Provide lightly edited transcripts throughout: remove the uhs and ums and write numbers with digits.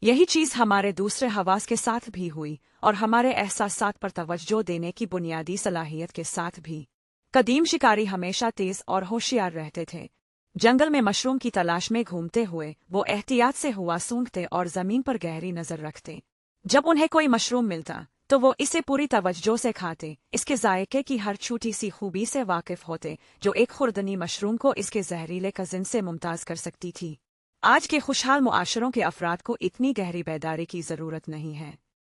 यही चीज़ हमारे दूसरे हवास के साथ भी हुई और हमारे एहसासात पर तवज्जो देने की बुनियादी सलाहियत के साथ भी। कदीम शिकारी हमेशा तेज और होशियार रहते थे। जंगल में मशरूम की तलाश में घूमते हुए वो एहतियात से हुआ सूंघते और जमीन पर गहरी नजर रखते। जब उन्हें कोई मशरूम मिलता तो वो इसे पूरी तवज्जो से खाते, इसके जायके की हर छोटी सी खूबी से वाकिफ होते जो एक खुर्दनी मशरूम को इसके जहरीले कजिन से मुमताज कर सकती थी। आज के खुशहाल मुआशरों के अफराद को इतनी गहरी बेदारी की ज़रूरत नहीं है।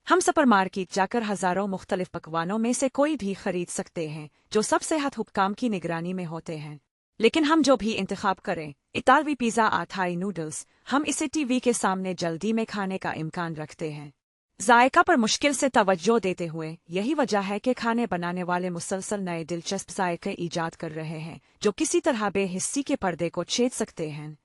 हम सुपरमार्केट जाकर हज़ारों मुख्तलिफ पकवानों में से कोई भी खरीद सकते हैं जो सब सेहत हुक्काम की निगरानी में होते हैं, लेकिन हम जो भी इंतखाब करें, इतालवी पिज़्ज़ा, थाई नूडल्स, हम इसे टीवी के सामने जल्दी में खाने का इम्कान रखते हैं। जायका पर मुश्किल से तवज्जो देते हुए यही वजह है कि खाने बनाने वाले मुसलसल नए दिलचस्प जायके ईजाद कर रहे हैं जो किसी तरह बेहिस्सी के पर्दे को छेद सकते हैं।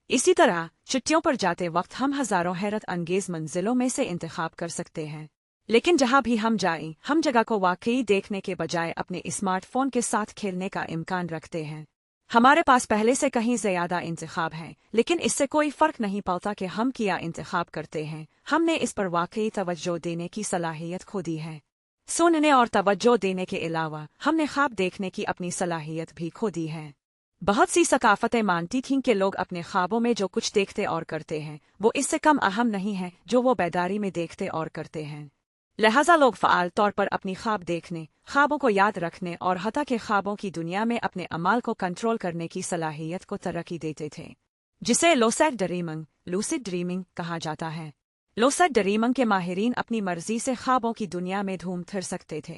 इसी तरह छुट्टियों पर जाते वक्त हम हज़ारों हैरत अंगेज मंजिलों में से इंतखाब कर सकते हैं, लेकिन जहां भी हम जाएं, हम जगह को वाकई देखने के बजाय अपने स्मार्टफोन के साथ खेलने का इम्कान रखते हैं। हमारे पास पहले से कहीं ज़्यादा इंतखाब है, लेकिन इससे कोई फ़र्क नहीं पड़ता कि हम क्या इंतखाब करते हैं। हमने इस पर वाकई तवज्जो देने की सलाहियत खो दी है। सुनने और तवज्जो देने के अलावा हमने ख्वाब देखने की अपनी सलाहियत भी खो दी है। बहुत सी सकाफतें मानती थीं कि लोग अपने ख्वाबों में जो कुछ देखते और करते हैं वो इससे कम अहम नहीं है जो वो बेदारी में देखते और करते हैं। लिहाजा लोग फ़आल तौर पर अपनी ख्वाब देखने, ख्वाबों को याद रखने और हत्ता के ख्वाबों की दुनिया में अपने अमाल को कंट्रोल करने की सलाहियत को तरक्की देते थे, जिसे लूसिड ड्रीमिंग कहा जाता है। लूसिड ड्रीमिंग के माहिरीन अपनी मर्जी से ख्वाबों की दुनिया में धूम फिर सकते थे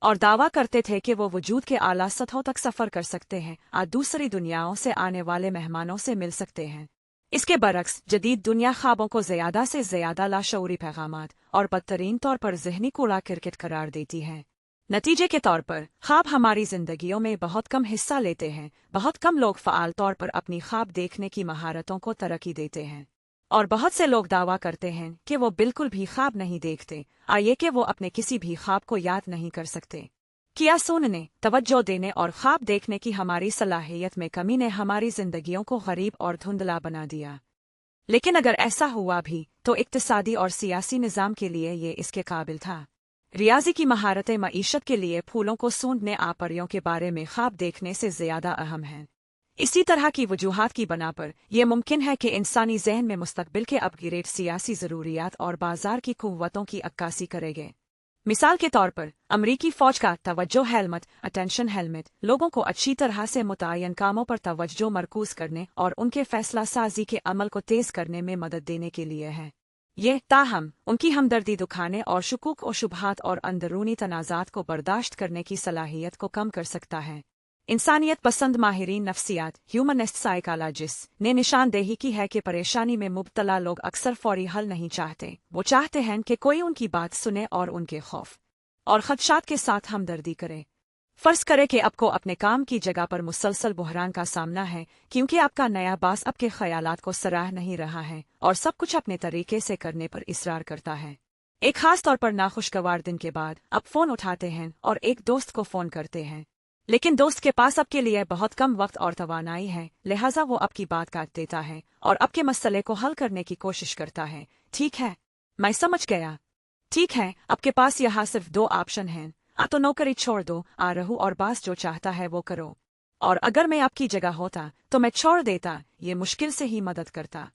और दावा करते थे कि वो वजूद के आला सतहों तक सफ़र कर सकते हैं और दूसरी दुनियाओं से आने वाले मेहमानों से मिल सकते हैं। इसके बरक्स जदीद दुनिया ख्वाबों को ज़्यादा से ज़्यादा लाशऊरी पैगामात और बदतरीन तौर पर ज़हनी कूड़ा क्रिकेट करार देती है। नतीजे के तौर पर ख्वाब हमारी ज़िंदगियों में बहुत कम हिस्सा लेते हैं। बहुत कम लोग फ़आल तौर पर अपनी ख्वाब देखने की महारतों को तरक्की देते हैं और बहुत से लोग दावा करते हैं कि वो बिल्कुल भी ख्वाब नहीं देखते, आइए कि वो अपने किसी भी ख्वाब को याद नहीं कर सकते। क्या सुनने, तवज्जो देने और ख्वाब देखने की हमारी सलाहियत में कमी ने हमारी जिंदगियों को गरीब और धुंधला बना दिया। लेकिन अगर ऐसा हुआ भी तो इक्तिसादी और सियासी निज़ाम के लिए ये इसके काबिल था। रियाजी की महारतें मईशत के लिए फूलों को सूंघने आपरियों के बारे में ख्वाब देखने से ज़्यादा अहम हैं। इसी तरह की वजूहात की बना पर यह मुमकिन है कि इंसानी जहन में मुस्तकबिल के अपग्रेड सियासी ज़रूरियात और बाजार की कुव्वतों की अक्कासी करेंगे। मिसाल के तौर पर अमरीकी फ़ौज का तवज्जो अटेंशन हेलमेट लोगों को अच्छी तरह से मुतय्यन कामों पर तवज्जो मरकूज करने और उनके फैसला साजी के अमल को तेज़ करने में मदद देने के लिए है। यह ताहम उनकी हमदर्दी दुखाने और शुकूक और शुबहात और अंदरूनी तनाज़ात को बर्दाश्त करने की सलाहियत को कम कर सकता है। इंसानियत पसंद माहिरीन नफ्सियात ह्यूमनिस्ट साइकोलॉजिस्ट ने निशानदेही की है कि परेशानी में मुब्तला लोग अक्सर फौरी हल नहीं चाहते। वो चाहते हैं कि कोई उनकी बात सुने और उनके खौफ और खदशात के साथ हमदर्दी करे। फ़र्ज़ करे कि आपको अपने काम की जगह पर मुसलसल बहरान का सामना है क्योंकि आपका नया बास आपके ख्यालात को सराह नहीं रहा है और सब कुछ अपने तरीके से करने पर इसरार करता है। एक खास तौर पर नाखुशगवार दिन के बाद आप फ़ोन उठाते हैं और एक दोस्त को फ़ोन करते हैं, लेकिन दोस्त के पास आपके लिए बहुत कम वक्त और तवानाई है, लिहाजा वो आपकी बात काट देता है और आपके मसले को हल करने की कोशिश करता है। ठीक है, मैं समझ गया। ठीक है, आपके पास यहाँ सिर्फ दो ऑप्शन हैं, तो नौकरी छोड़ दो, रहू और बास जो चाहता है वो करो। और अगर मैं आपकी जगह होता तो मैं छोड़ देता, ये मुश्किल से ही मदद करता।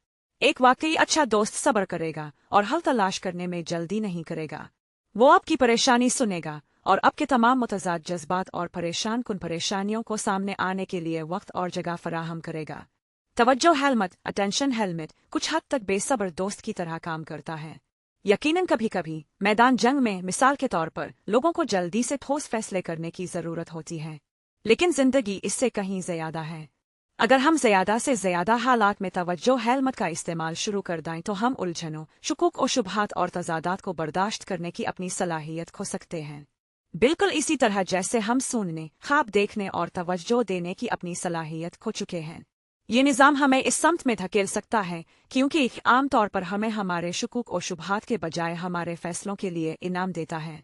एक वाकई अच्छा दोस्त सब्र करेगा और हल तलाश करने में जल्दी नहीं करेगा। वो आपकी परेशानी सुनेगा और आपके तमाम मुतज़ाद जज्बात और परेशान कुन परेशानियों को सामने आने के लिए वक्त और जगह फराहम करेगा। तवज्जो अटेंशन हेलमेट कुछ हद तक बेसब्र दोस्त की तरह काम करता है। यकीनन कभी कभी मैदान जंग में मिसाल के तौर पर लोगों को जल्दी से ठोस फैसले करने की ज़रूरत होती है, लेकिन ज़िंदगी इससे कहीं ज़्यादा है। अगर हम ज़्यादा से ज़्यादा हालात में तवज्जो हेलमेट का इस्तेमाल शुरू कर दें तो हम उलझनों, शुकूक और शुबहात और तज़ादात को बर्दाश्त करने की अपनी सलाहियत खो सकते हैं। बिल्कुल इसी तरह जैसे हम सुनने, ख्वाब देखने और तवज्जो देने की अपनी सलाहियत खो चुके हैं। ये निज़ाम हमें इस समत में धकेल सकता है क्योंकि आम तौर पर हमें हमारे शुकूक और शुबहात के बजाय हमारे फैसलों के लिए इनाम देता है।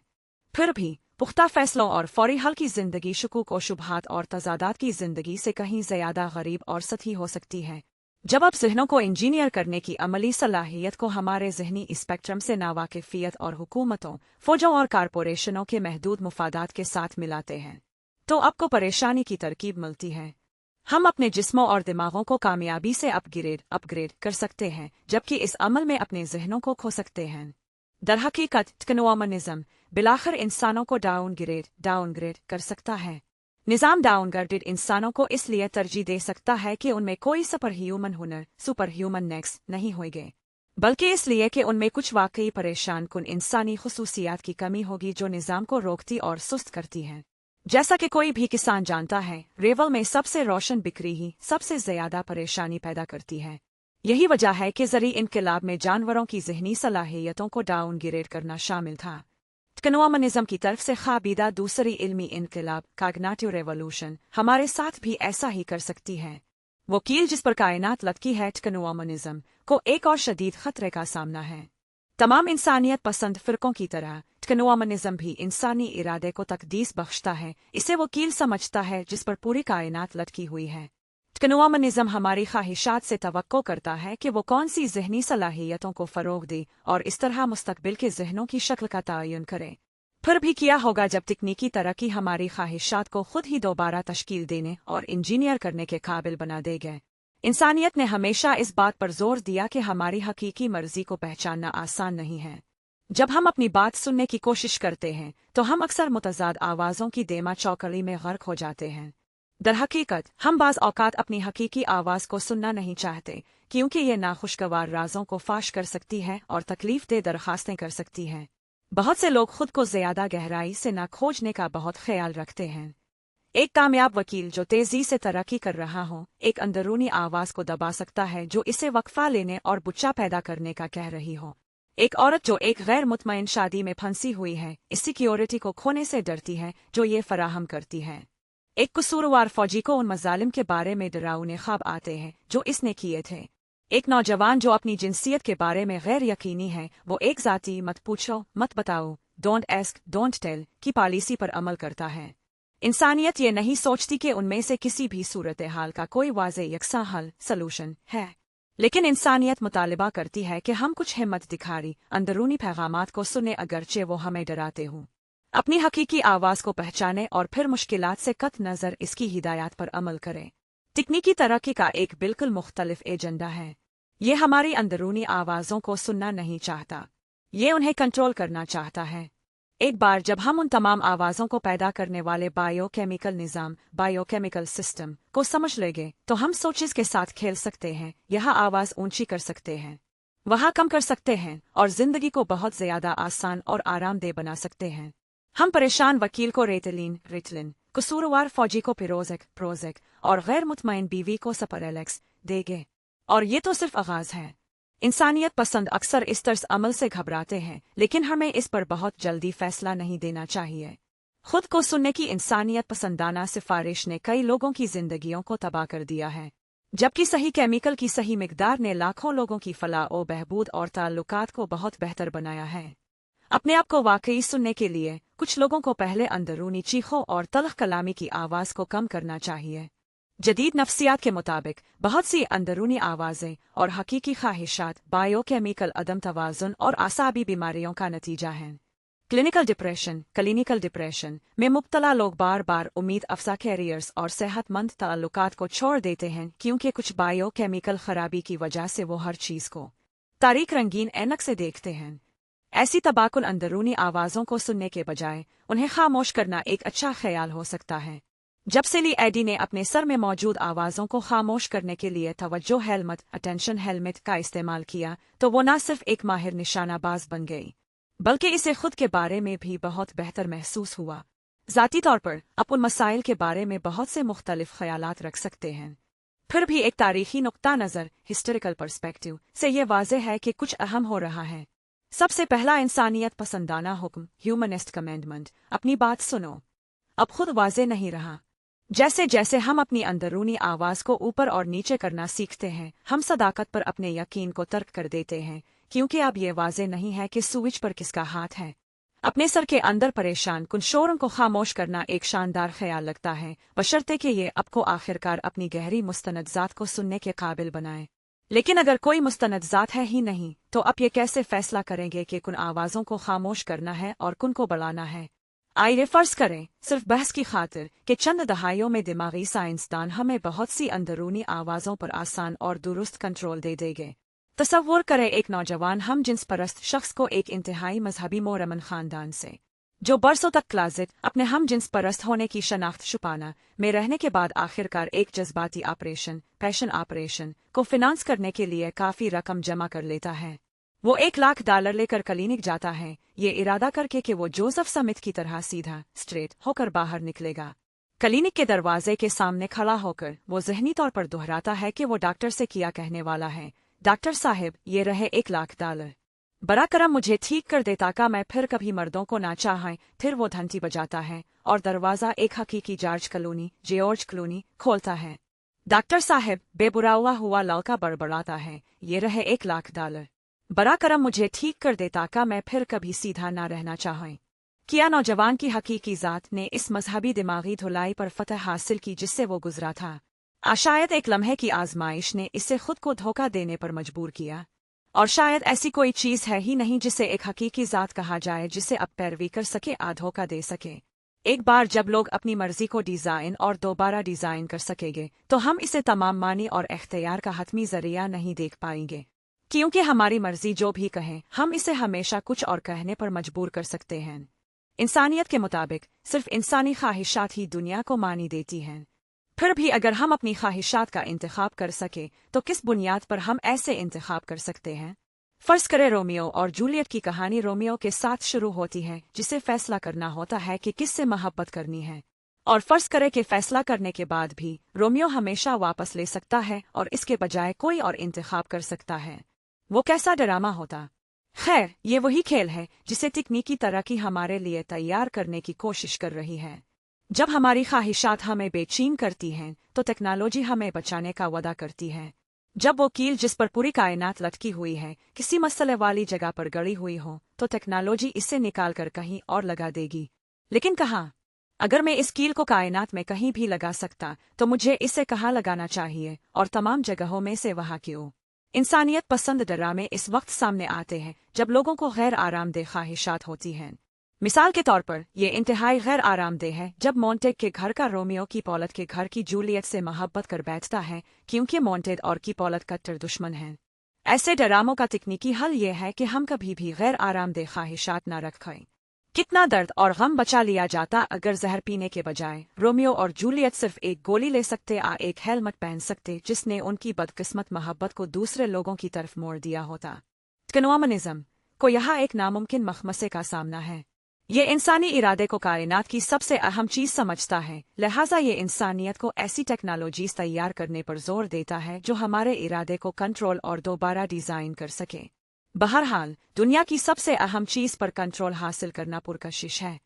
फिर भी पुख्ता फैसलों और फौरी हल की ज़िंदगी शुकूक और शुबहात और तज़ादात की ज़िंदगी से कहीं ज़्यादा गरीब और सतही हो सकती है। जब आप जहनों को इंजीनियर करने की अमली सलाहियत को हमारे जहनी स्पेक्ट्रम से नावाकिफियत और हुकूमतों, फौजों और कारपोरेशनों के महदूद मुफादात के साथ मिलाते हैं, तो आपको परेशानी की तरकीब मिलती है। हम अपने जिस्मों और दिमागों को कामयाबी से अपग्रेड कर सकते हैं, जबकि इस अमल में अपने जहनों को खो सकते हैं। दरहकीकत टेक्नोमनिज्म बिलाखिर इंसानों को डाउनग्रेड कर सकता है। निज़ाम डाउनग्रेडेड इंसानों को इसलिए तरजीह दे सकता है कि उनमें कोई सुपर ह्यूमन नेक्स नहीं होंगे, बल्कि इसलिए कि उनमें कुछ वाकई परेशान कुन इंसानी खुसूसियात की कमी होगी जो निज़ाम को रोकती और सुस्त करती हैं। जैसा कि कोई भी किसान जानता है, रेवल में सबसे रोशन बिक्री ही सबसे ज्यादा परेशानी पैदा करती है। यही वजह है कि ज़री इनकलाब में जानवरों की जहनी सलाहियतों को डाउनग्रेड करना शामिल था। टेक्नोमनिज्म की तरफ से खाबीदा दूसरी इल्मी इनकलाब कॉग्निटिव रेवोल्यूशन हमारे साथ भी ऐसा ही कर सकती है। वो कील जिस पर कायनात लटकी है, टेक्नोमनिज्म को एक और शदीद खतरे का सामना है। तमाम इंसानियत पसंद फिरकों की तरह टेक्नोमनिज्म भी इंसानी इरादे को तकदीस बख्शता है। इसे वो कील समझता है जिस पर पूरी कायनात लटकी हुई है। टेक्नोमनिज्म हमारी ख्वाहिशात से तवक्को करता है कि वो कौन सी जहनी सलाहियतों को फ़रोग दे और इस तरह मुस्तकबिल के जहनों की शक्ल का तयन करे। फिर भी क्या होगा जब तकनीकी तरक्की हमारी ख्वाहिशात को खुद ही दोबारा तश्कील देने और इंजीनियर करने के काबिल बना देगा। इंसानियत ने हमेशा इस बात पर जोर दिया कि हमारी हकीकी मर्जी को पहचानना आसान नहीं है। जब हम अपनी बात सुनने की कोशिश करते हैं तो हम अक्सर मुतज़ाद आवाज़ों की देमा चौकड़ी में गर्क हो जाते हैं। दरहकीकत हम बाज़ औकात अपनी हकीकी आवाज़ को सुनना नहीं चाहते, क्योंकि ये नाखुशगवार राजों को फाश कर सकती है और तकलीफ दे दरखास्तें कर सकती है। बहुत से लोग खुद को ज़्यादा गहराई से ना खोजने का बहुत ख्याल रखते हैं। एक कामयाब वकील जो तेज़ी से तरक्की कर रहा हो, एक अंदरूनी आवाज़ को दबा सकता है जो इसे वक्फा लेने और बुच्चा पैदा करने का कह रही हो। एक औरत जो एक गैर मुतमईन शादी में फंसी हुई है, इस सिक्योरिटी को खोने से डरती है जो ये फराहम करती है। एक कसूरवार फौजी को उन मजालिम के बारे में डरावने ख्वाब आते हैं जो इसने किए थे। एक नौजवान जो अपनी जिनसियत के बारे में गैर यकीनी है, वो एक जाती मत पूछो मत बताओ, डोंट एस्क डोंट टेल की पॉलिसी पर अमल करता है। इंसानियत ये नहीं सोचती कि उनमें से किसी भी सूरत हाल का कोई वाज़ेह यकसा हल सलूशन है, लेकिन इंसानियत मुतालिबा करती है कि हम कुछ हिम्मत दिखारी अंदरूनी पैगामात को सुने, अगरचे वो हमें डराते हों। अपनी हकीकी आवाज़ को पहचाने और फिर मुश्किलात से कत नज़र इसकी हिदायत पर अमल करें। तकनीकी तरक्की का एक बिल्कुल मुख्तलिफ एजेंडा है। ये हमारी अंदरूनी आवाज़ों को सुनना नहीं चाहता, ये उन्हें कंट्रोल करना चाहता है। एक बार जब हम उन तमाम आवाज़ों को पैदा करने वाले बायोकेमिकल निज़ाम बायोकेमिकल सिस्टम को समझ लेंगे तो हम सोचेस के साथ खेल सकते हैं। यह आवाज़ ऊंची कर सकते हैं, वहाँ कम कर सकते हैं और ज़िंदगी को बहुत ज़्यादा आसान और आरामदेह बना सकते हैं। हम परेशान वकील को रिटलिन, कसूरवार फौजी को प्रोजेक और गैर मुतमईन बीवी को सपरेलेक्स देंगे। और ये तो सिर्फ आगाज़ है। इंसानियत पसंद अक्सर इस तर्स अमल से घबराते हैं, लेकिन हमें इस पर बहुत जल्दी फैसला नहीं देना चाहिए। खुद को सुनने की इंसानियत पसंदाना सिफारिश ने कई लोगों की जिंदगियों को तबाह कर दिया है, जबकि सही केमिकल की सही मिकदार ने लाखों लोगों की फलाह व बहबूद और ताल्लुकात को बहुत बेहतर बनाया है। अपने आप को वाकई सुनने के लिए कुछ लोगों को पहले अंदरूनी चीखों और तल्ख कलामी की आवाज़ को कम करना चाहिए। जदीद नफ्सियात के मुताबिक बहुत सी अंदरूनी आवाज़ें और हकीकी ख्वाहिशात बायोकेमिकल अदम तवाज़ुन और आसाबी बीमारियों का नतीजा हैं। क्लिनिकल डिप्रेशन में मुब्तला लोग बार बार उम्मीद अफजा कैरियर्स और सेहतमंद ताल्लुकात को छोड़ देते हैं, क्योंकि कुछ बायोकेमिकल खराबी की वजह से वो हर चीज़ को तारीख रंगीन ऐनक से देखते हैं। ऐसी तबाकुल अंदरूनी आवाज़ों को सुनने के बजाय उन्हें खामोश करना एक अच्छा ख्याल हो सकता है। जब सिली एडी ने अपने सर में मौजूद आवाज़ों को खामोश करने के लिए तवज्जो हेलमेट का इस्तेमाल किया, तो वो न सिर्फ एक माहिर निशानाबाज बन गई, बल्कि इसे खुद के बारे में भी बहुत बेहतर महसूस हुआ। ज़ाती तौर पर आप उन मसाइल के बारे में बहुत से मुख्तलिफ ख्यालात रख सकते हैं, फिर भी एक तारीखी नुक्ता नज़र हिस्टोरिकल पर्सपेक्टिव से ये वाज़ेह है कि कुछ अहम हो रहा है। सबसे पहला इंसानियत पसंदाना हुक्म ह्यूमनिस्ट कमेंडमेंट, अपनी बात सुनो, अब खुद वाज़ेह नहीं रहा। जैसे जैसे हम अपनी अंदरूनी आवाज़ को ऊपर और नीचे करना सीखते हैं, हम सदाकत पर अपने यकीन को तर्क कर देते हैं, क्योंकि अब ये वाज़ेह नहीं है कि स्विच पर किसका हाथ है। अपने सर के अंदर परेशान कुन शोरों को खामोश करना एक शानदार ख्याल लगता है, बशर्ते कि ये आपको आखिरकार अपनी गहरी मुस्तनद-ज़ात को सुनने के काबिल बनाए। लेकिन अगर कोई मुस्तनद-ज़ात है ही नहीं, तो आप ये कैसे फैसला करेंगे कि कुन आवाज़ों को खामोश करना है और कुन को बढ़ाना है? आइए फर्ज करें, सिर्फ बहस की खातिर, कि चंद दहाइयों में दिमागी साइंसदान हमें बहुत सी अंदरूनी आवाज़ों पर आसान और दुरुस्त कंट्रोल दे देंगे। तसव्वुर करें एक नौजवान हम जिन्स परस्त शख्स को एक इंतहाई मजहबी मोरमन खानदान से, जो बरसों तक क्लाजेट अपने हम जिन्स परस्त होने की शनाख्त छुपाना में रहने के बाद आखिरकार एक जज्बाती ऑपरेशन, पैशन ऑपरेशन, को फिनांस करने के लिए काफ़ी रकम जमा कर लेता है। वो $1,00,000 लेकर क्लिनिक जाता है, ये इरादा करके कि वो जोसेफ स्मिथ की तरह सीधा स्ट्रेट होकर बाहर निकलेगा। क्लिनिक के दरवाजे के सामने खड़ा होकर वो ज़हनी तौर पर दोहराता है कि वो डॉक्टर से किया कहने वाला है, डॉक्टर साहब ये रहे $1,00,000, बड़ा करम मुझे ठीक कर दे ताकि मैं फिर कभी मर्दों को ना चाहें। फिर वो घंटी बजाता है और दरवाज़ा एक हकीकी जॉर्ज क्लूनी खोलता है। डॉक्टर साहब बेबुरा हुआ लड़का बड़बड़ाता है, ये रहे $1,00,000, बड़ा करम मुझे ठीक कर दे ताकि मैं फिर कभी सीधा ना रहना चाहें। क्या नौजवान की हकीकी ज़ात ने इस मजहबी दिमागी धुलाई पर फतह हासिल की जिससे वो गुजरा था? शायद एक लम्हे की आजमाइश ने इसे खुद को धोखा देने पर मजबूर किया, और शायद ऐसी कोई चीज़ है ही नहीं जिसे एक हकीकी ज़ात कहा जाए जिसे अब पैरवी कर सके आ धोखा दे सके। एक बार जब लोग अपनी मर्जी को डिज़ाइन और दोबारा डिज़ाइन कर सकेंगे तो हम इसे तमाम मानी और इख्तियार का हतमी ज़रिया नहीं देख पाएंगे, क्योंकि हमारी मर्जी जो भी कहें हम इसे हमेशा कुछ और कहने पर मजबूर कर सकते हैं। इंसानियत के मुताबिक सिर्फ इंसानी ख्वाहिशात ही दुनिया को मानी देती हैं। फिर भी अगर हम अपनी ख्वाहिशात का इंतखाब कर सके तो किस बुनियाद पर हम ऐसे इंतखाब कर सकते हैं? फर्ज करें रोमियो और जूलियट की कहानी रोमियो के साथ शुरू होती है, जिसे फैसला करना होता है कि किससे मोहब्बत करनी है, और फर्ज करें कि फैसला करने के बाद भी रोमियो हमेशा वापस ले सकता है और इसके बजाय कोई और इंतखाब कर सकता है। वो कैसा ड्रामा होता? खैर, ये वही खेल है जिसे तकनीकी तरक्की हमारे लिए तैयार करने की कोशिश कर रही है। जब हमारी ख्वाहिशात हमें बेचैन करती हैं तो टेक्नोलॉजी हमें बचाने का वादा करती है। जब वो कील जिस पर पूरी कायनात लटकी हुई है किसी मसले वाली जगह पर गड़ी हुई हो तो टेक्नोलॉजी इसे निकाल कर कहीं और लगा देगी। लेकिन कहाँ? अगर मैं इस कील को कायनात में कहीं भी लगा सकता तो मुझे इसे कहाँ लगाना चाहिए, और तमाम जगहों में से वहाँ क्यों? इंसानियत पसंद ड्रामे इस वक्त सामने आते हैं जब लोगों को गैर आरामदेह ख्वाहिशात होती हैं। मिसाल के तौर पर यह इंतहाई गैर आरामदेह है जब मोंटेग के घर का रोमियो की पॉलट के घर की जूलियट से मोहब्बत कर बैठता है, क्योंकि मोंटेग और की पॉलट कट्टर दुश्मन हैं। ऐसे ड्रामों का तकनीकी हल यह है कि हम कभी भी गैर आरामदेह ख्वाहिशात न रखें। कितना दर्द और गम बचा लिया जाता अगर जहर पीने के बजाय रोमियो और जूलियट सिर्फ एक गोली ले सकते या एक हेलमेट पहन सकते जिसने उनकी बदकिस्मत मोहब्बत को दूसरे लोगों की तरफ मोड़ दिया होता। टेक्नोमनिज्म को यहाँ एक नामुमकिन मखमसे का सामना है। ये इंसानी इरादे को कायनात की सबसे अहम चीज़ समझता है, लिहाजा ये इंसानियत को ऐसी टेक्नोलॉजीज तैयार करने पर जोर देता है जो हमारे इरादे को कंट्रोल और दोबारा डिज़ाइन कर सके। बहरहाल, दुनिया की सबसे अहम चीज़ पर कंट्रोल हासिल करना पुरकशिश है।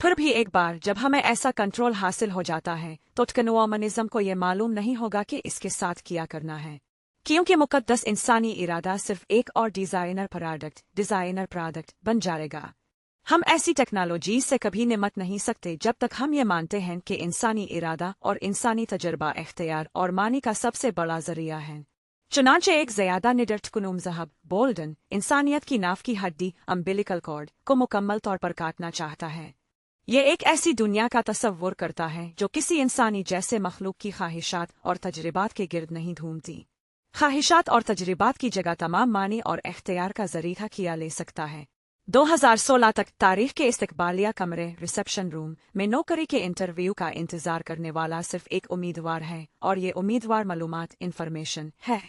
फिर भी एक बार जब हमें ऐसा कंट्रोल हासिल हो जाता है तो टेक्नोमनिज्म को ये मालूम नहीं होगा कि इसके साथ क्या करना है, क्योंकि मुकद्दस इंसानी इरादा सिर्फ एक और डिज़ाइनर प्रोडक्ट बन जाएगा। हम ऐसी टेक्नोलॉजी से कभी निमट नहीं सकते जब तक हम ये मानते हैं कि इंसानी इरादा और इंसानी तजर्बा इख्तियार और मानी का सबसे बड़ा जरिया है। चुनांचे एक ज़्यादा निडरकुनुम ज़हब बोल्डन इंसानियत की नाव की हड्डी अम्बिलिकल कॉर्ड को मुकम्मल तौर पर काटना चाहता है। ये एक ऐसी दुनिया का तसव्वुर करता है जो किसी इंसानी जैसे मखलूक की ख्वाहिशात और तजर्बात के गिर्द नहीं घूमती। ख्वाहिशात और तजर्बात की जगह तमाम मानी और इख्तियार का जरिया किया ले सकता है। 2016 तक तारीख के इस्तकबालिया कमरे रिसेप्शन रूम में नौकरी के इंटरव्यू का इंतजार करने वाला सिर्फ एक उम्मीदवार है, और ये उम्मीदवार मालूमात इंफॉर्मेशन है।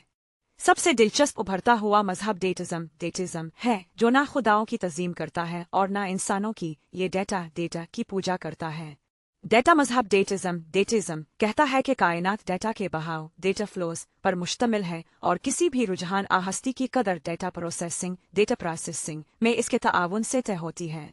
सबसे दिलचस्प उभरता हुआ मजहब डेटिज्म है, जो ना खुदाओं की तज़ीम करता है और ना इंसानों की। ये डेटा की पूजा करता है। डेटा मजहब डेटिज्म कहता है कि कायनात डेटा के बहाव डेटा फ्लोज पर मुश्तमिल है, और किसी भी रुझान हस्ती की कदर डेटा प्रोसेसिंग में इसके ताआवुन से तय होती है।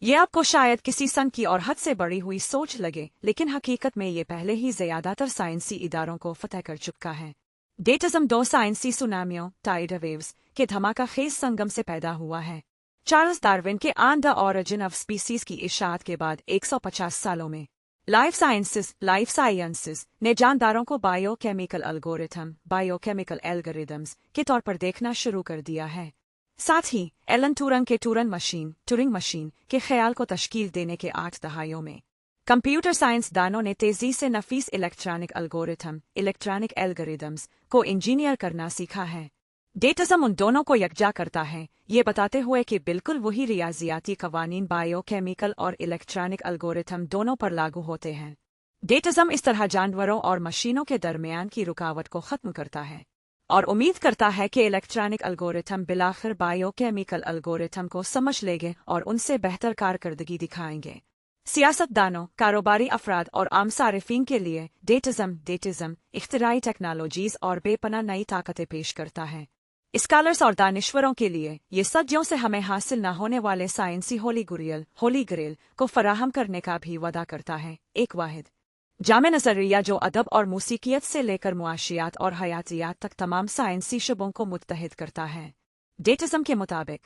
ये आपको शायद किसी संग की और हद से बड़ी हुई सोच लगे, लेकिन हकीकत में ये पहले ही ज़्यादातर साइंसी इदारों को फतह कर चुका है। डेटिज्म 2 साइंसी सुनामियों टाइडर वेव्स के धमाका खेज संगम से पैदा हुआ है। चार्ल्स डार्विन के on the origin of species की इशाअत के बाद 150 सालों में लाइफ साइंसेस ने जानदारों को बायोकेमिकल एल्गोरिदम्स के तौर पर देखना शुरू कर दिया है। साथ ही एलन टूरिंग के टूरिंग मशीन के ख्याल को तश्कील देने के 8 दहाइयों में कंप्यूटर साइंस दानों ने तेजी से नफीस इलेक्ट्रॉनिक एल्गोरिदम्स को इंजीनियर करना सीखा है। डेटिज्म उन दोनों को यकजा करता है, ये बताते हुए कि बिल्कुल वही रियाजियाती कवानीन बायोकेमिकल और इलेक्ट्रॉनिक एल्गोरिथम दोनों पर लागू होते हैं। डेटिज्म इस तरह जानवरों और मशीनों के दरमियान की रुकावट को खत्म करता है और उम्मीद करता है कि इलेक्ट्रॉनिक एल्गोरिथम बिलाखिर बायोकेमिकल एल्गोरिथम को समझ लेंगे और उनसे बेहतर कारकर्दगी दिखाएंगे। सियासतदानों, कारोबारी अफराद और आम सारिफीन के लिए डेटिज्म इख्तिराई टेक्नोलॉजीज और बेपनाह नई ताकतें पेश करता है। स्कॉलर्स और दानिश्वरों के लिए ये सदियों से हमें हासिल न होने वाले साइंसी होली ग्रेल को फराहम करने का भी वादा करता है। एक वाहिद जामे नजरिया जो अदब और मूसीकियत से लेकर मुआशियात और हयातियात तक तमाम साइंसी शबों को मुत्तहिद करता है। डेटिज्म के मुताबिक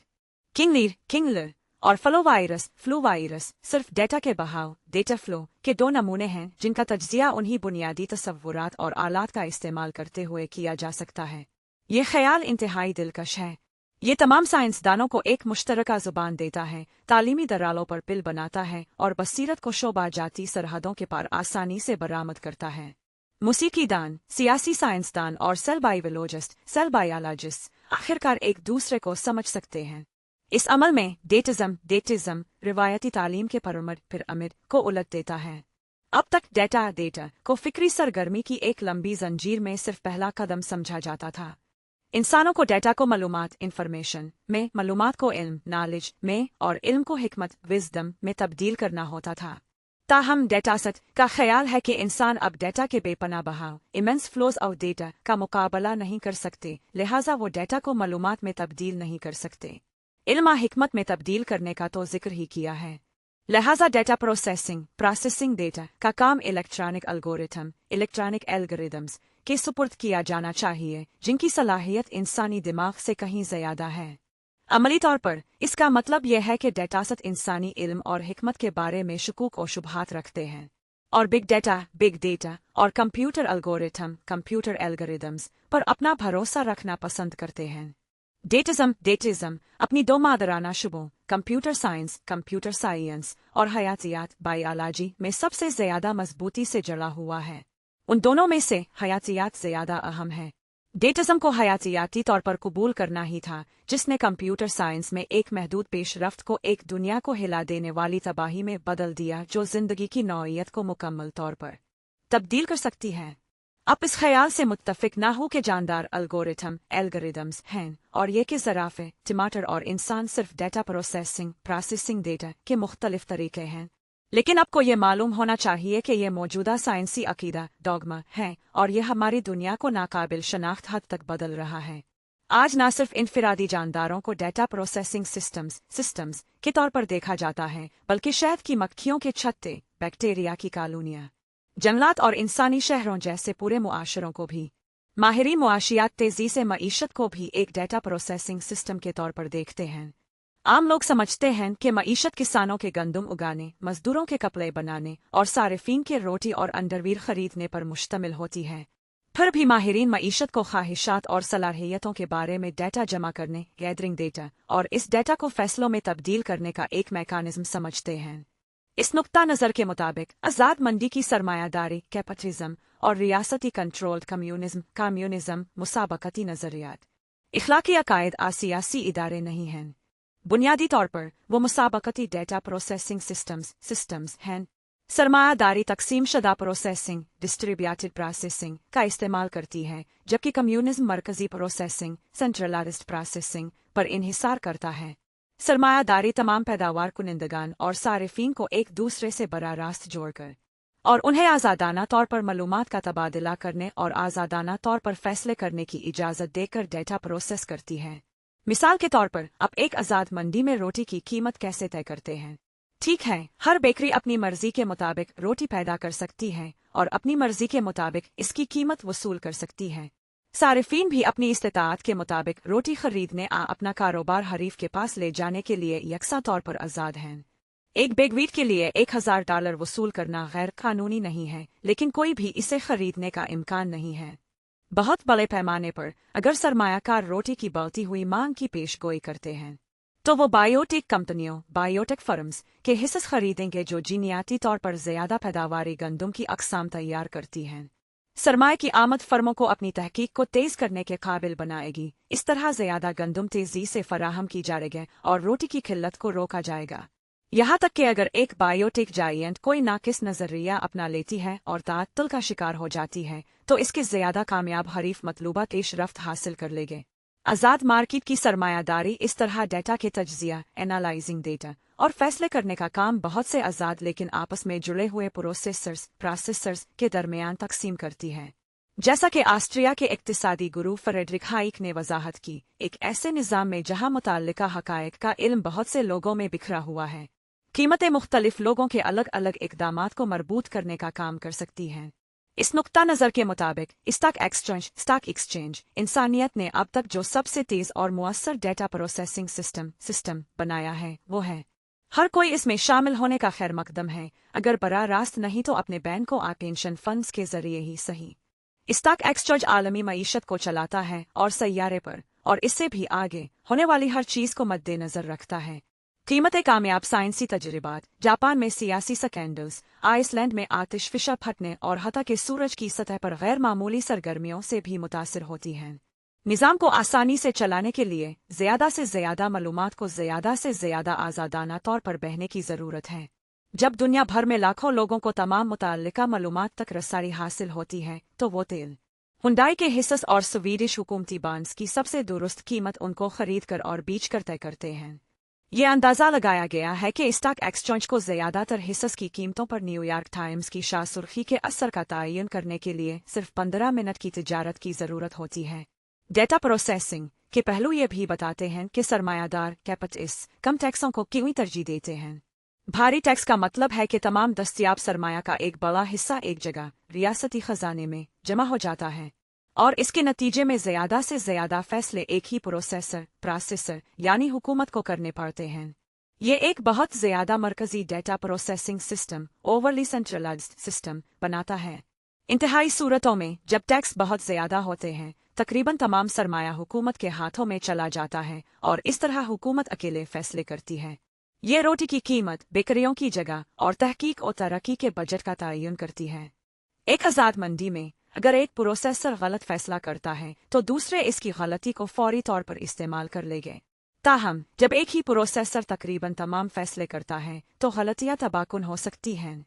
किंगलर और फ्लू वायरस सिर्फ डेटा के बहाव डेटा फ्लो के दो नमूने हैं जिनका तज्जिया उन्हीं बुनियादी तसव्वुरात और आलात का इस्तेमाल करते हुए किया जा सकता है। ये ख्याल इंतहाई दिलकश है। ये तमाम साइंसदानों को एक मुश्तरका जुबान देता है, तालीमी दरालों पर पिल बनाता है और बसीरत को शोबा जाती सरहदों के पार आसानी से बरामद करता है। मूसीकीदान, सियासी साइंसदान और सेल बायोलॉजिस्ट आखिरकार एक दूसरे को समझ सकते हैं। इस अमल में डेटिज्म रिवायती तालीम के पिरामिड को उलट देता है। अब तक डेटा को फिक्री सरगर्मी की एक लंबी जंजीर में सिर्फ पहला कदम समझा जाता था। इंसानों को डेटा को इंफॉर्मेशन में, मालूमात को इल्म नॉलेज में और इल्म को हिकमत विजडम में तब्दील करना होता था। ताहम डेटासेट का ख्याल है कि इंसान अब डेटा के बेपनाह बहाव इमेंस फ्लोज ऑफ डेटा का मुकाबला नहीं कर सकते, लिहाजा वो डेटा को मालूमात में तब्दील नहीं कर सकते। इल्म हिकमत में तब्दील करने का तो जिक्र ही किया है। लिहाजा डेटा प्रोसेसिंग डेटा का काम इलेक्ट्रॉनिक एल्गोरिदम्स के सुपुर्द किया जाना चाहिए, जिनकी सलाहियत इंसानी दिमाग से कहीं ज्यादा है। अमली तौर पर इसका मतलब यह है कि डेटासेट इंसानी इल्म और हिकमत के बारे में शकूक और शुबहात रखते हैं और बिग डेटा और कंप्यूटर एल्गोरिदम्स पर अपना भरोसा रखना पसंद करते हैं। डेटिज्म अपनी दो मादराना शुबों कंप्यूटर साइंस और हयातियात बायोलॉजी में सबसे ज्यादा मजबूती से जड़ा हुआ है। उन दोनों में से हयातियात ज्यादा अहम है। डेटिज्म को हयातियाती तौर पर कबूल करना ही था, जिसने कंप्यूटर साइंस में एक महदूद पेशरफ्त को एक दुनिया को हिला देने वाली तबाही में बदल दिया जो जिंदगी की नौइयत को मुकम्मल तौर पर तब्दील कर सकती है। आप इस ख्याल से मुत्तफिक ना हो कि जानदार एल्गोरिदम्स हैं और ये कि ज़राफ़े, टमाटर और इंसान सिर्फ डेटा प्रोसेसिंग डेटा के मुख्तलिफ तरीके हैं। लेकिन आपको ये मालूम होना चाहिए कि ये मौजूदा साइंसी अकीदा डॉगमा है और ये हमारी दुनिया को नाकाबिल शनाख्त हद तक बदल रहा है। आज न सिर्फ इनफिरादी जानदारों को डेटा प्रोसेसिंग सिस्टम्स के तौर पर देखा जाता है, बल्कि शहद की मक्खियों के छत्ते, बैक्टीरिया की कॉलोनियाँ, जंगलात और इंसानी शहरों जैसे पूरे मुआशरों को भी। माहिरीन मुआशियात तेजी से मईशत को भी एक डेटा प्रोसेसिंग सिस्टम के तौर पर देखते हैं। आम लोग समझते हैं कि मईशत किसानों के गंदम उगाने, मजदूरों के कपड़े बनाने और सारिफीन के रोटी और अंडरवीर खरीदने पर मुश्तमिल होती है। फिर भी माहिरीन मईशत को ख्वाहिशात और सलाहियतों के बारे में डेटा जमा करने, गैदरिंग डेटा और इस डेटा को फैसलों में तब्दील करने का एक मैकानिज्म समझते हैं। इस नुक्ता नज़र के मुताबिक आज़ाद मंडी की सरमायादारी कैपिटलिज्म और रियासती कंट्रोल्ड कम्युनिज्म मुसाबकती नज़रियात, इखलाकी अकायद सियासी इदारे नहीं हैं। बुनियादी तौर पर वो मुसाबकती डेटा प्रोसेसिंग सिस्टम्स हैं। सरमायादारी तकसीम शुदा प्रोसेसिंग डिस्ट्रीब्यूटेड प्रोसेसिंग का इस्तेमाल करती है, जबकि कम्युनिज्म मरकजी प्रोसेसिंग सेंट्रलाइज्ड प्रोसेसिंग पर इन्हिसार करता है। सरमायादारी तमाम पैदावार कुनिंदगान और सारिफीन को एक दूसरे से बराह रास्त जोड़कर और उन्हें आज़ादाना तौर पर मालूमात का तबादला करने और आज़ादाना तौर पर फैसले करने की इजाज़त देकर डेटा प्रोसेस करती है। मिसाल के तौर पर आप एक आज़ाद मंडी में रोटी की कीमत कैसे तय करते हैं? ठीक है, हर बेकरी अपनी मर्जी के मुताबिक रोटी पैदा कर सकती है और अपनी मर्जी के मुताबिक इसकी कीमत वसूल कर सकती है। सारिफीन भी अपनी इस्तेताअत के मुताबिक रोटी खरीदने अपना कारोबार हरीफ के पास ले जाने के लिए यकसा तौर पर आज़ाद हैं। एक बैग वीट के लिए $1000 वसूल करना गैर कानूनी नहीं है, लेकिन कोई भी इसे खरीदने का इम्कान नहीं है। बहुत बड़े पैमाने पर अगर सरमायाकार रोटी की बढ़ती हुई मांग की पेशगोई करते हैं तो वो बायोटेक कंपनियों बायोटेक फर्म्स के हिस्से खरीदेंगे जो जीनियाती तौर पर ज्यादा पैदावारी गंदम की अक़साम तैयार करती हैं। सरमाए की आमद फर्मों को अपनी तहकीक को तेज करने के काबिल बनाएगी। इस तरह ज्यादा गंदम तेजी से फराहम की जाएगी और रोटी की किल्लत को रोका जाएगा। यहाँ तक कि अगर एक बायोटेक जायंट कोई नाकिस नजरिया अपना लेती है और ताअत्तुल का शिकार हो जाती है तो इसके ज्यादा कामयाब हरीफ मतलूबा पेशरफ्त हासिल कर लेंगे। आज़ाद मार्केट की सरमायादारी इस तरह डेटा के तज्जिया एनालाइजिंग डेटा और फैसले करने का काम बहुत से आज़ाद लेकिन आपस में जुड़े हुए प्रोसेसर्स के दरमियान तकसीम करती है। जैसा कि ऑस्ट्रिया के इक्तिसादी गुरु फ्रेडरिक हाइक ने वजाहत की, एक ऐसे निज़ाम में जहां मुताल्लिका हकायक का इल्म बहुत से लोगों में बिखरा हुआ है, कीमतें मुख्तलिफ लोगों के अलग अलग इक़दामात को मरबूत करने का काम कर सकती हैं। इस नुक्ता नज़र के मुताबिक स्टॉक एक्सचेंज इंसानियत ने अब तक जो सबसे तेज़ और मुअस्सर डेटा प्रोसेसिंग सिस्टम बनाया है वो है। हर कोई इसमें शामिल होने का खैर मकदम है, अगर बराह रास्त नहीं तो अपने बैंकों और पेंशन फंड्स के जरिए ही सही। स्टॉक एक्सचेंज आलमी मईशत को चलाता है और सैयारे पर और इससे भी आगे होने वाली हर चीज़ को मद्देनजर रखता है। कीमतें कामयाब साइंसी तजर्बात, जापान में सियासी स्कैंडल्स, आइसलैंड में आतिश फिशा फटने और हत्ता के सूरज की सतह पर गैर मामूली सरगर्मियों से भी मुतासिर होती हैं। निज़ाम को आसानी से चलाने के लिए ज़्यादा से ज़्यादा मालूमात को ज़्यादा से ज़्यादा आज़ादाना तौर पर बहने की ज़रूरत है। जब दुनिया भर में लाखों लोगों को तमाम मुताल्लिका मालूमात तक रसाई हासिल होती है तो वो तेल, हुंडई के हिस्स और स्वीडिश हुकूमती बांड्स की सबसे दुरुस्त कीमत उनको खरीद कर और बेच कर तय करते हैं। ये अंदाज़ा लगाया गया है कि स्टॉक एक्सचेंज को ज़्यादातर हिस्स की कीमतों पर न्यूयॉर्क टाइम्स की शाह सुर्खी के असर का तयन करने के लिए सिर्फ 15 मिनट की तिजारत की ज़रूरत होती है। डेटा प्रोसेसिंग के पहलू ये भी बताते हैं कि सरमायादार कैपिटलिस्ट कम टैक्सों को क्यों तरजीह देते हैं। भारी टैक्स का मतलब है कि तमाम दस्तयाब सरमाया का एक बड़ा हिस्सा एक जगह रियासती खजाने में जमा हो जाता है और इसके नतीजे में ज़्यादा से ज़्यादा फैसले एक ही प्रोसेसर यानी हुकूमत को करने पड़ते हैं। ये एक बहुत ज़्यादा मरकजी data processing system overly centralised system बनाता है। इंतहाई सूरतों में जब टैक्स बहुत ज़्यादा होते हैं तकरीबन तमाम सरमाया हुकूमत के हाथों में चला जाता है और इस तरह हुकूमत अकेले फैसले करती है। ये रोटी की कीमत, बेकरियों की जगह और तहकीक और तरक्की के बजट का तयन करती है। एक आज़ाद मंडी में अगर एक प्रोसेसर गलत फैसला करता है तो दूसरे इसकी गलती को फौरी तौर पर इस्तेमाल कर लेंगे। ताहम जब एक ही प्रोसेसर तकरीबन तमाम फैसले करता है तो गलतियां तबाकुन हो सकती हैं।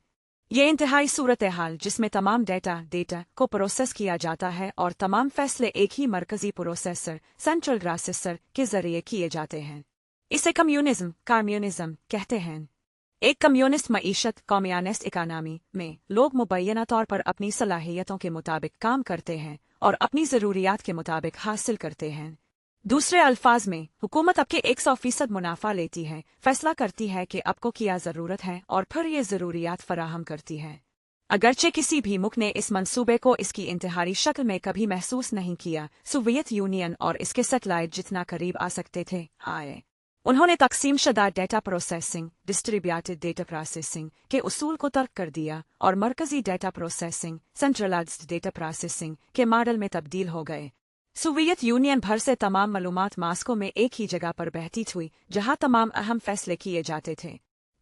ये इंतहाई सूरत हाल जिसमें तमाम डेटा को प्रोसेस किया जाता है और तमाम फैसले एक ही मरकजी प्रोसेसर सेंट्रल प्रोसेसर के जरिए किए जाते हैं। इसे कम्युनिज्म कहते हैं। एक कम्युनिस्ट मईशत कम्युनिस्ट इकानमी में लोग मुबैना तौर पर अपनी सलाहियतों के मुताबिक काम करते हैं और अपनी ज़रूरियात के मुताबिक हासिल करते हैं। दूसरे अल्फाज में हुकूमत आपके 100% मुनाफा लेती है, फैसला करती है कि आपको क्या ज़रूरत है और फिर ये ज़रूरियात फराहम करती है। अगरचे किसी भी मुल्क ने इस मंसूबे को इसकी इंतहारी शक्ल में कभी महसूस नहीं किया, सोवियत यूनियन और इसके सैटेलाइट जितना करीब आ सकते थे आए। उन्होंने तकसीम शुदा data processing distributed data processing के उसूल को तर्क कर दिया और मरकजी data processing centralised data processing के मॉडल में तब्दील हो गए। सोवियत यूनियन भर से तमाम मालूमात मास्को में एक ही जगह पर बहती हुई जहां तमाम अहम फैसले किए जाते थे।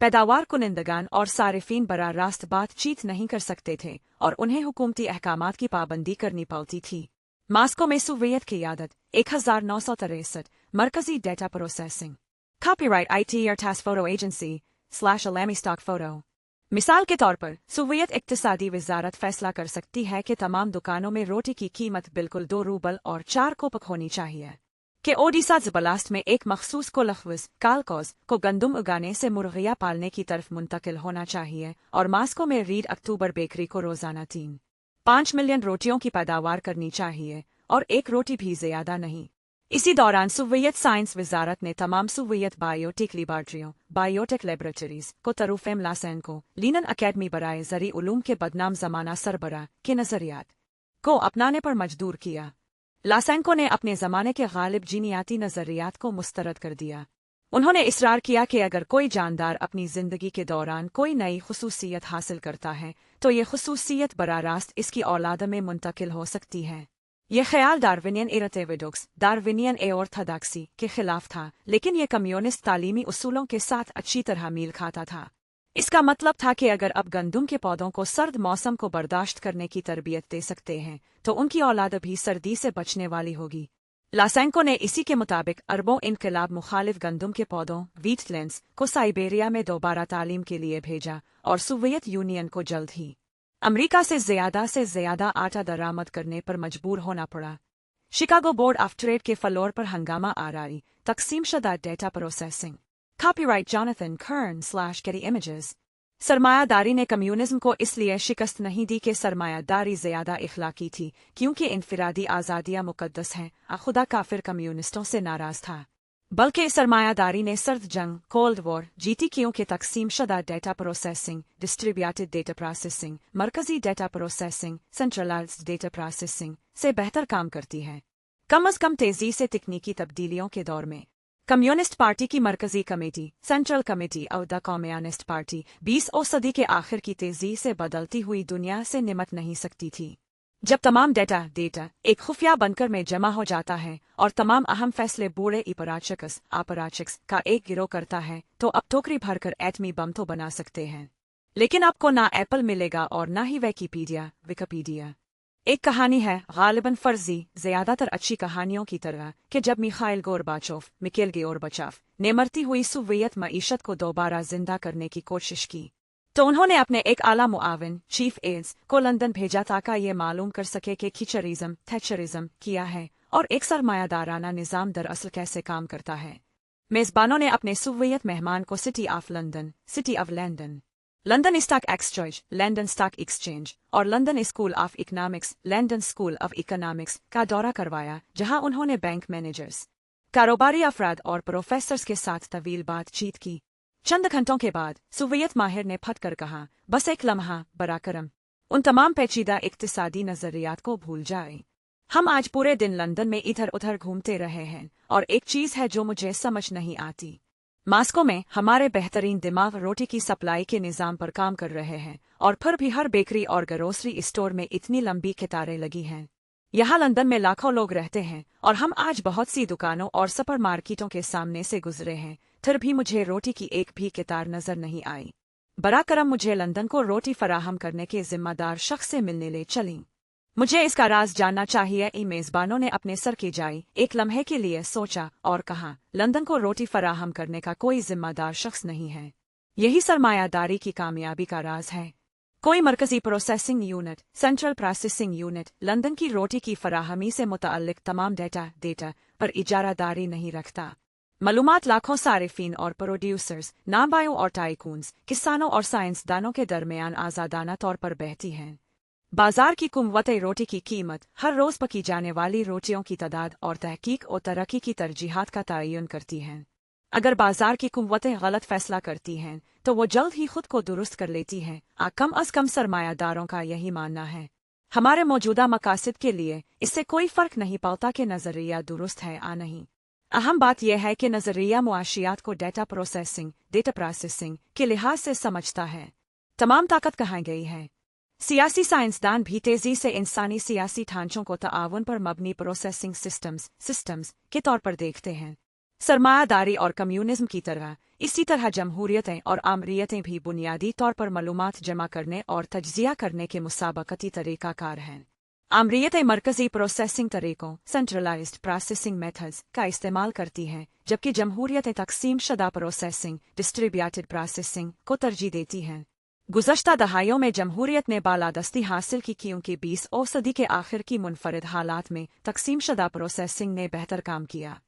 पैदावार कुनिंदगान और सारिफीन बराह रास्त बातचीत नहीं कर सकते थे और उन्हें हुकूमती अहकामात की पाबंदी करनी पड़ती थी। मास्को में सोवियत की आदत 1963 मरकजी डेटा प्रोसेसिंग कॉपीराइट IT और task photo agency /Alamy stock photo. मिसाल के तौर पर सोवियत इक्तिसादी वजारत फैसला कर सकती है कि तमाम दुकानों में रोटी की कीमत बिल्कुल 2 रूबल और 4 कोपक होनी चाहिए, कि ओडिशा ज़बलास्ट में एक मखसूस कोलखवस कालकोज को गंदम उगाने से मुर्गिया पालने की तरफ मुंतकिल होना चाहिए और मास्को में रीड अक्टूबर बेकरी को रोज़ाना 3.5 मिलियन रोटियों की पैदावार करनी चाहिए और एक रोटी भी ज़्यादा नहीं। इसी दौरान सोवियत साइंस वजारत ने तमाम सोवियत बायोटेक लेबोरेटरीज को तरूफेम लासेन को लीनन अकेडमी बराए ज़री उलूम के बदनाम ज़माना सरबराह के नज़रियात को अपनाने पर मजबूर किया। लासेंको ने अपने ज़माने के गालिब जीनियाती नज़रियात को मुस्तरद कर दिया। उन्होंने इसरार किया कि अगर कोई जानदार अपनी ज़िंदगी के दौरान कोई नई खुसूसियत हासिल करता है तो ये खुसूसियत बराह रास्त इसकी औलाद में मुंतकिल हो सकती है। यह ख्याल डार्विनियन इरतेविडोक्स डार्विनियन ऑर्थोडॉक्सी के खिलाफ था, लेकिन यह कम्युनिस्ट तालीमी उसूलों के साथ अच्छी तरह मील खाता था। इसका मतलब था कि अगर अब गंदुम के पौधों को सर्द मौसम को बर्दाश्त करने की तरबियत दे सकते हैं तो उनकी औलाद भी सर्दी से बचने वाली होगी। लासेंको ने इसी के मुताबिक अरबों इनकलाब मुखालिफ गंदुम के पौधों वीटलैंड्स को साइबेरिया में दोबारा तालीम के लिए भेजा और सोवियत यूनियन को जल्द ही अमेरिका से ज्यादा आटा दरामद करने पर मजबूर होना पड़ा। शिकागो बोर्ड ऑफ ट्रेड के फ्लोर पर हंगामा आराई, तकसीमशुदा data processing. Copyright Jonathan Kern Getty images. सरमायादारी ने कम्युनिज्म को इसलिए शिकस्त नहीं दी कि सरमायादारी ज्यादा इखलाकी थी, क्योंकि इनफिरादी आज़ादियाँ मुकद्दस हैं, खुदा काफिर कम्युनिस्टों से नाराज था, बल्कि सरमायादारी ने सर्द जंग कोल्ड वॉर जीती क्योंकि तकसीमशुदा data processing, distributed data processing, मरकजी data processing, centralised data processing से बेहतर काम करती है। कम अज कम तेजी से तकनीकी तब्दीलियों के दौर में कम्युनिस्ट पार्टी की मरकजी कमेटी सेंट्रल कमेटी और द कम्युनिस्ट पार्टी 20वीं सदी के आखिर की तेजी से बदलती हुई दुनिया से निमट नहीं सकती थी। जब तमाम डेटा एक खुफिया बनकर में जमा हो जाता है और तमाम अहम फैसले बूढ़े अपराचिक्स का एक गिरोह करता है तो अब टोकरी भरकर एटमी बम तो बना सकते हैं, लेकिन आपको ना एप्पल मिलेगा और ना ही विकिपीडिया। एक कहानी है, गालिबन फर्जी, ज्यादातर अच्छी कहानियों की तरह, कि जब मिखाइल गोर्बाचोव ने मरती हुई सोवियत मईशत को दोबारा जिंदा करने की कोशिश की तो उन्होंने अपने एक आला मुआविन चीफ एड्स को लंदन भेजा ताकि ये मालूम कर सके कि थैचरिज्म किया है और एक सरमायादाराना निज़ाम दरअसल कैसे काम करता है। मेज़बानों ने अपने सोवियत मेहमान को city of London, London stock exchange, London stock exchange और London school of economics, London school of economics का दौरा करवाया, जहां उन्होंने बैंक मैनेजर्स, कारोबारी अफराद और प्रोफेसर्स के साथ तवील बातचीत की। चंद घंटों के बाद सोवियत माहिर ने फट कर कहा, बस एक लम्हा बराकरम, उन तमाम पेचीदा इक्तिसादी नजरियात को भूल जाए। हम आज पूरे दिन लंदन में इधर उधर घूमते रहे हैं और एक चीज है जो मुझे समझ नहीं आती। मास्को में हमारे बेहतरीन दिमाग रोटी की सप्लाई के निज़ाम पर काम कर रहे हैं और फिर भी हर बेकरी और ग्रोसरी स्टोर में इतनी लंबी कतारें लगी हैं। यहाँ लंदन में लाखों लोग रहते हैं और हम आज बहुत सी दुकानों और सुपर मार्केटों के सामने से गुजरे हैं, फिर भी मुझे रोटी की एक भी कतार नजर नहीं आई। बराकरम मुझे लंदन को रोटी फराहम करने के जिम्मेदार शख्स से मिलने ले चली। मुझे इसका राज जानना चाहिए। मेज़बानों ने अपने सर की जाई एक लम्हे के लिए सोचा और कहा, लंदन को रोटी फराहम करने का कोई जिम्मेदार शख्स नहीं है। यही सरमायादारी की कामयाबी का राज है। कोई मरकजी processing unit, central processing unit London की रोटी की फराहमी से मुताल्लिक तमाम डेटा पर इजारादारी नहीं रखता। मालूमात लाखों सारिफिन और प्रोड्यूसर्स, नाबायों और टाइकून्स, किसानों और साइंसदानों के दरमियान आज़ादाना तौर पर बहती हैं। बाजार की कुव्वत रोटी की कीमत हर रोज पकी जाने वाली रोटियों की तादाद और तहकीक और तरक्की की तरजीहात का तयन करती हैं। अगर बाजार की कुव्वतें गलत फैसला करती हैं तो वो जल्द ही खुद को दुरुस्त कर लेती हैं। कम अज कम सरमायादारों का यही मानना है। हमारे मौजूदा मकासद के लिए इससे कोई फर्क नहीं पड़ता कि नजरिया दुरुस्त है या नहीं। अहम बात यह है कि नजरिया मुआशियात को डेटा प्रोसेसिंग के लिहाज से समझता है। तमाम ताकत कहाँ गई है? सियासी साइंसदान भी तेजी से इंसानी सियासी ढांचों को ताआवुन पर मबनी प्रोसेसिंग सिस्टम्स के तौर पर देखते हैं। सरमायादारी और कम्युनिज्म की तरह इसी तरह जमहूरियतें और आमरीयतें भी बुनियादी तौर पर मालूमात जमा करने और तज्जिया करने के मुसाबकती तरीकाकार हैं। आमरीयतें मरकजी प्रोसेसिंग तरीकों सेंट्रलाइज्ड प्रोसेसिंग मेथड्स का इस्तेमाल करती हैं, जबकि जमहूरियतें तकसीम शुदा प्रोसेसिंग डिस्ट्रीब्यूटेड प्रोसेसिंग को तरजीह देती हैं। गुज़श्ता दहाइयों में जमहूरियत ने बालादस्ती हासिल की क्योंकि 20वीं सदी के आखिर की मुनफरिद हालात में तकसीम शुदा प्रोसेसिंग ने बेहतर काम किया।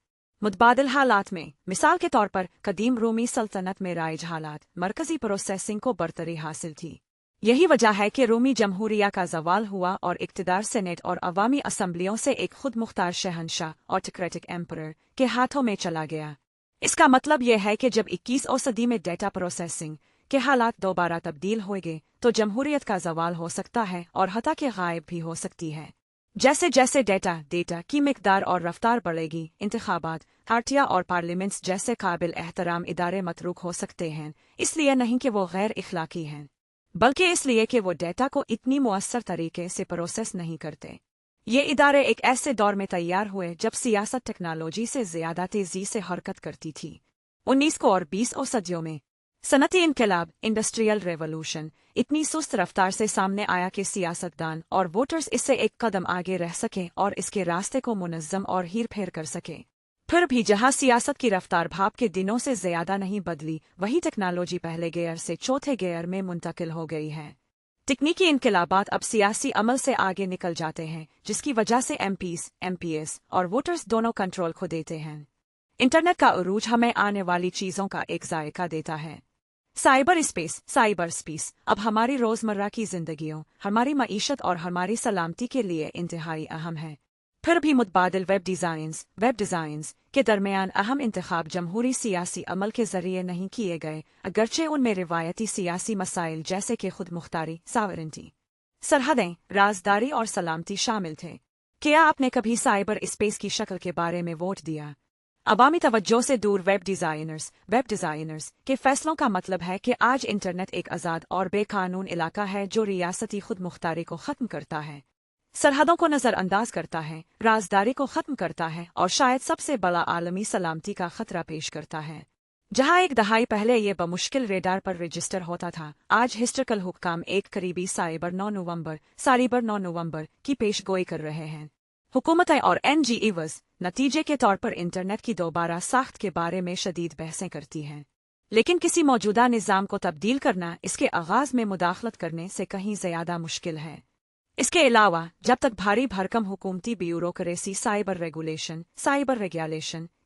मुतबादिल हालात में, मिसाल के तौर पर कदीम रूमी सल्तनत में राइज हालात, मरकजी प्रोसेसिंग को बरतरी हासिल थी। यही वजह है कि रूमी जमहूरिया का जवाल हुआ और इक़्तिदार सेनेट और अवामी असम्बलियों से एक खुद मुख्तार शहंशाह ऑटोक्रेटिक एम्परर के हाथों में चला गया। इसका मतलब यह है कि जब 21वीं सदी में डेटा प्रोसेसिंग के हालात दोबारा तब्दील होंगे तो जमहूरियत का जवाल हो सकता है और हत्ता के गायब भी हो सकती है। जैसे जैसे डेटा की मिकदार और रफ्तार बढ़ेगी, इंतखाबात, आरटीआई और पार्लियामेंट्स जैसे काबिल एहतराम इदारे मतरूक हो सकते हैं, इसलिए नहीं कि वो गैर इखलाकी हैं, बल्कि इसलिए कि वो डेटा को इतनी मुअस्सर तरीके से प्रोसेस नहीं करते। ये इदारे एक ऐसे दौर में तैयार हुए जब सियासत टेक्नोलॉजी से ज्यादा तेजी से हरकत करती थी। 19 और 20 सदियों में सनती इनकलाब, इंडस्ट्रियल रेवोल्यूशन इतनी सुस्त रफ्तार से सामने आया कि सियासतदान और वोटर्स इससे एक कदम आगे रह सके और इसके रास्ते को मुनज़्ज़म और हीर फेर कर सके। फिर भी जहां सियासत की रफ्तार भाप के दिनों से ज्यादा नहीं बदली, वही टेक्नोलॉजी पहले गियर से चौथे गियर में मुंतकिल हो गई है। तकनीकी इनकलाबात अब सियासी अमल से आगे निकल जाते हैं, जिसकी वजह से एमपीएस और वोटर्स दोनों कंट्रोल खो देते हैं। इंटरनेट का उरूज हमें आने वाली चीजों का एक जायका देता है। साइबर स्पेस अब हमारी रोजमर्रा की जिंदगियों, हमारी मईशत और हमारी सलामती के लिए इंतहाई अहम है। फिर भी मुतबादिल वेब डिज़ाइंस के दरमियान अहम इंतखाब जमहूरी सियासी अमल के जरिए नहीं किए गए, अगरचे उनमें रिवायती सियासी मसाइल जैसे कि खुद मुख्तारी, सावरेंटी, सरहदें, राजदारी और सलामती शामिल थे। क्या आपने कभी साइबर स्पेस की शक्ल के बारे में वोट दिया? अवामी तवज्जो से दूर वेब डिज़ाइनर्स के फैसलों का मतलब है कि आज इंटरनेट एक आज़ाद और बेकानून इलाका है जो रियासती खुद मुख्तारी को ख़त्म करता है, सरहदों को नज़रअंदाज करता है, राजदारी को ख़त्म करता है और शायद सबसे बड़ा आलमी सलामती का खतरा पेश करता है। जहां एक दहाई पहले ये बमुश्किल रेडार पर रजिस्टर होता था, आज हिस्टोरिकल हुक्काम एक करीबी साइबर 9 नवंबर की पेशगोई कर रहे हैं। हुकूमतें और NGOs नतीजे के तौर पर इंटरनेट की दोबारा साख्त के बारे में शदीद बहसें करती हैं, लेकिन किसी मौजूदा निज़ाम को तब्दील करना इसके आगाज़ में मुदाखलत करने से कहीं ज़्यादा मुश्किल है। इसके अलावा जब तक भारी भरकम हुकूमती ब्यूरोक्रेसी साइबर रेगुलेशन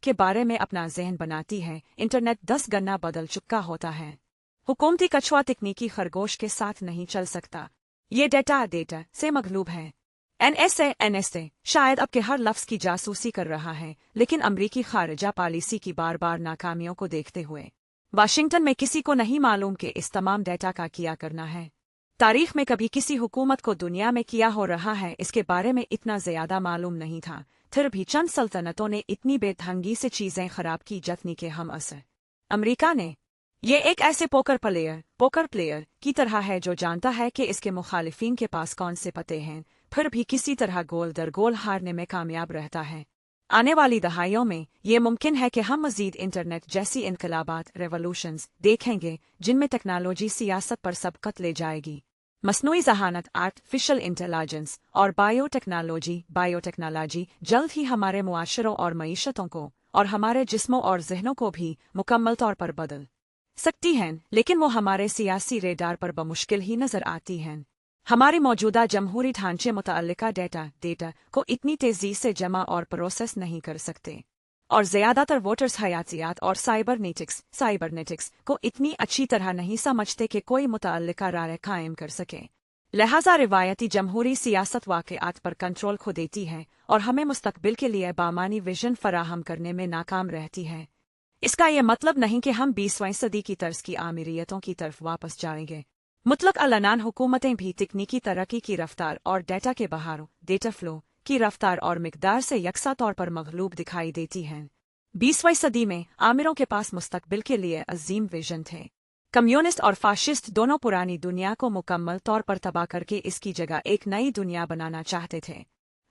के बारे में अपना जहन बनाती है, इंटरनेट 10 गना बदल चुका होता है। हुकूमती कछुआ तकनीकी खरगोश के साथ नहीं चल सकता। ये डेटा से मगलूब है। NSA शायद अब के हर लफ्ज़ की जासूसी कर रहा है, लेकिन अमरीकी खारजा पॉलिसी की बार बार नाकामियों को देखते हुए वाशिंगटन में किसी को नहीं मालूम कि इस तमाम डेटा का क्या करना है। तारीख में कभी किसी हुकूमत को दुनिया में क्या हो रहा है इसके बारे में इतना ज्यादा मालूम नहीं था। फिर भी चंद सल्तनतों ने इतनी बेढंगी से चीजें खराब की जतनी के हम असर अमरीका ने। ये एक ऐसे पोकर प्लेयर की तरह है जो जानता है कि इसके मुखालिफिन के पास कौन से पते हैं, फिर भी किसी तरह गोल दर गोल हारने में कामयाब रहता है। आने वाली दहाइयों में ये मुमकिन है कि हम मजीद इंटरनेट जैसी इनकलाबात रेवोल्यूशंस देखेंगे जिनमें टेक्नोलॉजी सियासत पर सबकत ले जाएगी। मसनूई जहानत, आर्टिफिशियल इंटेलिजेंस और बायोटेक्नोलॉजी जल्द ही हमारे मुआशरों और मईशतों को और हमारे जिस्मों और जहनों को भी मुकम्मल तौर पर बदल सकती हैं, लेकिन वो हमारे सियासी रेडार पर बमुश्किल ही नजर आती हैं। हमारी मौजूदा जमहूरी ढांचे मुतअल्लिका डेटा को इतनी तेजी से जमा और प्रोसेस नहीं कर सकते, और ज्यादातर वोटर्स हयातियात और साइबरनेटिक्स को इतनी अच्छी तरह नहीं समझते कि कोई मुतअल्लिका राय कायम कर सके। लिहाजा रिवायती जमहूरी सियासत वाक़यात पर कंट्रोल खो देती है और हमें मुस्तकबिल के लिए बामानी विजन फराहम करने में नाकाम रहती है। इसका यह मतलब नहीं कि हम 20वीं सदी की तर्ज की आमिरियतों की तरफ वापस जाएंगे। मुतलक अलनान हुकूमतें भी तकनीकी तरक्की की रफ्तार और डेटा के बहारों डेटा फ्लो की रफ्तार और मिकदार से यकसा तौर पर मगलूब दिखाई देती हैं। 20वीं सदी में आमिरों के पास मुस्तकबिल के लिए अजीम विजन थे। कम्युनिस्ट और फाशिस्ट दोनों पुरानी दुनिया को मुकम्मल तौर पर तबाह करके इसकी जगह एक नई दुनिया बनाना चाहते थे।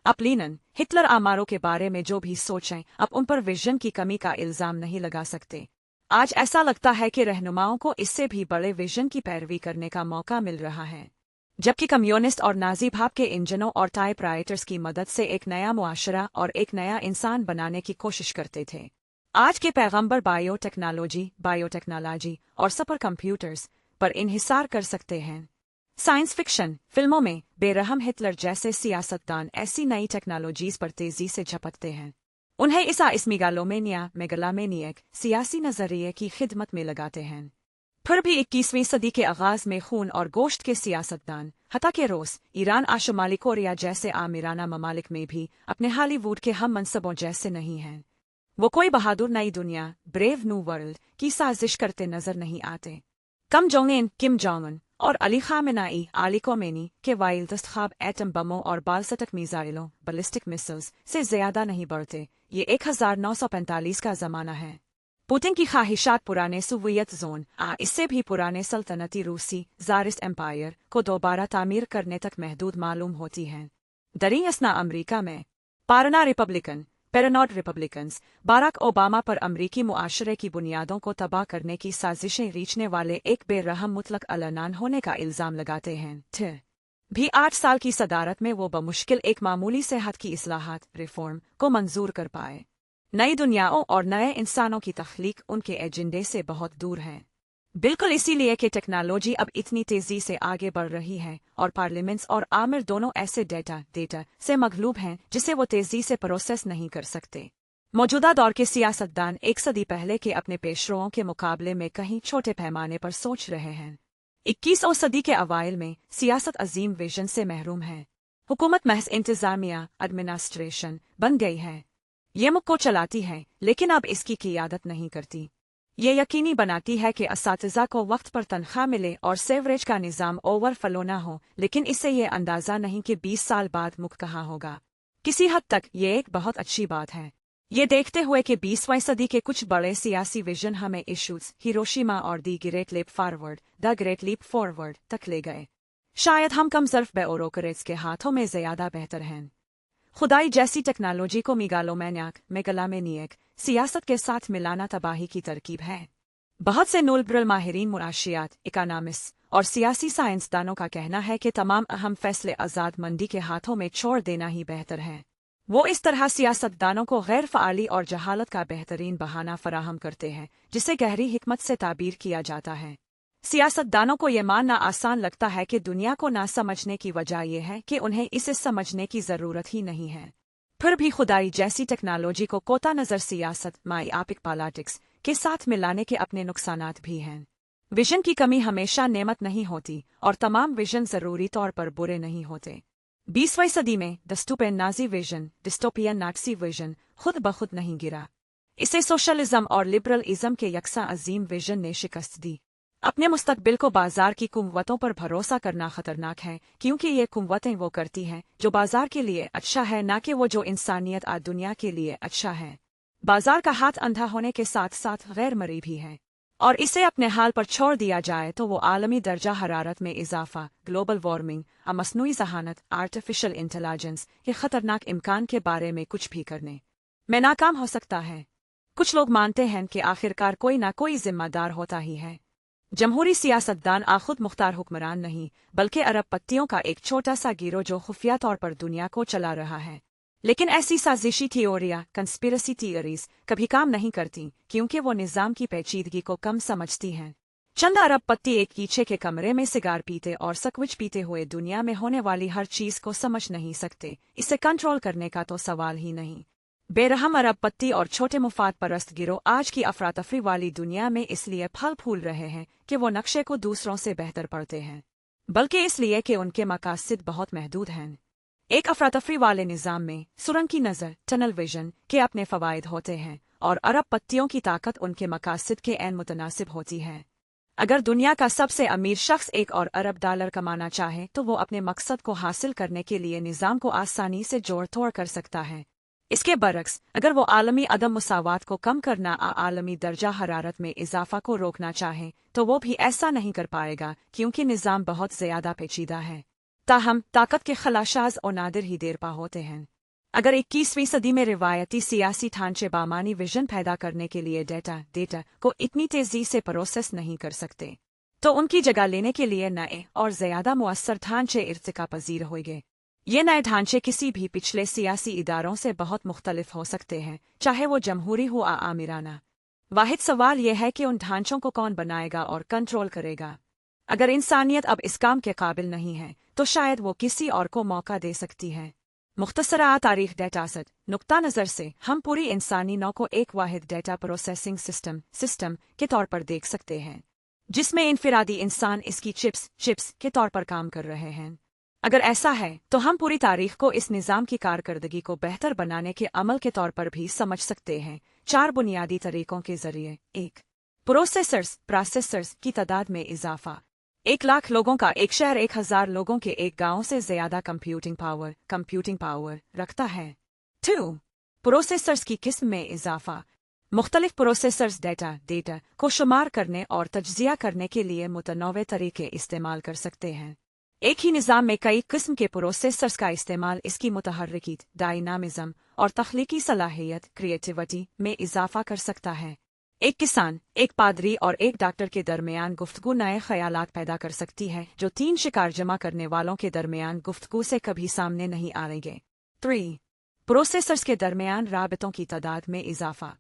अब लीनिन, हिटलर आमारों के बारे में जो भी सोचें, अब उन पर विजन की कमी का इल्जाम नहीं लगा सकते। आज ऐसा लगता है कि रहनुमाओं को इससे भी बड़े विजन की पैरवी करने का मौका मिल रहा है। जबकि कम्युनिस्ट और नाजी भाव के इंजनों और टाइपराइटर्स की मदद से एक नया मुआशरा और एक नया इंसान बनाने की कोशिश करते थे, आज के पैगंबर बायोटेक्नोलॉजी और सुपर कंप्यूटर्स पर इन्हिसार कर सकते हैं। साइंस फिक्शन फिल्मों में बेरहम हिटलर जैसे सियासतदान ऐसी नई टेक्नोलॉजीज पर तेजी से झपटते हैं, उन्हें इस मेगलामेनियक सियासी नजरिए की खिदमत में लगाते हैं। फिर भी 21वीं सदी के आगाज में खून और गोश्त के सियासतदान, हत्ता के रूस, ईरान और शुमाली कोरिया जैसे आमिराना ममालिक में भी अपने हॉलीवुड के हम मनसबों जैसे नहीं हैं। वो कोई बहादुर नई दुनिया, ब्रेव न्यू वर्ल्ड की साजिश करते नजर नहीं आते। किम जोंग उन और अली खामेनेई आली कोमेनी के वाइल्डस्ट ख्वाब एटम बमों और बालस्टिक मिसाइलों बैलिस्टिक मिसाइल्स से ज्यादा नहीं बढ़ते। ये 1945 का जमाना है। पुतिन की ख्वाहिशात पुराने सोवियत जोन इससे भी पुराने सल्तनती रूसी ज़ारिस्ट एम्पायर को दोबारा तामीर करने तक महदूद मालूम होती हैं। दरियासना अमरीका में पारना रिपब्लिकन पैरानॉड रिपब्लिकन्स बाराक ओबामा पर अमरीकी मुआशरे की बुनियादों को तबाह करने की साजिशें रीचने वाले एक बेरहम मुतलक अलनान होने का इल्जाम लगाते हैं। भी 8 साल की सदारत में वो बमुश्किल एक मामूली सेहत की इस्लाहात रिफॉर्म को मंजूर कर पाए। नई दुनियाओं और नए इंसानों की तख्लीक उनके एजेंडे से बहुत दूर है। बिल्कुल इसीलिए कि टेक्नोलॉजी अब इतनी तेजी से आगे बढ़ रही है और पार्लियामेंट्स और आमिर दोनों ऐसे डेटा से मगलूब हैं जिसे वो तेजी से प्रोसेस नहीं कर सकते। मौजूदा दौर के सियासतदान एक सदी पहले के अपने पेशरों के मुकाबले में कहीं छोटे पैमाने पर सोच रहे हैं। 21वीं सदी के अवाइल में सियासत अजीम विजन से महरूम है। हुकूमत महज इंतजामिया एडमिनिस्ट्रेशन बन गई है। ये मुल्क को चलाती है लेकिन अब इसकी क़ियादत नहीं करती। ये यकीनी बनाती है कि असातिज़ा को वक्त पर तनख्वाह मिले और सेवरेज का निज़ाम ओवरफ्लो न हो, लेकिन इससे ये अंदाज़ा नहीं कि 20 साल बाद मुल्क कहाँ होगा। किसी हद तक ये एक बहुत अच्छी बात है, ये देखते हुए कि 20वीं सदी के कुछ बड़े सियासी विजन हमें इशूज़ हिरोशिमा और द ग्रेट लीप फॉरवर्ड तक ले गए। शायद हम कम ज़र्फ ब्यूरोक्रेट्स के हाथों में ज़्यादा बेहतर हैं। खुदाई जैसी टेक्नोलॉजी को मेगालामेनियक सियासत के साथ मिलाना तबाही की तरकीब है। बहुत से नोबेल माहिरीन मुआशियात इकोनॉमिस्ट और सियासी साइंसदानों का कहना है कि तमाम अहम फैसले आज़ाद मंदी के हाथों में छोड़ देना ही बेहतर है। वो इस तरह सियासतदानों को गैर फ़ाली और जहालत का बेहतरीन बहाना फराहम करते हैं जिसे गहरी हिकमत से ताबीर किया जाता है। सियासतदानों को ये मानना आसान लगता है कि दुनिया को ना समझने की वजह यह है कि उन्हें इसे समझने की ज़रूरत ही नहीं है। फिर भी खुदाई जैसी टेक्नोलॉजी को कोता नज़र सियासत माइओपिक पॉलिटिक्स के साथ मिलाने के अपने नुकसानात भी हैं। विजन की कमी हमेशा नेमत नहीं होती और तमाम विजन ज़रूरी तौर पर बुरे नहीं होते। 20वीं सदी में डिस्टोपियन नाटसी विजन खुद ब खुद नहीं गिरा। इसे सोशलिज्म और लिबरलिज्म के यकसा अजीम विजन ने शिकस्त दी। अपने मुस्तकबिल को बाजार की कुव्वतों पर भरोसा करना खतरनाक है, क्योंकि ये कुव्वतें वो करती हैं जो बाजार के लिए अच्छा है, ना कि वो जो इंसानियत और दुनिया के लिए अच्छा है। बाजार का हाथ अंधा होने के साथ साथ गैर मरी भी है, और इसे अपने हाल पर छोड़ दिया जाए तो वो आलमी दर्जा हरारत में इजाफा, ग्लोबल वार्मिंग, मसनूई जहानत, आर्टिफिशियल इंटेलिजेंस के खतरनाक इम्कान के बारे में कुछ भी करने में नाकाम हो सकता है। कुछ लोग मानते हैं कि आखिरकार कोई ना कोई जिम्मेदार होता ही है। जमहूरी सियासतदान खुद मुख्तार हुक्मरान नहीं, बल्कि अरब पत्तियों का एक छोटा सा गिरोह जो खुफिया तौर पर दुनिया को चला रहा है। लेकिन ऐसी साजिशी थियोरियां कंस्पिरेसी थियरीज कभी काम नहीं करती, क्योंकि वो निज़ाम की पेचीदगी को कम समझती हैं। चंद अरब पत्ती एक कीचे के कमरे में सिगार पीते और सकविच पीते हुए दुनिया में होने वाली हर चीज़ को समझ नहीं सकते। इसे कंट्रोल करने का तो सवाल ही नहीं। बेरहम अरब पत्ती और छोटे मुफाद परस्त गिरोह आज की अफरातफरी वाली दुनिया में इसलिए फल फूल रहे हैं कि वो नक्शे को दूसरों से बेहतर पढ़ते हैं, बल्कि इसलिए कि उनके मकासद बहुत महदूद हैं। एक अफरातफरी वाले निज़ाम में सुरंग की नज़र टनल विजन के अपने फ़वाइद होते हैं, और अरब पत्तियों की ताकत उनके मकासद के ऐन मुतनासिब होती है। अगर दुनिया का सबसे अमीर शख्स $1 अरब कमाना चाहे तो वो अपने मकसद को हासिल करने के लिए निज़ाम को आसानी से जोड़ तोड़ कर सकता है। इसके बरक्स, अगर वो आलमी अदम मुसावात को कम करना आलमी दर्जा हरारत में इजाफा को रोकना चाहे तो वो भी ऐसा नहीं कर पाएगा, क्योंकि निज़ाम बहुत ज़्यादा पेचीदा है। ताहम ताकत के खलाशाज और नादिर ही देर पा होते हैं। अगर 21वीं सदी में रिवायती सियासी ढांचे बामानी विजन पैदा करने के लिए डेटा को इतनी तेज़ी से प्रोसेस नहीं कर सकते, तो उनकी जगह लेने के लिए नए और ज़्यादा मुअस्सर ढांचे इर्तिका पजीर होंगे। ये नए ढांचे किसी भी पिछले सियासी इदारों से बहुत मुख्तलिफ हो सकते हैं, चाहे वो जमहूरी हो या आमिराना। वाहिद सवाल यह है कि उन ढांचों को कौन बनाएगा और कंट्रोल करेगा। अगर इंसानियत अब इस काम के काबिल नहीं है तो शायद वो किसी और को मौका दे सकती है। मुख्तसरा तारीख डेटासेट नुक्ता नज़र से हम पूरी इंसानी नौ को एक वाहिद डेटा प्रोसेसिंग सिस्टम के तौर पर देख सकते हैं, जिसमें इनफिरादी इंसान इसकी चिप्स के तौर पर काम कर रहे हैं। अगर ऐसा है तो हम पूरी तारीख को इस निज़ाम की कारकर्दगी को बेहतर बनाने के अमल के तौर पर भी समझ सकते हैं, 4 बुनियादी तरीकों के जरिए। 1. प्रोसेसर्स की तादाद में इजाफा। 1 लाख लोगों का एक शहर 1000 लोगों के एक गांव से ज्यादा कंप्यूटिंग पावर रखता है। 2. प्रोसेसर्स की किस्म में इजाफा। मुख्तलिफ प्रोसेसर्स डेटा को शुमार करने और तज्जिया करने के लिए मुतनव्वे तरीके इस्तेमाल कर सकते हैं। एक ही निज़ाम में कई किस्म के प्रोसेसर्स का इस्तेमाल इसकी मुतहर्रिकी, डायनामिज्म और तख्लीकी सलाहियत क्रिएटिविटी में इजाफा कर सकता है। एक किसान, एक पादरी और एक डॉक्टर के दरमियान गुफ्तगू नए ख्यालात पैदा कर सकती है जो 3 शिकार जमा करने वालों के दरमियान गुफ्तगू से कभी सामने नहीं आएंगे। 3. प्रोसेसर्स के दरमियान राबितों की तादाद में इजाफा।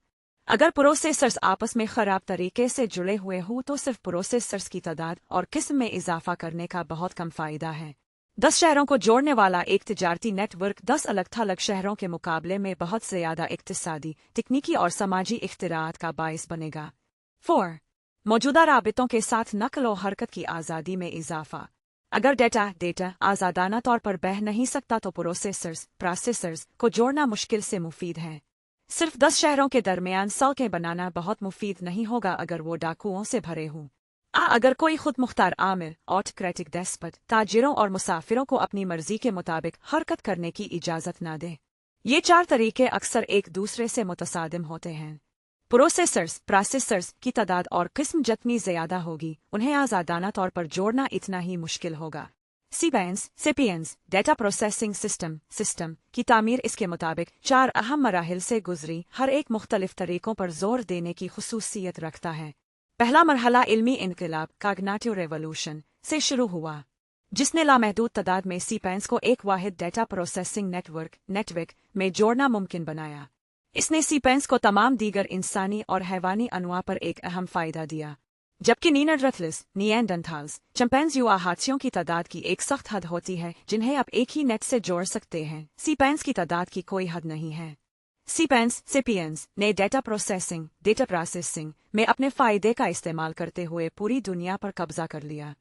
अगर प्रोसेसर्स आपस में खराब तरीके से जुड़े हुए हों तो सिर्फ प्रोसेसर्स की तादाद और किस्म में इजाफा करने का बहुत कम फायदा है। 10 शहरों को जोड़ने वाला एक तिजारती नेटवर्क 10 अलग-थलग शहरों के मुकाबले में बहुत ज़्यादा इक्तिसादी, तकनीकी और समाजी इख्तिराआत का बाइस बनेगा। 4. मौजूदा राबितों के साथ नकल और हरकत की आज़ादी में इजाफा। अगर डेटा आज़ादाना तौर पर बह नहीं सकता तो प्रोसेसर्स को जोड़ना मुश्किल से मुफीद है। सिर्फ 10 शहरों के दरमियान सड़कें बनाना बहुत मुफीद नहीं होगा अगर वो डाकुओं से भरे हों। अगर कोई खुद मुख्तार आमिर, ऑटोक्रेटिक डेस्पट, ताजिरों और मुसाफिरों को अपनी मर्जी के मुताबिक हरकत करने की इजाज़त न दे। ये 4 तरीके अक्सर एक दूसरे से मुतसादिम होते हैं। प्रोसेसर्स की तादाद और किस्म जितनी ज़्यादा होगी, उन्हें आज़ादाना तौर पर जोड़ना इतना ही मुश्किल होगा। सीपीएस डेटा प्रोसेसिंग सिस्टम की तामीर इसके मुताबिक 4 अहम मराहिल से गुजरी, हर एक मुख्तलिफ तरीकों पर जोर देने की खुसूसियत रखता है। पहला मरहला इल्मी इनकलाब कॉग्निटिव रेवोल्यूशन से शुरू हुआ, जिसने लामहदूद तादाद में सीपेंस को एक वाहिद डेटा प्रोसेसिंग नेटवर्क में जोड़ना मुमकिन बनाया। इसने सीपेंस को तमाम दीगर इंसानी और हैवानी अनवा पर एक अहम फ़ायदा दिया। जबकि निएंडरथाल्स, चिंपैंजी हाथियों की तादाद की एक सख्त हद होती है जिन्हें आप एक ही नेट से जोड़ सकते हैं, सीपेंस की तादाद की कोई हद नहीं है। सीपियंस ने डेटा प्रोसेसिंग में अपने फ़ायदे का इस्तेमाल करते हुए पूरी दुनिया पर कब्जा कर लिया।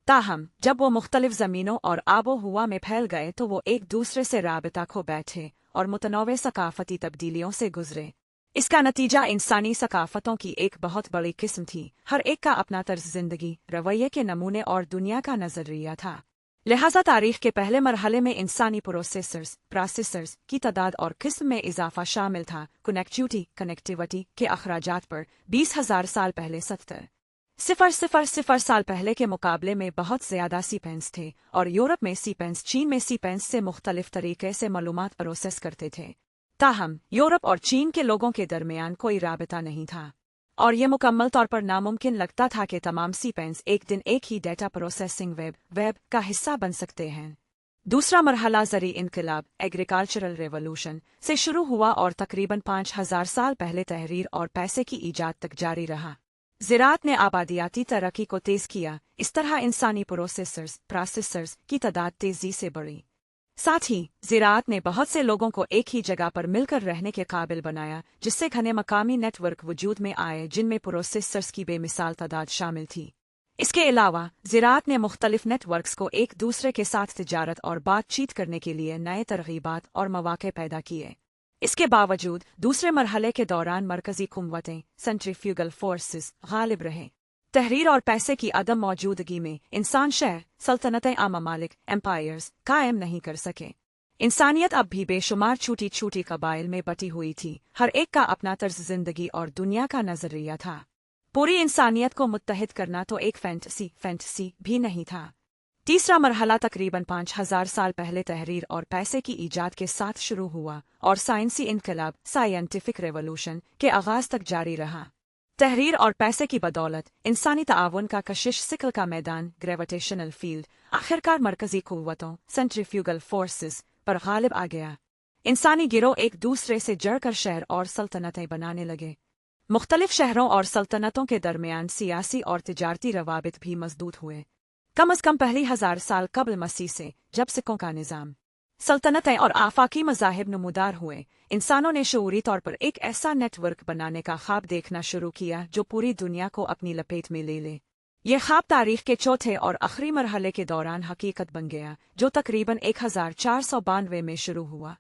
ताहम जब वो मुख्तलिफ ज़मीनों और आबो हुआ में फैल गए तो वो एक दूसरे से राबिता खो बैठे और मुतनव्वे सकाफती तब्दीलियों से गुजरे। इसका नतीजा इंसानी सकाफतों की एक बहुत बड़ी किस्म थी, हर एक का अपना तर्ज ज़िंदगी, रवैये के नमूने और दुनिया का नज़रिया था। लिहाजा तारीख के पहले मरहले में इंसानी प्रोसेसर्स की तादाद और किस्म में इजाफा शामिल था। कनेक्टिविटी के अखराजात पर 20,000 साल पहले 70,000 साल पहले के मुकाबले में बहुत ज़्यादा सीपेंस थे और यूरोप में सीपेंस, चीन में सीपेंस से मुख्तलिफ तरीके से मालूमात प्रोसेस करते थे। ताहम यूरोप और चीन के लोगों के दरमियान कोई राबिता नहीं था और यह मुकम्मल तौर पर नामुमकिन लगता था कि तमाम सीपेंस एक दिन एक ही डेटा प्रोसेसिंग वेब का हिस्सा बन सकते हैं। दूसरा मरहला ज़री इनकलाब एग्रीकल्चरल रेवोल्यूशन से शुरू हुआ और तकरीबन 5,000 साल पहले तहरीर और पैसे की ईजाद तक जारी रहा। ज़राअत ने आबादियाती तरक्की को तेज़ किया, इस तरह इंसानी प्रोसेसर्स की तादाद तेज़ी से बढ़ी। साथ ही ज़राअत ने बहुत से लोगों को एक ही जगह पर मिलकर रहने के काबिल बनाया, जिससे घने मकामी नेटवर्क वजूद में आए जिनमें प्रोसेसर्स की बेमिसाल तादाद शामिल थी। इसके अलावा ज़राअत ने मुख्तलिफ नेटवर्क्स को एक दूसरे के साथ तिजारत और बातचीत करने के लिए नए तरगीबात और मौक़े पैदा किए। इसके बावजूद दूसरे मरहले के दौरान मरकज़ी क़ुव्वतें सेंट्रीफ्यूगल फोर्सेस गालिब रहे। तहरीर और पैसे की अदम मौजूदगी में इंसान शहर, सल्तनतें, ममालिक, एम्पायर्स कायम नहीं कर सके। इंसानियत अब भी बेशुमार छोटी कबाइल में बटी हुई थी, हर एक का अपना तर्ज ज़िंदगी और दुनिया का नज़रिया था। पूरी इंसानियत को मुत्तहिद करना तो एक फैंटसी भी नहीं था। तीसरा मरहला तकरीबन 5,000 साल पहले तहरीर और पैसे की ईजाद के साथ शुरू हुआ और साइंसी इनकलाब साइंटिफिक रेवोल्यूशन के आगाज़ तक जारी रहा। तहरीर और पैसे की बदौलत इंसानी ताआवुन का कशिश सिकल का मैदान ग्रेविटेशनल फील्ड आखिरकार मरकज़ी क़ुव्वतों सेंट्रीफ्यूगल फोर्सेस पर गालिब आ गया। इंसानी गिरोह एक दूसरे से जड़कर शहर और सल्तनतें बनाने लगे। मुख्तलिफ शहरों और सल्तनतों के दरमियान सियासी और तिजारती रवाबित भी मजबूत हुए। कम अज़ कम पहली 1000 साल कबल मसीह से, जब सिक्कों का निज़ाम, सल्तनतें और आफाकी मज़ाहिब नमूदार हुए, इंसानों ने शऊरी तौर पर एक ऐसा नेटवर्क बनाने का ख्वाब देखना शुरू किया जो पूरी दुनिया को अपनी लपेट में ले ले। यह ख्वाब तारीख के चौथे और आखिरी मरहले के दौरान हकीकत बन गया, जो तकरीबन 1492 में शुरू हुआ।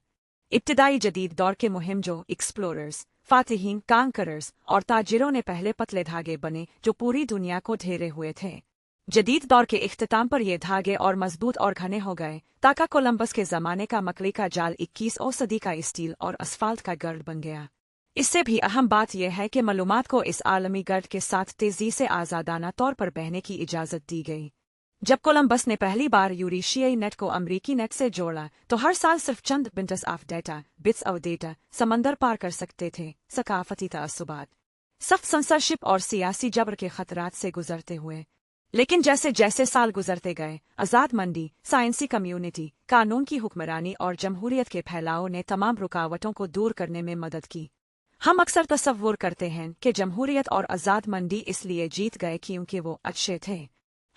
इब्तिदाई जदीद दौर के मुहिम जो एक्सप्लोरर्स, फातिहीन, कांकरर्स और ताजिरों ने पहले पतले धागे बने जो पूरी दुनिया को घेरे हुए थे। जदीद दौर के इख्तिताम पर ये धागे और मजबूत और घने हो गए, ताका कोलंबस के ज़माने का मकड़ी का जाल 21वीं सदी का स्टील और असफाल्ट का गर्द बन गया। इससे भी अहम बात यह है कि मालूमात को इस आलमी गर्द के साथ तेजी से आज़ादाना तौर पर बहने की इजाज़त दी गई। जब कोलंबस ने पहली बार यूरेशियाई नेट को अमरीकी नेट से जोड़ा, तो हर साल सिर्फ चंद बिट्स ऑफ डेटा समंदर पार कर सकते थे। सकाफती तअस्सुबात, सख्त सेंसरशिप और सियासी जबर के खतरात से गुजरते हुए, लेकिन जैसे जैसे साल गुजरते गए, आज़ाद मंडी, साइंसी कम्युनिटी, कानून की हुक्मरानी और जमहूरियत के फैलाव ने तमाम रुकावटों को दूर करने में मदद की। हम अक्सर तसव्वुर करते हैं कि जमहूरियत और आज़ाद मंडी इसलिए जीत गए क्योंकि वो अच्छे थे।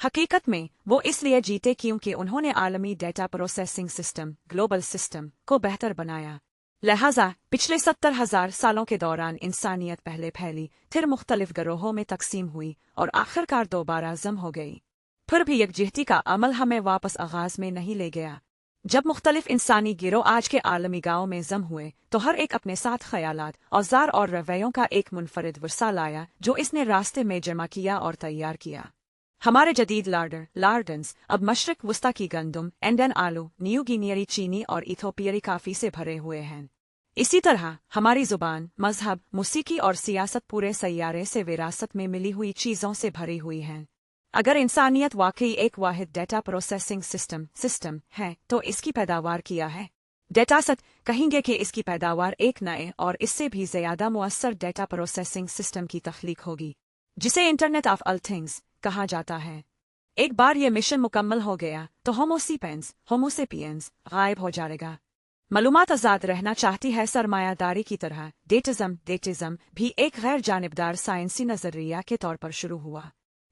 हकीकत में वो इसलिए जीते क्योंकि उन्होंने आलमी data processing system global system को बेहतर बनाया। लिहाजा पिछले 70,000 सालों के दौरान इंसानियत पहले फैली, फिर मुख्तलिफ गिरोहों में तकसीम हुई और आखिरकार दोबारा जम हो गई। फिर भी यकजहती का अमल हमें वापस आगाज में नहीं ले गया। जब मुख्तलिफ इंसानी गिरोह आज के आलमी गाँव में जम हुए, तो हर एक अपने साथ ख्यालात, औजार और रवैयों का एक मुनफरिद वर्सा लाया, जो इसने रास्ते में जमा किया और तैयार किया। हमारे जदीद लार्डन्स अब मशरिक वस्ता की गंदम, एंडन आलू, न्यू गिनियरी चीनी और इथोपियरी काफी से भरे हुए हैं। इसी तरह हमारी जुबान, मजहब, मूसीकी और सियासत पूरे सैयारे से विरासत में मिली हुई चीज़ों से भरी हुई हैं। अगर इंसानियत वाकई एक वाहिद डेटा प्रोसेसिंग सिस्टम है, तो इसकी पैदावार किया है। डेटासत कहेंगे कि इसकी पैदावार एक नए और इससे भी ज्यादा मुअस्सर डेटा प्रोसेसिंग सिस्टम की तख्लीक होगी, जिसे इंटरनेट ऑफ ऑल थिंग्स कहा जाता है। एक बार यह मिशन मुकम्मल हो गया तो होमोसेपियंस गायब हो जाएगा। मालूमात आज़ाद रहना चाहती है सरमायादारी की तरह। डेटिज्म भी एक गैर जानिबदार साइंसी नजरिया के तौर पर शुरू हुआ,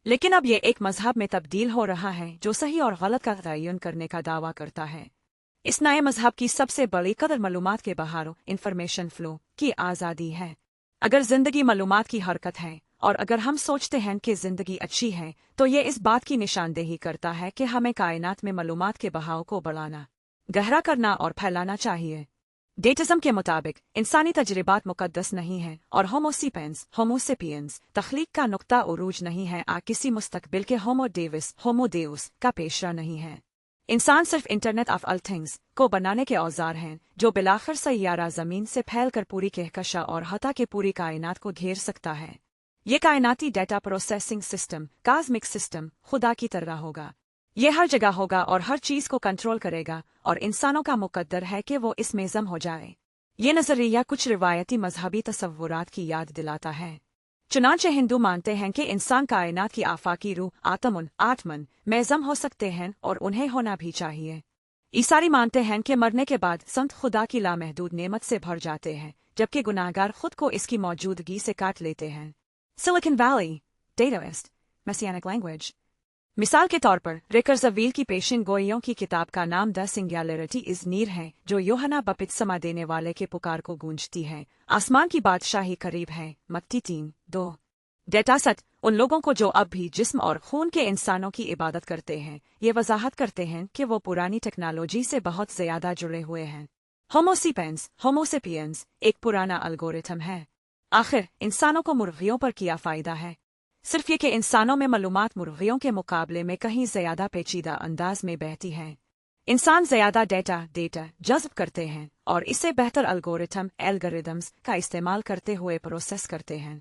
लेकिन अब यह एक मजहब में तब्दील हो रहा है जो सही और गलत का तयन करने का दावा करता है। इस नए मजहब की सबसे बड़ी कदर मालूमात के बहारों इंफॉर्मेशन फ्लो की आज़ादी है। अगर जिंदगी मालूमात की हरकत है और अगर हम सोचते हैं कि जिंदगी अच्छी है, तो ये इस बात की निशानदेही करता है कि हमें कायनात में मालूमात के बहाव को बढ़ाना, गहरा करना और फैलाना चाहिए। डेटिज्म के मुताबिक इंसानी तजर्बात मुकद्दस नहीं है और होमोसेपियंस तख्लीक का नुक्ता उरूज नहीं है, किसी मुस्तकबिल के होमो देउस का पेशरा नहीं है। इंसान सिर्फ इंटरनेट ऑफ ऑल थिंग्स को बनाने के औजार हैं, जो बिलाखिर सैयारा जमीन से फैलकर पूरी कहकशा और हता के पूरी कायनात को घेर सकता है। ये कायनाती data processing system, cosmic system, खुदा की तरह होगा। ये हर जगह होगा और हर चीज को कंट्रोल करेगा, और इंसानों का मुकद्दर है कि वो इसमें जम हो जाए। ये नजरिया कुछ रिवायती मजहबी तसव्वुरात की याद दिलाता है। चुनांचे हिंदू मानते हैं कि इंसान कायनात की आफाकी रूह आत्मन में जम हो सकते हैं और उन्हें होना भी चाहिए। ईसाई मानते हैं कि मरने के बाद संत खुदा की लामहदूद नेमत से भर जाते हैं, जबकि गुनाहगार खुद को इसकी मौजूदगी से काट लेते हैं। Silicon valley, dataist, messianic language. मिसाल के तौर पर रेकर्जवील की पेशिन गोइयों की किताब का नाम द सिंगुलैरिटी इज नीर है, जो यूहन्ना बपतिस्मा देने वाले के पुकार को गूंजती है। आसमान की बादशाही करीब है। मत्ती 3:2। डेटासट उन लोगों को जो अब भी जिस्म और खून के इंसानों की इबादत करते हैं, ये वजाहत करते हैं कि वो पुरानी टेक्नोलॉजी से बहुत ज्यादा जुड़े हुए हैं। होमोसेपियंस एक पुराना एल्गोरिथम है। आखिर इंसानों को मुर्गियों पर क्या फायदा है? सिर्फ ये कि इंसानों में मालूमात मुर्गियों के मुकाबले में कहीं ज्यादा पेचीदा अंदाज में बहती है। इंसान ज्यादा डेटा जज्ब करते हैं और इससे बेहतर एल्गोरिथम्स का इस्तेमाल करते हुए प्रोसेस करते हैं।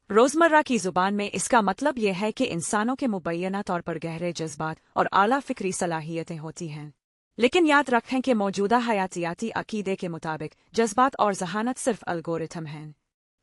रोजमर्रा की जुबान में इसका मतलब यह है कि इंसानों के मुबैना तौर पर गहरे जज्बात और आला फिक्री सलाहियतें होती हैं। लेकिन याद रखें कि मौजूदा हयातियाती अकीदे के मुताबिक जज्बात और जहानत सिर्फ एल्गोरिथम हैं।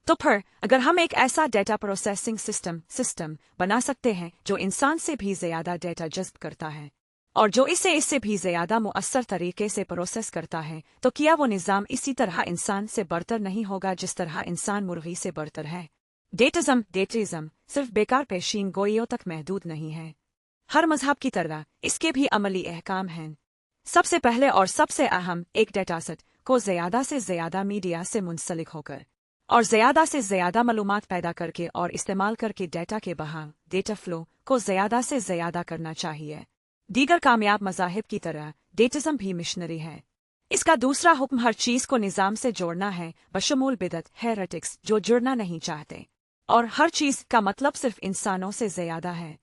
तो फिर अगर हम एक ऐसा डेटा प्रोसेसिंग सिस्टम बना सकते हैं जो इंसान से भी ज्यादा डेटा जज्ब करता है और जो इससे भी ज्यादा मुअस्सर तरीके से प्रोसेस करता है, तो क्या वो निज़ाम इसी तरह इंसान से बरतर नहीं होगा जिस तरह इंसान मुर्गी से बरतर है? डेटिज्म सिर्फ बेकार पेशीन गोइयों तक महदूद नहीं है। हर मजहब की तरह इसके भी अमली अहकाम हैं। सबसे पहले और सबसे अहम, एक डेटासेट को ज्यादा से ज्यादा मीडिया से मुंसलिक होकर और ज्यादा से ज्यादा मालूमात पैदा करके और इस्तेमाल करके डेटा के बहाव डेटा फ्लो को ज्यादा से ज्यादा करना चाहिए। दीगर कामयाब मज़ाहिब की तरह डेटिज्म भी मिशनरी है। इसका दूसरा हुक्म हर चीज को निज़ाम से जोड़ना है, बशमूल बिदत हेरेटिक्स जो जुड़ना नहीं चाहते, और हर चीज का मतलब सिर्फ इंसानों से ज्यादा है।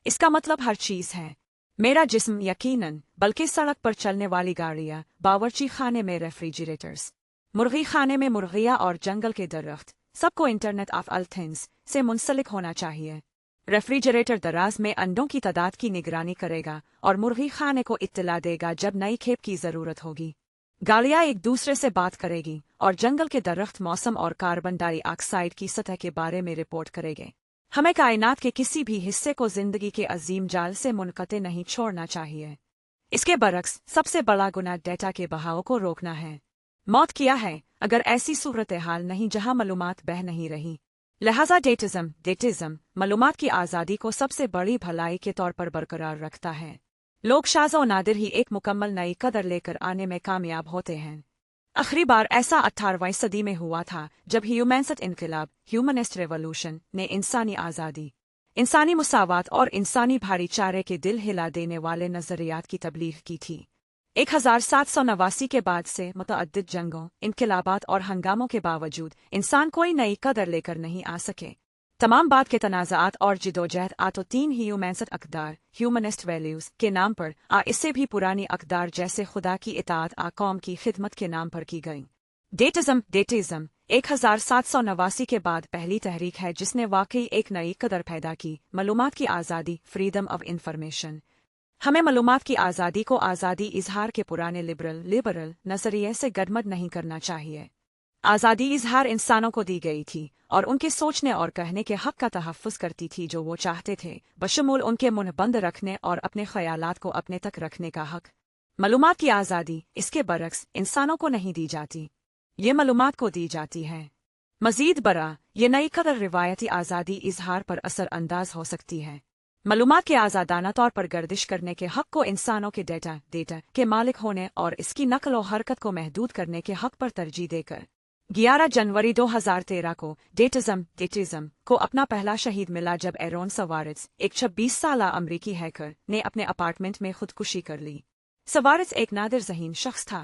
इसका मतलब हर चीज है। मेरा जिस्म यकीनन, बल्कि सड़क पर चलने वाली गाड़ियां, बावर्ची खाने में रेफ्रिजरेटर्स, मुर्गी खाने में मुर्गियां और जंगल के दरख्त, सबको इंटरनेट ऑफ ऑल थिंग्स से मुंसलिक होना चाहिए। रेफ्रिजरेटर दराज में अंडों की तादाद की निगरानी करेगा और मुर्गी खाने को इत्तला देगा जब नई खेप की जरूरत होगी। गाड़ियां एक दूसरे से बात करेगी और जंगल के दरख्त मौसम और कार्बन डाइऑक्साइड की सतह के बारे में रिपोर्ट करेंगे। हमें कायनात के किसी भी हिस्से को जिंदगी के अजीम जाल से मुनक़ते नहीं छोड़ना चाहिए। इसके बरक्स सबसे बड़ा गुनाह डेटा के बहाव को रोकना है। मौत क्या है अगर ऐसी सूरत हाल नहीं जहां मालूमात बह नहीं रही। लिहाजा डेटिज्म मालूमात की आज़ादी को सबसे बड़ी भलाई के तौर पर बरकरार रखता है। लोग शाज़ और नादिर ही एक मुकम्मल नई कदर लेकर आने में कामयाब होते हैं। आखिरी बार ऐसा 18वीं सदी में हुआ था जब ह्यूमनिस्ट इनकलाब ह्यूमनिस्ट रेवोल्यूशन ने इंसानी आज़ादी, इंसानी मुसावात और इंसानी भाईचारे के दिल हिला देने वाले नज़रियात की तबलीग की थी। 1789 के बाद से मुतअद्दिद जंगों, इनकलाबात और हंगामों के बावजूद इंसान कोई नई कदर लेकर नहीं आ सके। तमाम बात के तनाज़ात और जिदोजहद तो तीन ह्यूमनिस्ट अक़दार ह्यूमनिस्ट वैल्यूज़ के नाम पर इससे भी पुरानी अक़दार जैसे खुदा की इताअत कौम की खिदमत के नाम पर की गई। डेटिज्म 1789 के बाद पहली तहरीक है जिसने वाकई एक नई कदर पैदा की, मालूमात की आज़ादी, फ्रीडम ऑफ इंफॉर्मेशन। हमें मालूमात की आज़ादी को आज़ादी इजहार के पुराने लिबरल नज़रिए से गडमड नहीं करना चाहिए। आज़ादी इजहार इंसानों को दी गई थी और उनके सोचने और कहने के हक़ का तहफ़्फ़ुज़ करती थी जो वो चाहते थे, बशमूल उनके मुंह बंद रखने और अपने ख़यालात को अपने तक रखने का हक़। मालूमात की आज़ादी इसके बरक्स इंसानों को नहीं दी जाती, ये मालूमात को दी जाती है। मज़ीद बरा, ये नई कदर रिवायती आज़ादी इजहार पर असर अंदाज हो सकती है। मालूमात के आज़ादाना तौर पर गर्दिश करने के हक़ को इंसानों के डेटा के मालिक होने और इसकी नकल व हरकत को महदूद करने के हक़ पर तरजीह देकर 11 जनवरी 2013 को डेटिज्म को अपना पहला शहीद मिला जब एरोन सवारिस, एक 26 साला अमरीकी हैकर, ने अपने अपार्टमेंट में खुदकुशी कर ली। सवारिस एक नादिर ज़हीन शख्स था।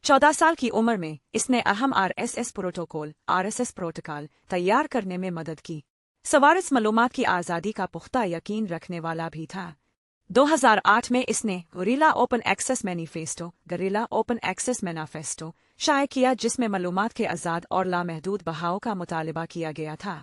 14 साल की उम्र में इसने अहम RSS प्रोटोकॉल तैयार करने में मदद की। सवारिस मालूमात की आज़ादी का पुख्ता यकीन रखने वाला भी था। 2008 में इसने गरीला ओपन एक्सेस मैनिफेस्टो शाये किया जिसमें मालूमात के आज़ाद और लामहदूद बहाव का मुतालबा किया गया था।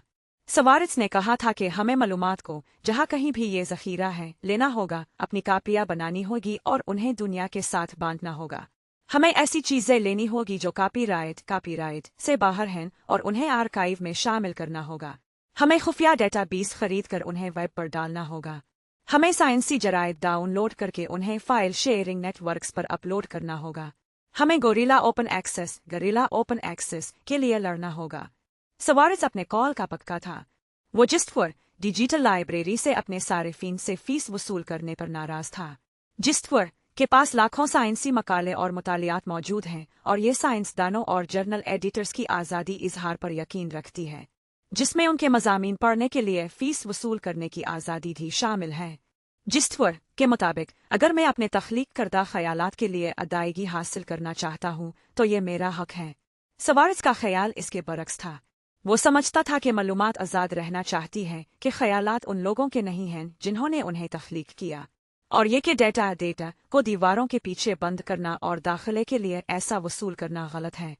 सवारिस ने कहा था कि हमें मालूमात को जहाँ कहीं भी ये ज़ख़ीरा है लेना होगा, अपनी कापियाँ बनानी होगी और उन्हें दुनिया के साथ बांटना होगा। हमें ऐसी चीज़ें लेनी होगी जो कापीराइट से बाहर हैं और उन्हें आर्काइव में शामिल करना होगा। हमें खुफिया डेटाबेस खरीद कर उन्हें वेब पर डालना होगा। हमें साइंसी जराइद डाउनलोड करके उन्हें फाइल शेयरिंग नेटवर्क्स पर अपलोड करना होगा। हमें गरीला ओपन एक्सेस के लिए लड़ना होगा। सवारिस अपने कॉल का पक्का था। वो जिस्टवर डिजिटल लाइब्रेरी से अपने सारिफीन से फीस वसूल करने पर नाराज था। जिस्टवर के पास लाखों साइंसी मकाले और मुतालियात मौजूद हैं और ये साइंसदानों और जर्नल एडिटर्स की आज़ादी इजहार पर यकीन रखती है, जिसमें उनके मज़ामीन पढ़ने के लिए फ़ीस वसूल करने की आज़ादी भी शामिल है। जिस्टवर के मुताबिक अगर मैं अपने तख्लीक करदा ख़यालात के लिए अदायगी हासिल करना चाहता हूँ तो ये मेरा हक़ है। सवारिस का ख्याल इसके बरक्स था। वो समझता था कि मालूमात आज़ाद रहना चाहती है कि ख़यालात उन लोगों के नहीं हैं जिन्होंने उन्हें तख्लीक किया, और ये कि डेटा को दीवारों के पीछे बंद करना और दाखिले के लिए ऐसा वसूल करना गलत है।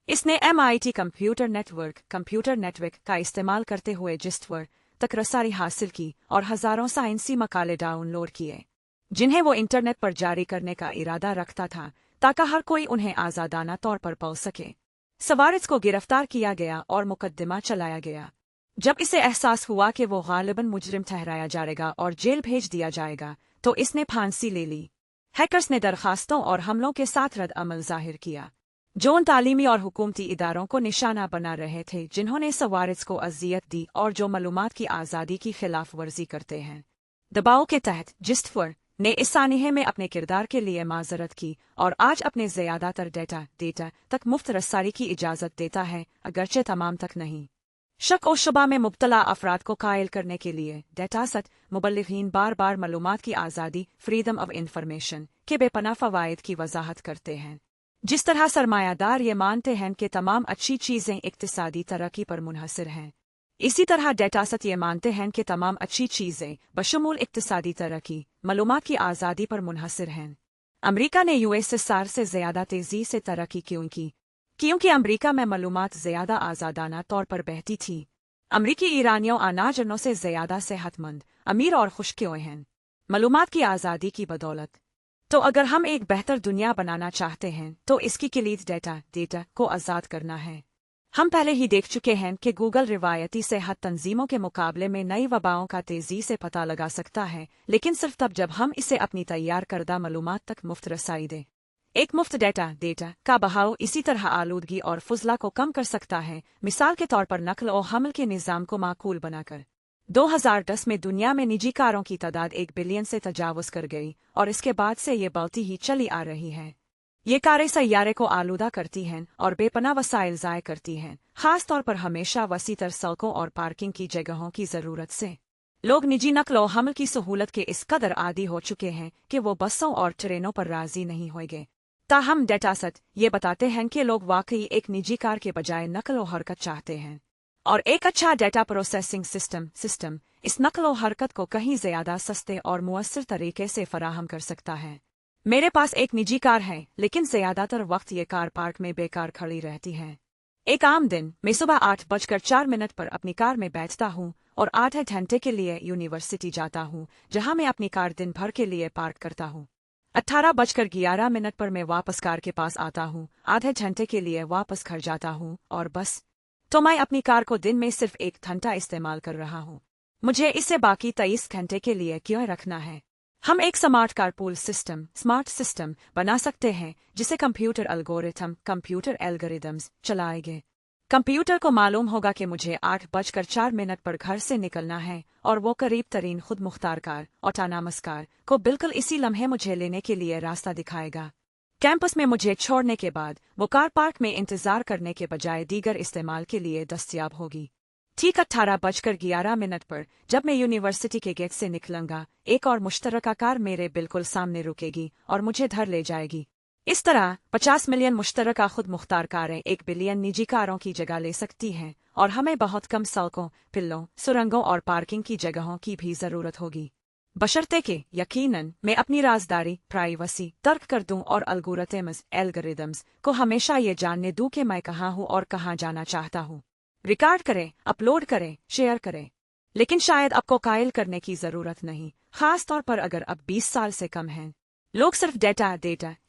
इसने MIT कंप्यूटर नेटवर्क का इस्तेमाल करते हुए जिस्टवर तक रसाई हासिल की और हज़ारों साइंसी मकाले डाउनलोड किए जिन्हें वो इंटरनेट पर जारी करने का इरादा रखता था ताकि हर कोई उन्हें आज़ादाना तौर पर पढ़ सके। सवारिस को गिरफ्तार किया गया और मुकदमा चलाया गया। जब इसे एहसास हुआ कि वो गालिबन मुजरिम ठहराया जाएगा और जेल भेज दिया जाएगा तो इसने फांसी ले ली। हैकर्स ने दरखास्तों और हमलों के साथ रद्द अमल जाहिर किया जो उन तालीमी और हुकूमती इदारों को निशाना बना रहे थे जिन्होंने सवारिस को अजियत दी और जो मालूमात की आज़ादी की खिलाफ वर्जी करते हैं। दबाव के तहत जिस्टवर ने इस सानिहे में अपने किरदार के लिए माजरत की और आज अपने ज़्यादातर डेटा तक मुफ्त रसाई की इजाज़त देता है, अगरचे तमाम तक नहीं। शक और शुबा में मुब्तला अफराद को कायल करने के लिए डेटासत मुबल्लिगीन बार बार मालूमात की आज़ादी, फ्रीडम ऑफ इंफॉर्मेशन के बेपनाह फ़वाइद की वजाहत करते हैं। जिस तरह सरमायादार ये मानते हैं कि तमाम अच्छी चीज़ें इक्तिसादी तरक्की पर मुनहसर हैं, इसी तरह डेटा सत ये मानते हैं कि तमाम अच्छी चीज़ें बशमूल इक्तिसादी तरक्की मालूमात की आज़ादी पर मुनहसर हैं। अमरीका ने यूएसएसआर से ज़्यादा तेज़ी से तरक्की क्यों की? क्योंकि अमरीका में मालूमात ज़्यादा आज़ादाना तौर पर बहती थी। अमरीकी ईरानियों अनाजनों से ज़्यादा सेहतमंद, अमीर और खुश क्यों हैं? मालूमात की आज़ादी की बदौलत। तो अगर हम एक बेहतर दुनिया बनाना चाहते हैं तो इसकी किलीद डेटा को आज़ाद करना है। हम पहले ही देख चुके हैं कि गूगल रिवायती सेहत तंजीमों के मुकाबले में नई वबाओं का तेज़ी से पता लगा सकता है, लेकिन सिर्फ तब जब हम इसे अपनी तैयार करदा मालूमात तक मुफ्त रसाई दें। एक मुफ्त डेटा का बहाव इसी तरह आलूदगी और फुजला को कम कर सकता है, मिसाल के तौर पर नकल और हमल के निज़ाम को माकूल बनाकर। 2010 में दुनिया में निजी कारों की तादाद 1 बिलियन से तजावुज़ कर गई और इसके बाद से ये बढ़ती ही चली आ रही है। ये कारें सैयारे को आलूदा करती हैं और बेपनाह वसाइल ज़ाय करती हैं, खास तौर पर हमेशा वसीतर सड़कों और पार्किंग की जगहों की ज़रूरत से। लोग निजी नकल और हमल की सहूलत के इस कदर आदी हो चुके हैं कि वो बसों और ट्रेनों पर राज़ी नहीं होंगे। ताहम डेटा सत ये बताते हैं कि लोग वाकई एक निजी कार के बजाय नकल और हरकत चाहते हैं, और एक अच्छा डेटा प्रोसेसिंग सिस्टम इस नकल और हरकत को कहीं ज़्यादा सस्ते और मुअस्सर तरीके से फराहम कर सकता है। मेरे पास एक निजी कार है, लेकिन ज़्यादातर वक्त ये कार पार्क में बेकार खड़ी रहती है। एक आम दिन मैं सुबह 8:04 पर अपनी कार में बैठता हूँ और 8 घंटे के लिए यूनिवर्सिटी जाता हूँ, जहाँ मैं अपनी कार दिन भर के लिए पार्क करता हूँ। 18:11 पर मैं वापस कार के पास आता हूँ, आधे घंटे के लिए वापस घर जाता हूँ और बस। तो मैं अपनी कार को दिन में सिर्फ 1 घंटा इस्तेमाल कर रहा हूँ। मुझे इसे बाकी 23 घंटे के लिए क्यों रखना है? हम एक स्मार्ट कारपूल सिस्टम बना सकते हैं जिसे कंप्यूटर एल्गोरिदम्स चलाएंगे। कंप्यूटर को मालूम होगा कि मुझे 8:04 पर घर से निकलना है और वो करीब तरीन खुद मुख्तार कार ऑटोनॉमस कार को बिल्कुल इसी लम्हे मुझे लेने के लिए रास्ता दिखाएगा। कैंपस में मुझे छोड़ने के बाद वो कार पार्क में इंतजार करने के बजाय दीगर इस्तेमाल के लिए दस्तयाब होगी। ठीक 18:11 पर जब मैं यूनिवर्सिटी के गेट से निकलूंगा, एक और मुश्तरका कार मेरे बिल्कुल सामने रुकेगी और मुझे धर ले जाएगी। इस तरह 50 मिलियन मुश्तरका खुद मुख्तार कारें 1 बिलियन निजी कारों की जगह ले सकती हैं, और हमें बहुत कम सड़कों, पिल्लों, सुरंगों और पार्किंग की जगहों की भी ज़रूरत होगी। बशर्ते कि यकीनन मैं अपनी राजदारी प्राइवेसी तर्क कर दूं और एल्गोरिदम्स को हमेशा ये जानने दूं कि मैं कहाँ हूँ और कहाँ जाना चाहता हूँ। रिकॉर्ड करें, अपलोड करें, शेयर करें। लेकिन शायद आपको कायल करने की ज़रूरत नहीं, खास तौर पर अगर अब 20 साल से कम हैं। लोग सिर्फ डेटा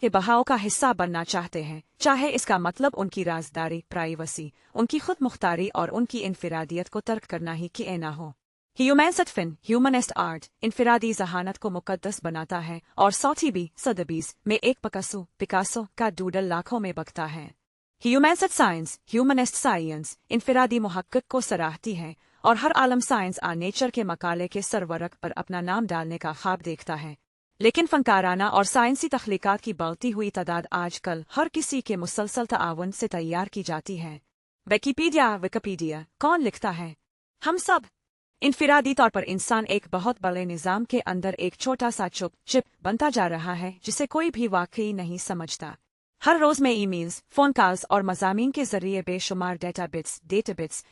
के बहाव का हिस्सा बनना चाहते हैं, चाहे इसका मतलब उनकी राजदारी प्राइवेसी, उनकी खुद मुख्तारी और उनकी इनफिरादियत को तर्क करना ही कि ना हो। ह्यूमनिस्ट आर्ट इनफिरादी जहानत को मुकद्दस बनाता है और सौथीबीस में एक पिकासो का डूडल लाखों में बकता है। ह्यूमनिस्ट साइंस इनफिरादी मुहक्किक को सराहती है और हर आलम साइंस नेचर के मकाले के सरवरक पर अपना नाम डालने का ख्वाब देखता है। लेकिन फनकाराना और साइंसी तख्लीकात की बढ़ती हुई तादाद आजकल हर किसी के मुसलसल ताआवुन से तैयार की जाती है। विकिपीडिया कौन लिखता है? हम सब। इनफिरादी तौर पर इंसान एक बहुत बड़े निज़ाम के अंदर एक छोटा सा चिप बनता जा रहा है जिसे कोई भी वाकई नहीं समझता। हर रोज़ मैं ईमेल्स, फ़ोन कॉल्स और मज़ामीन के ज़रिए बेशुमार डेटा बिट्स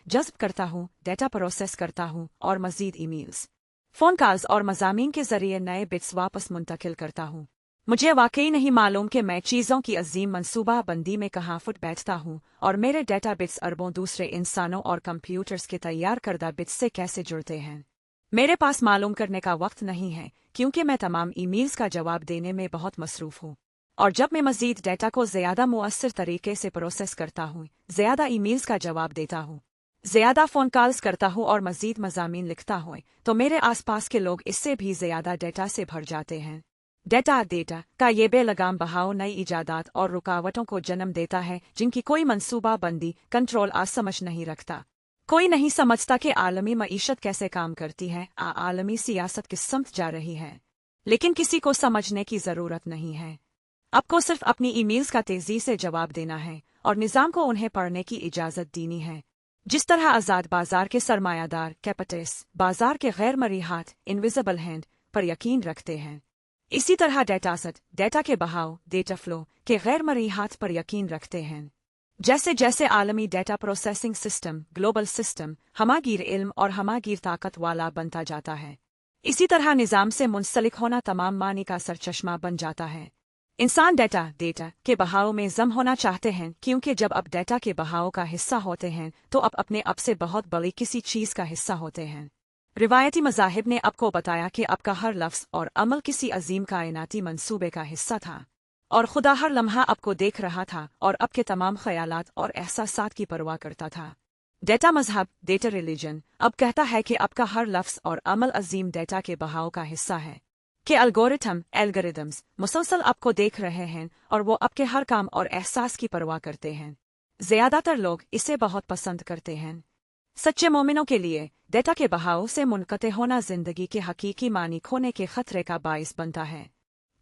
जज़्ब करता हूँ, डेटा प्रोसेस करता हूँ और मज़ीद ईमेल्स, फ़ोन कॉल्स और मज़ामीन के ज़रिए नए बिट्स वापस मुंतकिल करता हूँ। मुझे वाकई नहीं मालूम कि मैं चीज़ों की अजीम मनसूबा बंदी में कहाँ फुट बैठता हूँ और मेरे डेटा बिट्स अरबों दूसरे इंसानों और कंप्यूटर्स के तैयार करदा बिट्स से कैसे जुड़ते हैं। मेरे पास मालूम करने का वक्त नहीं है, क्योंकि मैं तमाम ईमेल्स का जवाब देने में बहुत मसरूफ़ हूँ। और जब मैं मज़ीद डेटा को ज़्यादा मुअस्सर तरीके से प्रोसेस करता हूँ, ज़्यादा ईमेल्स का जवाब देता हूँ, ज़्यादा फ़ोन कॉल्स करता हूँ और मज़ीद मज़ामीन लिखता हूँ, तो मेरे आसपास के लोग इससे भी ज़्यादा डेटा से भर जाते हैं। डेटा का ये बेलगाम बहाव नई इजादात और रुकावटों को जन्म देता है जिनकी कोई मंसूबा बंदी कंट्रोल समझ नहीं रखता। कोई नहीं समझता कि आलमी मईशत कैसे काम करती है, आलमी सियासत किस समत जा रही है। लेकिन किसी को समझने की ज़रूरत नहीं है। आपको सिर्फ अपनी ईमेल्स का तेज़ी से जवाब देना है और निज़ाम को उन्हें पढ़ने की इजाज़त देनी है। जिस तरह आज़ाद बाजार के सरमायादार कैपिटलिस्ट बाजार के गैर मरी हाथ इनविजिबल हैंड पर यकीन रखते हैं, इसी तरह डेटा के बहाव डेटा फ्लो के गैर मरी हाथ पर यकीन रखते हैं। जैसे जैसे आलमी data processing system global system हमागीर इल्म और हमागीर ताकत वाला बनता जाता है, इसी तरह निज़ाम से मुंसलिक होना तमाम मानी का सरचश्मा बन जाता है। इंसान डेटा के बहाव में जम होना चाहते हैं, क्योंकि जब आप डेटा के बहाव का हिस्सा होते हैं तो आप अपने आप से बहुत बड़ी किसी चीज़ का हिस्सा होते हैं। रिवायती मज़ाहिब ने आपको बताया कि आपका हर लफ्ज़ और अमल किसी अजीम कायनाती मंसूबे का हिस्सा था, और खुदा हर लम्हा आपको देख रहा था और आपके तमाम ख्यालात और एहसासात की परवाह करता था। डेटा मजहब डेटा रिलीजन अब कहता है कि आपका हर लफ्ज़ और अमल अजीम डेटा के बहाव का हिस्सा है, कि एल्गोरिदम्स मुसलसल आपको देख रहे हैं और वो आपके हर काम और एहसास की परवाह करते हैं। ज़्यादातर लोग इसे बहुत पसंद करते हैं। सच्चे मोमिनों के लिए डेटा के बहाव से मुनक़ते होना ज़िंदगी के हकीकी मानी खोने के खतरे का बाइस बनता है।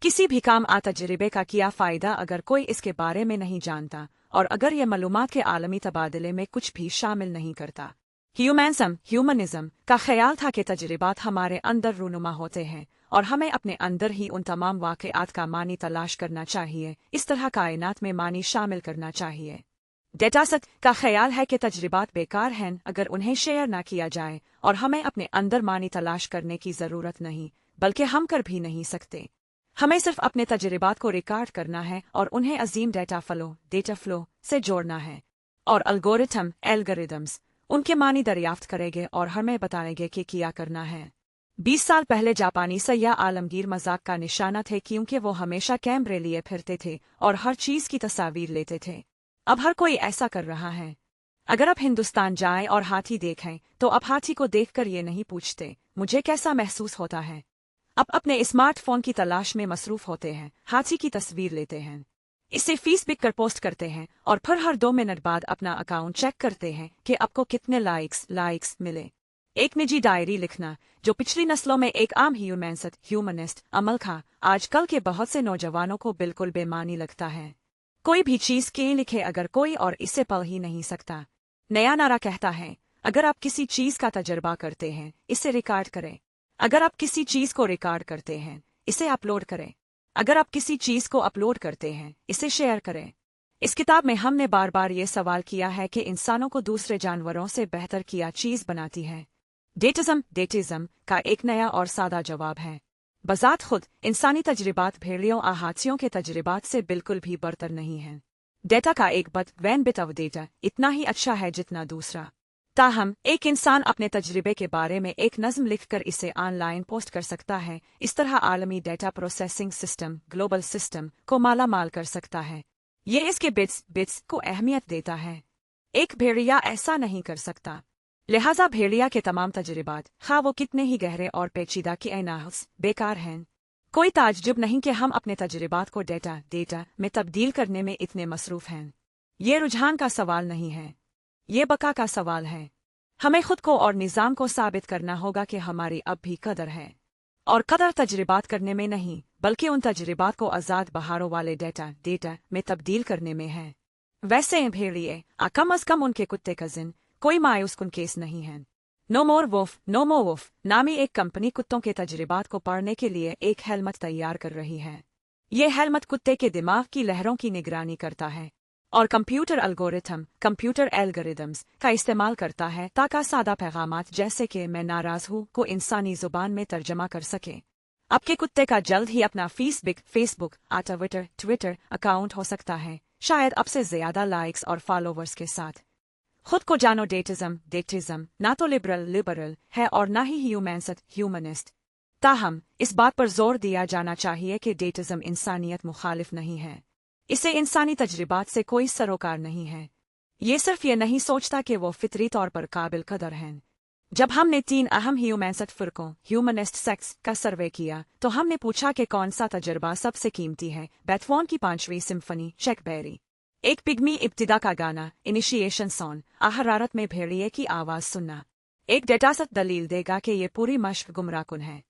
किसी भी काम तजर्बे का किया फ़ायदा अगर कोई इसके बारे में नहीं जानता, और अगर यह मालूमात के आलमी तबादले में कुछ भी शामिल नहीं करता। ह्यूमनिज़म का ख्याल था कि तजर्बात हमारे अंदर रूनुमा होते हैं और हमें अपने अंदर ही उन तमाम वाक़यात का मानी तलाश करना चाहिए, इस तरह कायनात में मानी शामिल करना चाहिए। डेटासत का ख्याल है कि तजर्बात बेकार हैं अगर उन्हें शेयर न किया जाए, और हमें अपने अंदर मानी तलाश करने की ज़रूरत नहीं, बल्कि हम कर भी नहीं सकते। हमें सिर्फ अपने तजर्बात को रिकॉर्ड करना है और उन्हें अजीम डेटा फ्लो से जोड़ना है, और एल्गोरिदम्स उनके मानी दरियाफ्त करेंगे और हमें बताएंगे कि क्या करना है। 20 साल पहले जापानी सैयाह आलमगीर मजाक का निशाना थे, क्योंकि वो हमेशा कैमरे लिए फिरते थे और हर चीज़ की तस्वीर लेते थे। अब हर कोई ऐसा कर रहा है। अगर आप हिंदुस्तान जाएं और हाथी देखें तो आप हाथी को देखकर ये नहीं पूछते मुझे कैसा महसूस होता है। आप अपने स्मार्टफोन की तलाश में मसरूफ होते हैं, हाथी की तस्वीर लेते हैं, इसे फेसबुक पर पोस्ट करते हैं और फिर हर 2 मिनट बाद अपना अकाउंट चेक करते हैं कि आपको कितने लाइक्स मिले। एक निजी डायरी लिखना, जो पिछली नस्लों में एक आम ह्यूमनिस्ट अमल था, आजकल के बहुत से नौजवानों को बिल्कुल बेमानी लगता है। कोई भी चीज़ क्यों लिखे अगर कोई और इसे पढ़ ही नहीं सकता। नया नारा कहता है, अगर आप किसी चीज़ का तजर्बा करते हैं इसे रिकॉर्ड करें। अगर आप किसी चीज़ को रिकॉर्ड करते हैं इसे अपलोड करें। अगर आप किसी चीज़ को अपलोड करते हैं इसे शेयर करें। इस किताब में हमने बार बार ये सवाल किया है कि इंसानों को दूसरे जानवरों से बेहतर क्या चीज़ बनाती है। डेटिज्म का एक नया और सादा जवाब है, बज़ात खुद इंसानी तजर्बात भेड़ियों और हाथियों के तजर्बात से बिल्कुल भी बरतर नहीं हैं। डेटा का एक बिट ऑफ डेटा इतना ही अच्छा है जितना दूसरा। ताहम एक इंसान अपने तजर्बे के बारे में एक नज़्म लिखकर इसे ऑनलाइन पोस्ट कर सकता है। इस तरह आलमी data processing system global system को माला माल कर सकता है। ये इसके बिट्स को अहमियत देता है। एक भेड़िया ऐसा नहीं कर सकता, लिहाजा भेड़िया के तमाम तजर्बात खा वो कितने ही गहरे और पेचीदा के एनालिसिस बेकार हैं। कोई ताज्जुब नहीं कि हम अपने तजर्बात को डेटा में तब्दील करने में इतने मसरूफ़ हैं। ये रुझान का सवाल नहीं है, ये बका का सवाल है। हमें खुद को और निज़ाम को साबित करना होगा कि हमारी अब भी कदर है, और कदर तजर्बात करने में नहीं बल्कि उन तजर्बात को आज़ाद बहारों वाले डेटा में तब्दील करने में है। वैसे भेड़िए कम अज़ कम उनके कुत्ते कज़िन कोई मायूस कुन केस नहीं है। नो मोर वुल्फ नामी एक कंपनी कुत्तों के तजर्बात को पढ़ने के लिए एक हेलमेट तैयार कर रही है। ये हेलमेट कुत्ते के दिमाग की लहरों की निगरानी करता है और कंप्यूटर एल्गोरिदम्स का इस्तेमाल करता है ताकि सादा पैगामात जैसे कि मैं नाराज़ हूँ को इंसानी ज़ुबान में तर्जमा कर सके। आपके कुत्ते का जल्द ही अपना फेसबुक ट्विटर अकाउंट हो सकता है, शायद अब से ज़्यादा लाइक्स और फॉलोवर्स के साथ। खुद को जानो डेटिज्म ना तो लिबरल है और ना ही ह्यूमनिस्ट। ताहम इस बात पर जोर दिया जाना चाहिए कि डेटिज्म इंसानियत मुखालिफ नहीं है। इसे इंसानी तजर्बात से कोई सरोकार नहीं है। ये सिर्फ ये नहीं सोचता कि वो फितरी तौर पर काबिल कदर हैं। जब हमने 3 अहम ह्यूमनिस्ट सेक्ट्स का सर्वे किया तो हमने पूछा कि कौन सा तजर्बा सबसे कीमती है। बेथोवन की 5वीं सिम्फनी, चक बेरी, एक पिग्मी इब्तिदा का गाना इनिशिएशन सॉन्ग, हरारत में भेड़िए की आवाज़ सुनना। एक डेटासत दलील देगा कि ये पूरी मश्क गुमराहकुन है,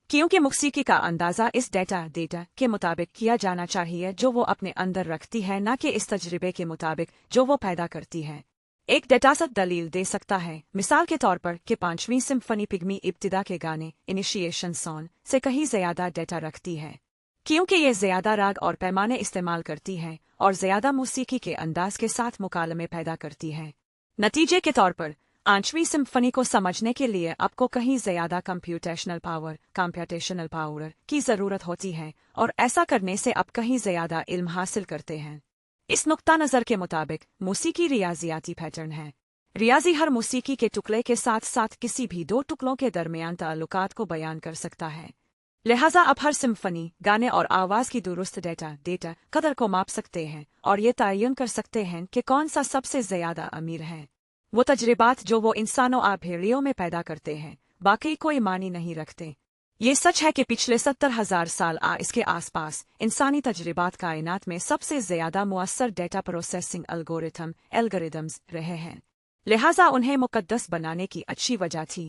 क्योंकि मौसीकी का अंदाज़ा इस डेटा के मुताबिक किया जाना चाहिए जो वो अपने अंदर रखती है, न कि इस तजर्बे के मुताबिक जो वो पैदा करती है। एक डेटासत दलील दे सकता है, मिसाल के तौर पर, कि 5वीं सिम्फनी पिग्मी इब्तिदा के गाने इनिशिएशन सॉन्ग से कहीं ज़्यादा डेटा रखती है। क्योंकि ये ज्यादा राग और पैमाने इस्तेमाल करती है और ज्यादा मौसीकी के अंदाज के साथ मुकालमे पैदा करती है। नतीजे के तौर पर 8वीं सिम्फनी को समझने के लिए आपको कहीं ज्यादा कंप्यूटेशनल पावर की जरूरत होती है, और ऐसा करने से आप कहीं ज्यादा इल्म हासिल करते हैं। इस नुक्ता नजर के मुताबिक मौसीकी रियाजियाती पैटर्न है। रियाजी हर मौसीकी के टुकड़े के साथ साथ किसी भी दो टुकड़ों के दरमियान ताल्लुकात को बयान कर सकता है। लिहाजा आप हर सिम्फनी, गाने और आवाज की दुरुस्त डेटा कदर को माप सकते हैं और ये तयन कर सकते हैं कि कौन सा सबसे ज्यादा अमीर है। वो तजर्बात जो वो इंसानों भेड़ियों में पैदा करते हैं बाकी कोई मानी नहीं रखते। ये सच है कि पिछले 70,000 साल इसके आसपास इंसानी तजर्बात कायनात में सबसे ज्यादा मुअस्सर डेटा प्रोसेसिंग एल्गोरिदम्स रहे हैं, लिहाजा उन्हें मुकद्दस बनाने की अच्छी वजह थी।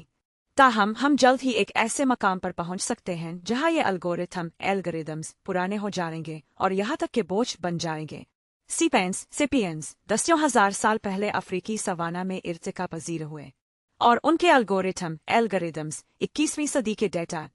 ताहम हम जल्द ही एक ऐसे मकाम पर पहुंच सकते हैं जहां ये एल्गोरिदम्स पुराने हो जाएंगे और यहाँ तक के बोझ बन जाएंगे। सेपियंस 10,000 साल पहले अफ्रीकी सवाना में इर्तिका पजीर हुए और उनके एल्गोरिदम्स 21वीं सदी के डेटा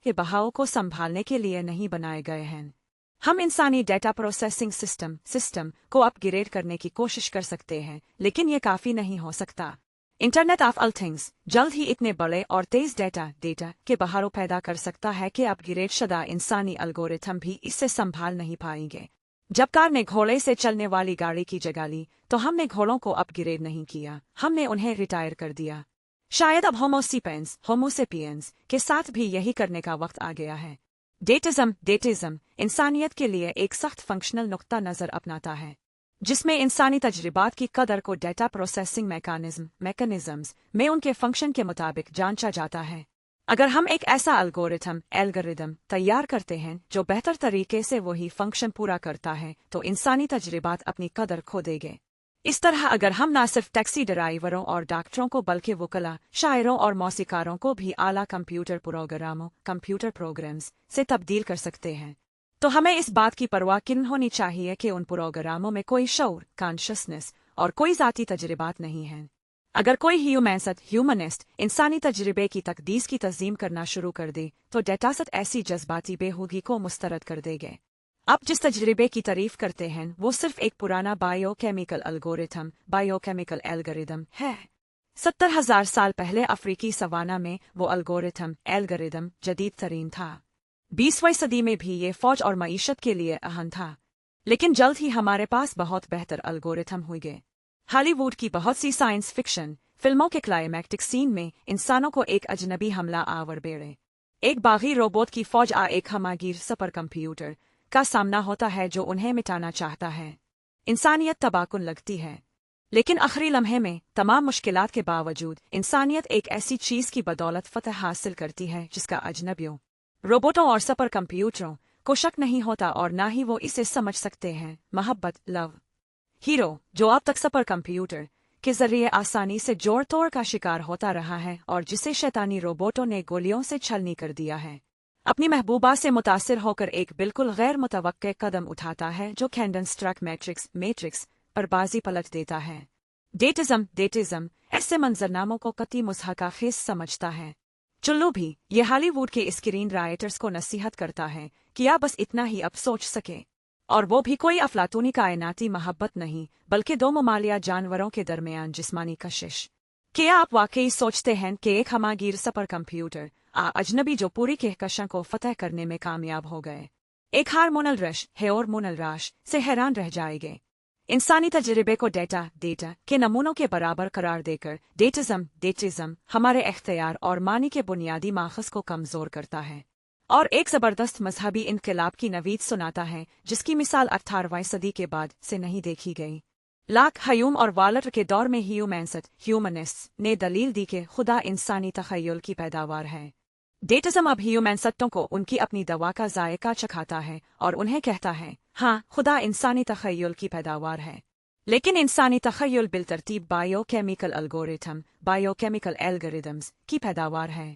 के बहाव को संभालने के लिए नहीं बनाए गए हैं। हम इंसानी डेटा प्रोसेसिंग सिस्टम को अपग्रेड करने की कोशिश कर सकते हैं, लेकिन ये काफी नहीं हो सकता। इंटरनेट ऑफ ऑल थिंग्स जल्द ही इतने बड़े और तेज डेटा के बहारों पैदा कर सकता है कि अपग्रेड शुदा इंसानी एल्गोरिथम भी इससे संभाल नहीं पाएंगे। जब कार ने घोड़े से चलने वाली गाड़ी की जगह ली तो हमने घोड़ों को अपग्रेड नहीं किया, हमने उन्हें रिटायर कर दिया। शायद अब होमोसेपियंस के साथ भी यही करने का वक्त आ गया है। डेटिज्म इंसानियत के लिए एक सख्त फंक्शनल नुक्ता नजर अपनाता है, जिसमें इंसानी तजर्बात की कदर को डेटा प्रोसेसिंग मैकेनिज्म्स में उनके फंक्शन के मुताबिक जांचा जाता है। अगर हम एक ऐसा एल्गोरिदम तैयार करते हैं जो बेहतर तरीके से वही फंक्शन पूरा करता है, तो इंसानी तजर्बात अपनी कदर खो देंगे। इस तरह अगर हम न सिर्फ टैक्सी ड्राइवरों और डॉक्टरों को बल्कि वकला, शायरों और मौसीकारों को भी आला कंप्यूटर प्रोग्राम्स से तब्दील कर सकते हैं, तो हमें इस बात की परवाह किन होनी चाहिए कि उन प्रोग्रामों में कोई शऊर, कॉन्शसनेस और कोई ज़ाती तजर्बात नहीं है। अगर कोई ह्यूमनिस्ट इंसानी तजर्बे की तकदीस की तज़ीम करना शुरू कर दे तो डेटासेट ऐसी जज्बाती बेहूदगी को मुस्तरद कर देंगे। आप जिस तजर्बे की तारीफ करते हैं वो सिर्फ एक पुराना बायोकेमिकल एल्गोरिदम है। 70,000 साल पहले अफ्रीकी सवाना में वो एल्गोरिदम जदीद तरीन था। 20वीं सदी में भी ये फौज और मईशत के लिए अहम था, लेकिन जल्द ही हमारे पास बहुत बेहतर एल्गोरिथम होंगे। हॉलीवुड की बहुत सी साइंस फिक्शन फिल्मों के क्लाइमैक्टिक सीन में इंसानों को एक अजनबी हमला आवर बेड़े, एक बागी रोबोट की फौज एक हमागीर सुपर कंप्यूटर का सामना होता है जो उन्हें मिटाना चाहता है। इंसानियत तबाकुन लगती है, लेकिन आखिरी लम्हे में तमाम मुश्किलात के बावजूद इंसानियत एक ऐसी चीज की बदौलत फतह हासिल करती है जिसका अजनबियों, रोबोटों और सुपर कंप्यूटरों को शक नहीं होता और ना ही वो इसे समझ सकते हैं। मोहब्बत, लव। हीरो जो अब तक सुपर कंप्यूटर के जरिए आसानी से जोड़ तोड़ का शिकार होता रहा है और जिसे शैतानी रोबोटों ने गोलियों से छलनी कर दिया है, अपनी महबूबा से मुतासिर होकर एक बिल्कुल गैर मुतवक्के कदम उठाता है जो कैंडन-स्ट्रक मैट्रिक्स पर बाजी पलट देता है। डेटिज्म ऐसे मंजरनामों को कतई मुज़हकाखेज़ समझता है। चुल्लू भी ये हॉलीवुड के स्क्रीन राइटर्स को नसीहत करता है कि आप बस इतना ही अब सोच सके, और वो भी कोई अफलातूनी कायनाती मोहब्बत नहीं बल्कि दो ममालिया जानवरों के दरमियान जिस्मानी कशिश। क्या आप वाकई सोचते हैं कि एक हमागीर सुपर कंप्यूटर अजनबी जो पूरी कहकशां को फतह करने में कामयाब हो गए, एक हार्मोनल रश से हैरान रह जाएंगे? इंसानी तजर्बे को डेटा के नमूनों के बराबर करार देकर डेटिज्म हमारे इख्तियार और मानी के बुनियादी माखज़ को कमज़ोर करता है और एक ज़बरदस्त मजहबी इनकलाब की नवीद सुनाता है जिसकी मिसाल 18वीं सदी के बाद से नहीं देखी गई। लाक हयूम और वालर के दौर में ह्यूमनिस्ट्स ने दलील दी कि खुदा इंसानी तख़य्युल की पैदावार है। डेटिज्म अब ह्यूमनिस्टों को उनकी अपनी दवा का जायका चखाता है और उन्हें कहता है, हाँ, खुदा इंसानी तख़य्युल की पैदावार है, लेकिन इंसानी तख़य्युल बिलतरतीब बायोकेमिकल एल्गोरिदम्स की पैदावार है।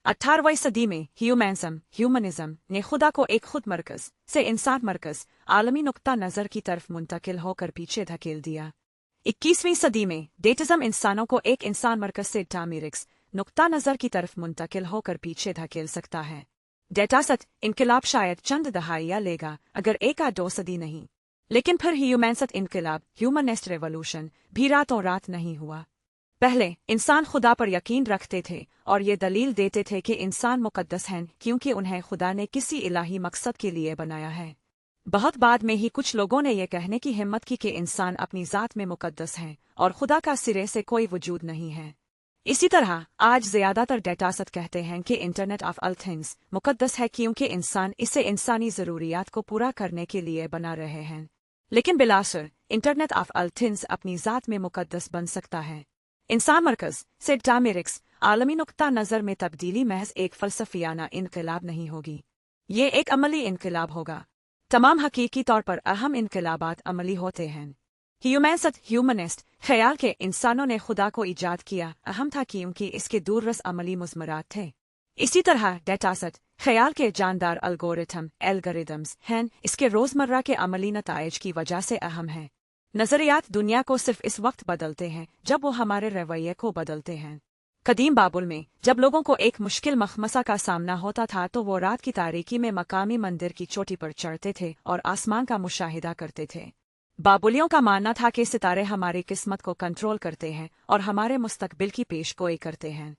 18वीं सदी में ह्यूमनिज्म ने खुदा को एक खुद मरकज से इंसान मरकज आलमी नुक्ता नज़र की तरफ मुंतकिल होकर पीछे धकेल दिया। 21वीं सदी में डेटिज्म इंसानों को एक इंसान मरकज से टामिरिक्स नुक्ता नज़र की तरफ मुंतकिल होकर पीछे धकेल सकता है। डेटासट इनकलाब शायद चंद दहाइयाँ लेगा, अगर एक आध 2 सदी नहीं। लेकिन फिर ह्यूमैनसट इनकलाब, ह्यूमनिस्ट रेवोल्यूशन भी रातों रात नहीं हुआ। पहले इंसान खुदा पर यकीन रखते थे और ये दलील देते थे कि इंसान मुकद्दस हैं क्योंकि उन्हें खुदा ने किसी इलाही मकसद के लिए बनाया है। बहुत बाद में ही कुछ लोगों ने यह कहने की हिम्मत की कि इंसान अपनी ज़ात में मुकद्दस हैं और खुदा का सिरे से कोई वजूद नहीं है। इसी तरह आज ज़्यादातर डेटासट कहते हैं कि इंटरनेट ऑफ ऑल थिंग्स मुकद्दस है क्योंकि इंसान इसे इंसानी ज़रूरियात को पूरा करने के लिए बना रहे हैं। लेकिन बिलासुर इंटरनेट ऑफ ऑल थिंग्स अपनी ज़ात में मुकद्दस बन सकता है। इंसान मरकज़ से डायमेरिक्स आलमी नुक्ता नज़र में तब्दीली महज एक फ़लसफ़ियाना इनकलाब नहीं होगी, ये एक अमली इनकलाब होगा। तमाम हकीकी तौर पर अहम इनकलाबात अमली होते हैं। ह्यूमैनसट ह्यूमनिस्ट ख्याल के इंसानों ने खुदा को ईजाद किया अहम था क्योंकि इसके दूररस अमली मुज़मरात थे। इसी तरह डेटासट ख्याल के जानदार अलगोरिथम एल्गोरिदम्स हैं, इसके रोज़मर्रा के अमली नताइज की वजह से अहम है। नज़रियात दुनिया को सिर्फ इस वक्त बदलते हैं जब वो हमारे रवैये को बदलते हैं। कदीम बाबुल में जब लोगों को एक मुश्किल मखमसा का सामना होता था तो वो रात की तारीकी में मकामी मंदिर की चोटी पर चढ़ते थे और आसमान का मुशाहिदा करते थे। बाबुलियों का मानना था कि सितारे हमारी किस्मत को कंट्रोल करते हैं और हमारे मुस्तकबिल की पेशगोई करते हैं।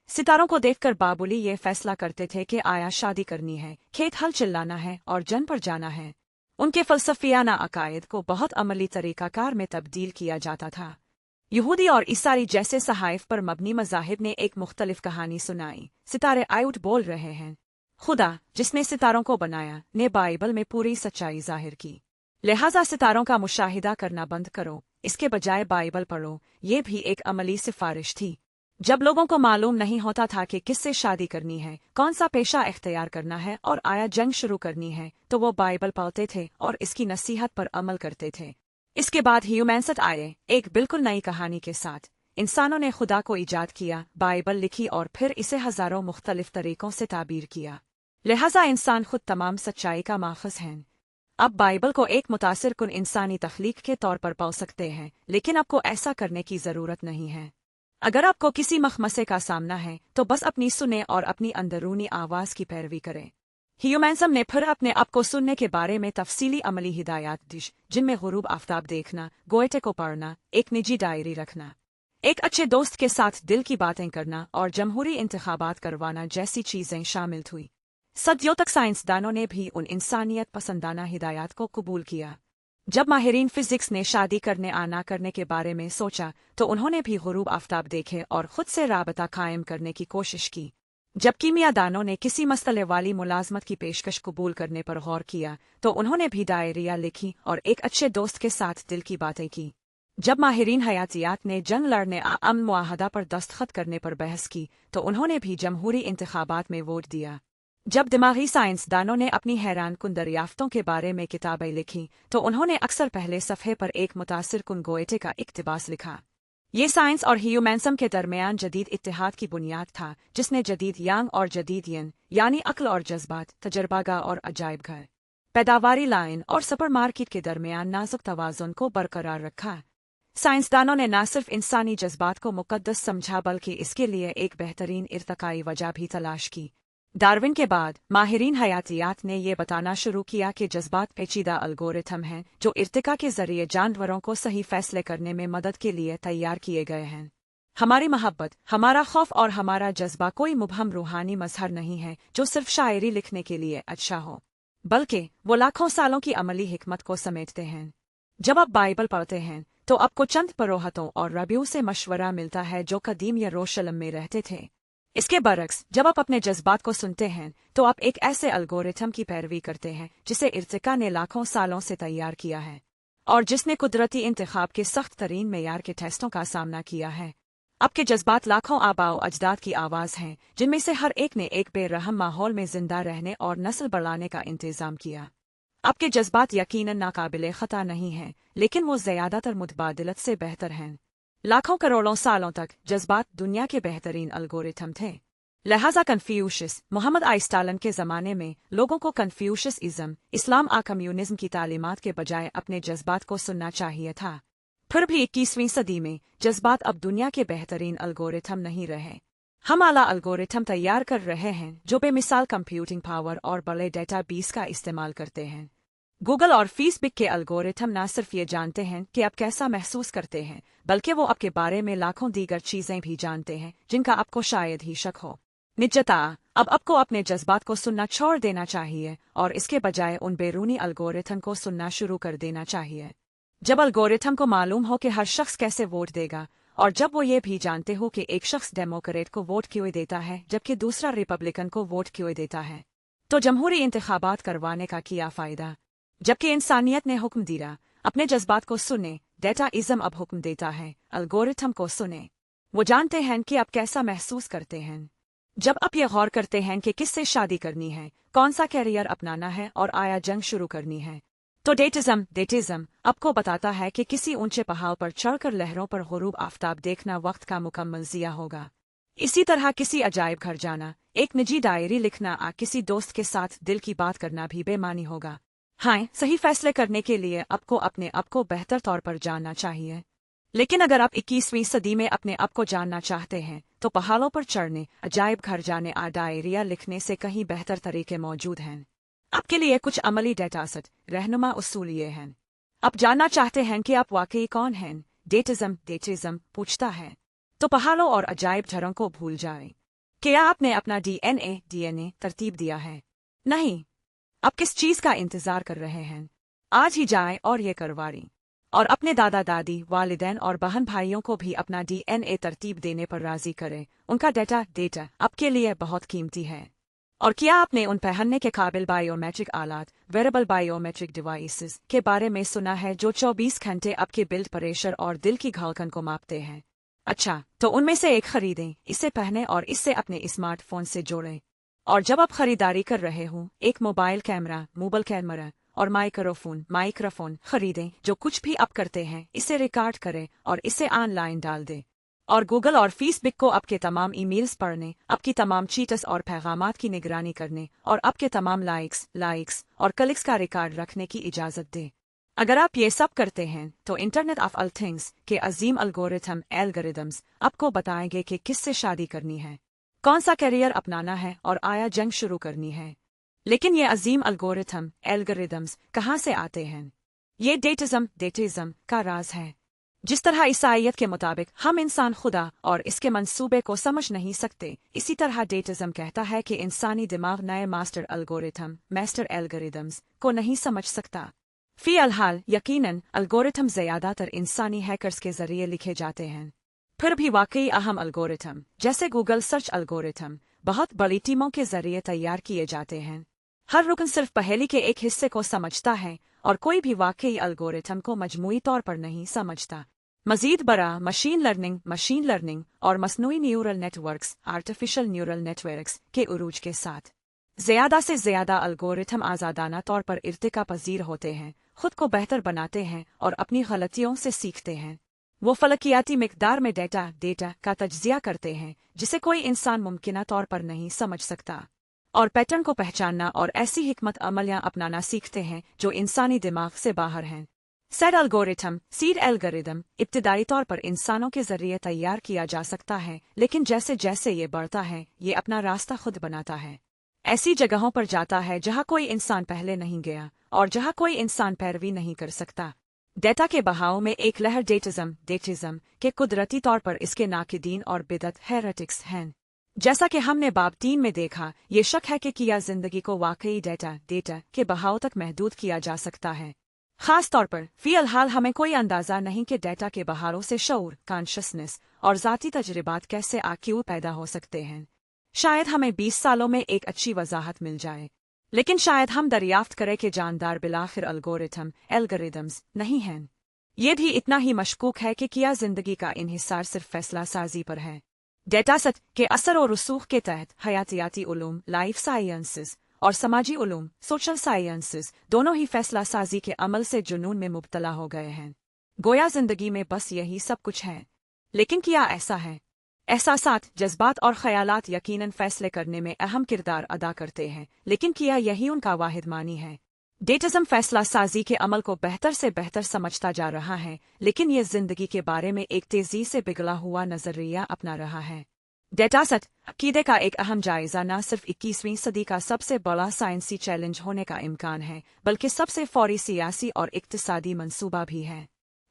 सितारों को देखकर बाबुली ये फैसला करते थे कि आया शादी करनी है, खेत हल चिल्लाना है और जन पर जाना है। उनके फ़लसफ़ियाना अकायद को बहुत अमली तरीक़ाकार में तब्दील किया जाता था। यहूदी और ईसाई जैसे सहाइफ पर मबनी मज़ाहिब ने एक मुख्तलिफ कहानी सुनाई। सितारे आउट बोल रहे हैं। खुदा जिसने सितारों को बनाया ने बाइबल में पूरी सच्चाई ज़ाहिर की, लिहाजा सितारों का मुशाहिदा करना बंद करो, इसके बजाय बाइबल पढ़ो। ये भी एक अमली सिफारिश थी। जब लोगों को मालूम नहीं होता था कि किससे शादी करनी है, कौन सा पेशा इख्तियार करना है और आया जंग शुरू करनी है, तो वो बाइबल पढ़ते थे और इसकी नसीहत पर अमल करते थे। इसके बाद ह्यूमैनसट आए एक बिल्कुल नई कहानी के साथ। इंसानों ने खुदा को ईजाद किया, बाइबल लिखी और फिर इसे हज़ारों मुख्तलिफ तरीक़ों से ताबीर किया। लिहाजा इंसान खुद तमाम सच्चाई का माखज़ है। अब बाइबल को एक मुतासिर कुन इंसानी तख्लीक के तौर पर पढ़ सकते हैं, लेकिन आपको ऐसा करने की ज़रूरत नहीं है। अगर आपको किसी मखमसे का सामना है तो बस अपनी सुने और अपनी अंदरूनी आवाज़ की पैरवी करें। ह्यूमैनिज़्म ने फिर अपने आप को सुनने के बारे में तफसीली अमली हिदायत दी, जिनमें गुरूब आफ्ताब देखना, गोएटे को पढ़ना, एक निजी डायरी रखना, एक अच्छे दोस्त के साथ दिल की बातें करना और जमहूरी इंतखाबात करवाना जैसी चीज़ें शामिल हुई। सदियों तक साइंसदानों ने भी उन इंसानियत पसंदाना हिदायत को कबूल किया। जब माहिरीन फिजिक्स ने शादी करने आना करने के बारे में सोचा तो उन्होंने भी गुरूब आफ्ताब देखे और खुद से राबता कायम करने की कोशिश की। जब कीमियादानों ने किसी मसले वाली मुलाजमत की पेशकश कबूल करने पर गौर किया तो उन्होंने भी डायरिया लिखी और एक अच्छे दोस्त के साथ दिल की बातें की। जब माहिरीन हयातियात ने जंग लड़ने अमन मुआहदा पर दस्तखत करने पर बहस की तो उन्होंने भी जमहूरी इंतखाबात में वोट दिया। जब दिमागी साइंसदानों ने अपनी हैरान कुन दरियाफ्तों के बारे में किताबें लिखीं तो उन्होंने अक्सर पहले सफ़े पर एक मुतासिर कुन गोएटे का इक्तिबास लिखा। ये साइंस और ह्यूमैनिज़्म के दरमियान जदीद इत्तेहाद की बुनियाद था, जिसने जदीद यांग और जदीद यन यानी अक्ल और जज्बात, तजर्बागाह और अजायब घर, पैदावारी लाइन और सुपर मार्केट के दरमियान नाजुक तवाज़ुन को बरकरार रखा। साइंसदानों ने न सिर्फ इंसानी जज्बात को मुकद्दस समझा बल्कि इसके लिए एक बेहतरीन इर्तकाई वजह भी तलाश की। डार्विन के बाद माहिरीन हयातियात ने यह बताना शुरू किया कि जज्बात पेचीदा अलगोरिथम हैं जो इर्तिका के जरिए जानवरों को सही फैसले करने में मदद के लिए तैयार किए गए हैं। हमारी मोहब्बत, हमारा खौफ और हमारा जज्बा कोई मुबहम रूहानी मजहर नहीं है जो सिर्फ शायरी लिखने के लिए अच्छा हो, बल्कि वो लाखों सालों की अमली हिकमत को समेटते हैं। जब आप बाइबल पढ़ते हैं तो आपको चंद परोहतों और रबियों से मशवरा मिलता है जो कदीम यरूशलेम में रहते थे। इसके बरक्स जब आप अपने जज्बात को सुनते हैं तो आप एक ऐसे अलगोरिथम की पैरवी करते हैं जिसे इर्तिका ने लाखों सालों से तैयार किया है और जिसने कुदरती इंतखाब के सख्त तरीन मेयार के टेस्टों का सामना किया है। आपके जज्बात लाखों आबाओ अजदाद की आवाज़ हैं जिनमें से हर एक ने एक बेरहम माहौल में जिंदा रहने और नस्ल बढ़ाने का इंतजाम किया। आपके जज्बात यकीनन नाकाबिले ख़ता नहीं हैं, लेकिन वो ज़्यादातर मुतबादिलत से बेहतर हैं। लाखों करोड़ों सालों तक जज्बात दुनिया के बेहतरीन अलगोरिथम थे। लिहाजा कन्फ्यूशियस मोहम्मद आइस्टालन के ज़माने में लोगों को कन्फ्यूशियस इज़म, इस्लाम आ कम्युनिज्म की तालीमात के बजाय अपने जज्बात को सुनना चाहिए था। फिर भी 21वीं सदी में जज्बात अब दुनिया के बेहतरीन अलगोरिथम नहीं रहे। हम आला एल्गोरिथम तैयार कर रहे हैं जो बेमिसाल कंप्यूटिंग पावर और बड़े डेटाबेस का इस्तेमाल करते हैं। गूगल और फेसबुक के एल्गोरिथम न सिर्फ ये जानते हैं कि आप कैसा महसूस करते हैं, बल्कि वो आपके बारे में लाखों दीगर चीजें भी जानते हैं जिनका आपको शायद ही शक हो। निजता, अब आपको अपने जज्बात को सुनना छोड़ देना चाहिए और इसके बजाय उन बैरूनी एल्गोरिथम को सुनना शुरू कर देना चाहिए। जब एल्गोरिथम को मालूम हो कि हर शख्स कैसे वोट देगा, और जब वो ये भी जानते हो कि एक शख्स डेमोक्रेट को वोट क्यों देता है जबकि दूसरा रिपब्लिकन को वोट क्यों देता है, तो जमहूरी इंतखाबात करवाने का क्या फायदा। जबकि इंसानियत ने हुक्म दिया, अपने जज्बात को सुने। डेटाइज्म अब हुक्म देता है, एल्गोरिथम को सुने। वो जानते हैं कि आप कैसा महसूस करते हैं। जब आप ये गौर करते हैं कि किससे शादी करनी है, कौन सा कैरियर अपनाना है और आया जंग शुरू करनी है, तो डेटिज्म आपको बताता है कि किसी ऊंचे पहाड़ पर चढ़कर लहरों पर गुरूब आफताब देखना वक्त का मुकम्मल ज़िया होगा। इसी तरह किसी अजायब घर जाना, एक निजी डायरी लिखना या किसी दोस्त के साथ दिल की बात करना भी बेमानी होगा। हाँ, सही फैसले करने के लिए आपको अपने आप को बेहतर तौर पर जानना चाहिए। लेकिन अगर आप 21वीं सदी में अपने आप को जानना चाहते हैं, तो पहाड़ों पर चढ़ने, अजायब घर जाने या डायरिया लिखने से कहीं बेहतर तरीके मौजूद हैं। आपके लिए कुछ अमली डेटासेट रहनुमा उसूल ये हैं। आप जानना चाहते हैं कि आप वाकई कौन हैं। डेटिज्म पूछता है, तो पहाड़ों और अजायब घरों को भूल जाएं। क्या आपने अपना डीएनए तरतीब दिया है? नहीं। आप किस चीज का इंतजार कर रहे हैं? आज ही जाएं और ये करवाएं। और अपने दादा दादी, वालिदैन और बहन भाइयों को भी अपना डीएनए तरतीब देने पर राजी करें। उनका डेटा आपके लिए बहुत कीमती है। और क्या आपने उन पहनने के काबिल बायोमेट्रिक आलात, वेरेबल बायोमेट्रिक डिवाइसेस के बारे में सुना है जो 24 घंटे आपके ब्लड प्रेशर और दिल की धड़कन को मापते हैं? अच्छा, तो उनमें से एक खरीदें, इसे पहने और इससे अपने स्मार्टफोन से जोड़ें। और जब आप खरीदारी कर रहे हों, एक मोबाइल कैमरा और माइक्रोफोन खरीदें। जो कुछ भी आप करते हैं, इसे रिकॉर्ड करें और इसे ऑनलाइन डाल दें। और गूगल और फेसबुक को आपके तमाम ईमेल्स पढ़ने, आपकी तमाम चीट्स और पैगामात की निगरानी करने और आपके तमाम लाइक्स और क्लिक्स का रिकॉर्ड रखने की इजाज़त दे। अगर आप ये सब करते हैं, तो इंटरनेट ऑफ ऑल थिंग्स के अजीम एल्गोरिथम्स आपको बताएंगे कि किससे शादी करनी है, कौन सा कैरियर अपनाना है और आया जंग शुरू करनी है। लेकिन ये अजीम एल्गोरिथम्स कहाँ से आते हैं? ये डेटिज्म का राज है। जिस तरह ईसाईयत के मुताबिक हम इंसान खुदा और इसके मंसूबे को समझ नहीं सकते, इसी तरह डेटिज्म कहता है कि इंसानी दिमाग नए मास्टर एल्गोरिथम्स को नहीं समझ सकता। फ़िलहाल यकीनन एल्गोरिथम ज़्यादातर इंसानी हैकर्स के जरिए लिखे जाते हैं। फिर भी वाकई अहम एल्गोरिथम, जैसे गूगल सर्च एल्गोरिथम, बहुत बड़ी टीमों के जरिए तैयार किए जाते हैं। हर रुकन सिर्फ पहेली के एक हिस्से को समझता है और कोई भी वाकई एल्गोरिथम को मजमूई तौर पर नहीं समझता। मजीद बड़ा मशीन लर्निंग और मसनूई neural networks artificial neural networks के उरूज के साथ ज़्यादा से ज़्यादा एल्गोरिथम आज़ादाना तौर पर इर्तिका पजीर होते हैं, खुद को बेहतर बनाते हैं और अपनी गलतियों से सीखते हैं। वो फलकियाती मिकदार में डेटा का तज्जिया करते हैं जिसे कोई इंसान मुमकिना तौर पर नहीं समझ सकता, और पैटर्न को पहचानना और ऐसी हिकमत अमलियाँ अपनाना सीखते हैं जो इंसानी दिमाग से बाहर हैं। सीड एल्गोरिथम इब्तिदाई तौर पर इंसानों के जरिए तैयार किया जा सकता है, लेकिन जैसे जैसे ये बढ़ता है, ये अपना रास्ता खुद बनाता है। ऐसी जगहों पर जाता है जहाँ कोई इंसान पहले नहीं गया और जहाँ कोई इंसान पैरवी नहीं कर सकता। डेटा के बहाव में एक लहर डेटिज्म के कुदरती तौर पर इसके नाकिदीन और बिदत हेरेटिक्स हैं। जैसा कि हमने बाब 3 में देखा, ये शक है कि क्या जिंदगी को वाकई डेटा के बहाव तक महदूद किया जा सकता है। खास तौर पर फ़िलहाल हमें कोई अंदाजा नहीं कि डेटा के बहारों से शऊर, कॉन्शसनेस और ज़ाती तजर्बात कैसे क्यों पैदा हो सकते हैं। शायद हमें 20 सालों में एक अच्छी वजाहत मिल जाए, लेकिन शायद हम दरियाफ्त करें कि जानदार बिलाखिर एल्गोरिथम्स नहीं हैं। ये भी इतना ही मशकूक है कि क्या जिंदगी का इन्हिसार सिर्फ फैसला साजी पर है। डेटासेट के असर और रसूख के तहत हयातियाती उलूम, लाइफ साइंसेस और समाजी उलूम, सोशल साइंसेस दोनों ही फैसला साजी के अमल से जुनून में मुब्तला हो गए हैं। गोया जिंदगी में बस यही सब कुछ है। लेकिन क्या ऐसा है? एहसासात, जज्बात और ख्यालात यकीनन फैसले करने में अहम किरदार अदा करते हैं, लेकिन क्या यही उनका वाहिद मानी है? डेटिज्म फैसला साजी के अमल को बेहतर से बेहतर समझता जा रहा है, लेकिन ये जिंदगी के बारे में एक तेजी से बिगड़ा हुआ नजरिया अपना रहा है। डेटा सेट अकीदे का एक अहम जायजा न सिर्फ 21वीं सदी का सबसे बड़ा साइंसी चैलेंज होने का इम्कान है, बल्कि सबसे फौरी सियासी और इक्तिसादी मंसूबा भी है।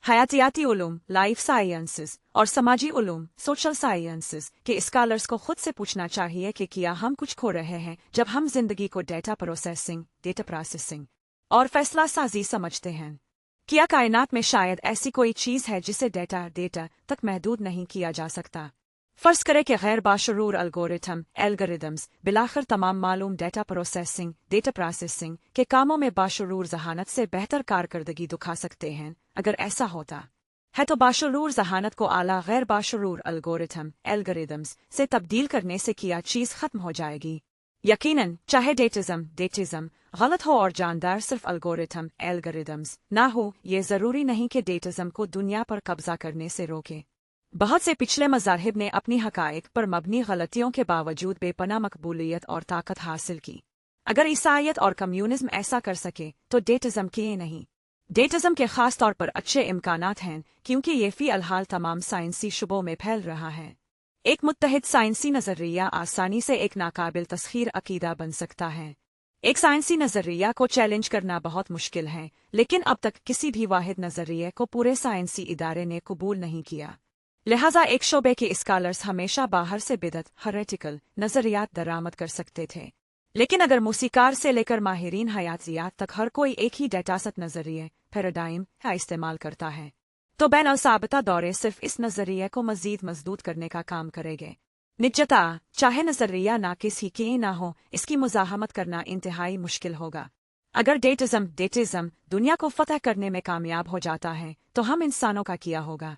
हयातियाती उलूम, लाइफ साइंसेस और समाजी उलूम, सोशल साइंसेस के स्कॉलर्स को खुद से पूछना चाहिए कि क्या हम कुछ खो रहे हैं जब हम जिंदगी को डेटा प्रोसेसिंग और फैसला साजी समझते हैं। क्या कायनात में शायद ऐसी कोई चीज़ है जिसे डेटा तक महदूद नहीं किया जा सकता? फर्ज करें कि गैर बाशरूर एल्गोरिदम्स बिलाखिर तमाम मालूम डेटा प्रोसेसिंग के कामों में बाशरूर जहानत से बेहतर कारकर्दगी दिखा सकते हैं। अगर ऐसा होता है तो बाशरूर जहानत को आला गैर बाशरूर एल्गोरिदम्स से तब्दील करने से क्या चीज़ खत्म हो जाएगी? यकीनन, चाहे डेटिज्म गलत हो और जानदार सिर्फ एल्गोरिदम्स ना हो, ये ज़रूरी नहीं कि डेटिज्म को दुनिया पर कब्जा करने से रोके। बहुत से पिछले मज़ाहिब ने अपनी हक़ाइक़ पर मबनी गलतियों के बावजूद बेपनाह मकबूलियत और ताकत हासिल की। अगर ईसाईयत और कम्युनिज्म ऐसा कर सके तो डेटिज्म क्यों नहीं? डेटिज्म के ख़ास तौर पर अच्छे इम्कानात हैं, क्योंकि ये फ़िलहाल तमाम साइंसी शुबों में फैल रहा है। एक मुत्तहिद साइंसी नज़रिया आसानी से एक नाकाबिल तस्खीर अकीदा बन सकता है। एक साइंसी नज़रिया को चैलेंज करना बहुत मुश्किल है, लेकिन अब तक किसी भी वाहिद नज़रिए को पूरे साइंसी इदारे ने कबूल नहीं किया। लिहाजा एक शोबे के स्कॉलर्स हमेशा बाहर से बिदअत हेरेटिकल नज़रियात दरामद कर सकते थे, लेकिन अगर मूसीकार से लेकर माहिरीन हयातियात तक हर कोई एक ही डेटासेट नज़रिए पैराडाइम का इस्तेमाल करता है, तो बैन-अल-साबिता दौरे सिर्फ इस नज़रिए को मज़ीद मजबूत करने का काम करेंगे। निजता, चाहे नज़रिया नाकिस ही क्यों ना हो, इसकी मुज़ाहमत करना इंतहाई मुश्किल होगा। अगर डेटिज्म दुनिया को फतह करने में कामयाब हो जाता है तो हम इंसानों का क्या होगा?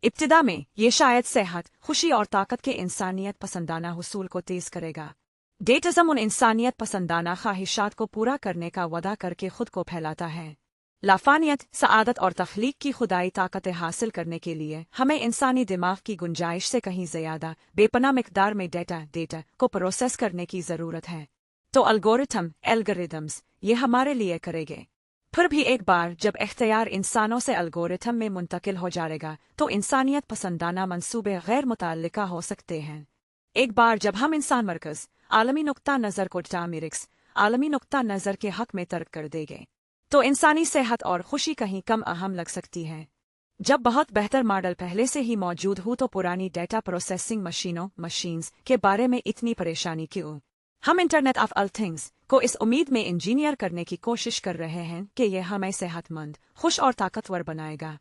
इब्तिदा में ये शायद सेहत, खुशी और ताकत के इंसानियत पसंदाना हुसूल को तेज करेगा। डेटिज्म उन इंसानियत पसंदाना ख्वाहिशात को पूरा करने का वादा करके खुद को फैलाता है। लाफानियत, सआदत और तख्लीक की खुदाई ताकतें हासिल करने के लिए हमें इंसानी दिमाग की गुंजाइश से कहीं ज़्यादा बेपनाह मिकदार में डेटा को प्रोसेस करने की ज़रूरत है। तो एल्गोरिदम्स ये हमारे लिए करेंगे। फिर भी एक बार जब इख्तियार इंसानों से एल्गोरिथम में मुंतकिल हो जाएगा तो इंसानियत पसंदाना मंसूबे गैर मुतल्लिका हो सकते हैं। एक बार जब हम इंसान मरकज़ आलमी नुक्ता नज़र को आलमी नुक्ता नज़र के हक़ में तर्क कर देंगे तो इंसानी सेहत और खुशी कहीं कम अहम लग सकती है। जब बहुत बेहतर मॉडल पहले से ही मौजूद हो तो पुरानी डेटा प्रोसेसिंग मशीन्स के बारे में इतनी परेशानी क्यों? हम इंटरनेट ऑफ ऑल थिंग्स को इस उम्मीद में इंजीनियर करने की कोशिश कर रहे हैं कि यह हमें सेहतमंद, खुश और ताकतवर बनाएगा।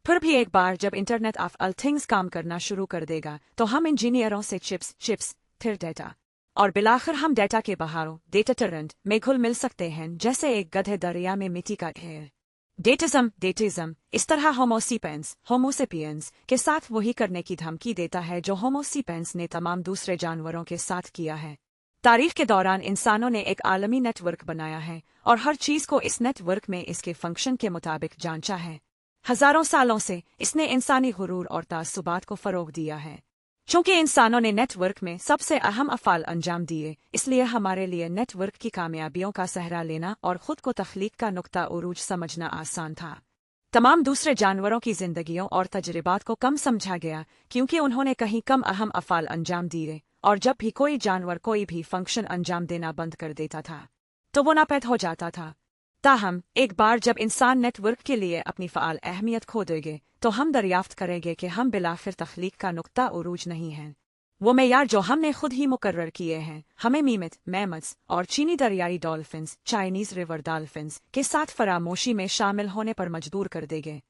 फिर भी एक बार जब इंटरनेट ऑफ ऑल थिंग्स काम करना शुरू कर देगा तो हम इंजीनियरों से चिप्स फिर डेटा और बिलाखिर हम डेटा के बहारों डेटा टोरेंट में घुल मिल सकते हैं, जैसे एक गधे दरिया में मिट्टी का ढेर। डेटिज्म इस तरह होमोसेपियंस के साथ वही करने की धमकी देता है जो होमोसेपियंस ने तमाम दूसरे जानवरों के साथ किया है। तारीख के दौरान इंसानों ने एक आलमी नेटवर्क बनाया है और हर चीज़ को इस नेटवर्क में इसके फंक्शन के मुताबिक जांचा है। हजारों सालों से इसने इंसानी गुरूर और तासुबात को फ़रोग दिया है। चूंकि इंसानों ने नेटवर्क में सबसे अहम अफ़ाल अंजाम दिए, इसलिए हमारे लिए नेटवर्क की कामयाबियों का सहरा लेना और खुद को तख्लीक का नुक्ता उरूज समझना आसान था। तमाम दूसरे जानवरों की जिंदगियों और तजर्बात को कम समझा गया क्योंकि उन्होंने कहीं कम अहम अफ़ाल अंजाम दिए, और जब भी कोई जानवर कोई भी फंक्शन अंजाम देना बंद कर देता था तो वो नापैद हो जाता था। ताहम एक बार जब इंसान नेटवर्क के लिए अपनी फ़ाल अहमियत खो देंगे तो हम दरियाफ्त करेंगे कि हम बिलाखिर तख्लीक का नुक्ता उरूज नहीं हैं। वो मेयार जो हमने खुद ही मुकर्रर किए हैं हमें मैमथ्स और चीनी दरियाई डॉल्फिन्स चाइनीज़ रिवर डॉल्फिन्स के साथ फरामोशी में शामिल होने पर मजबूर कर देंगे।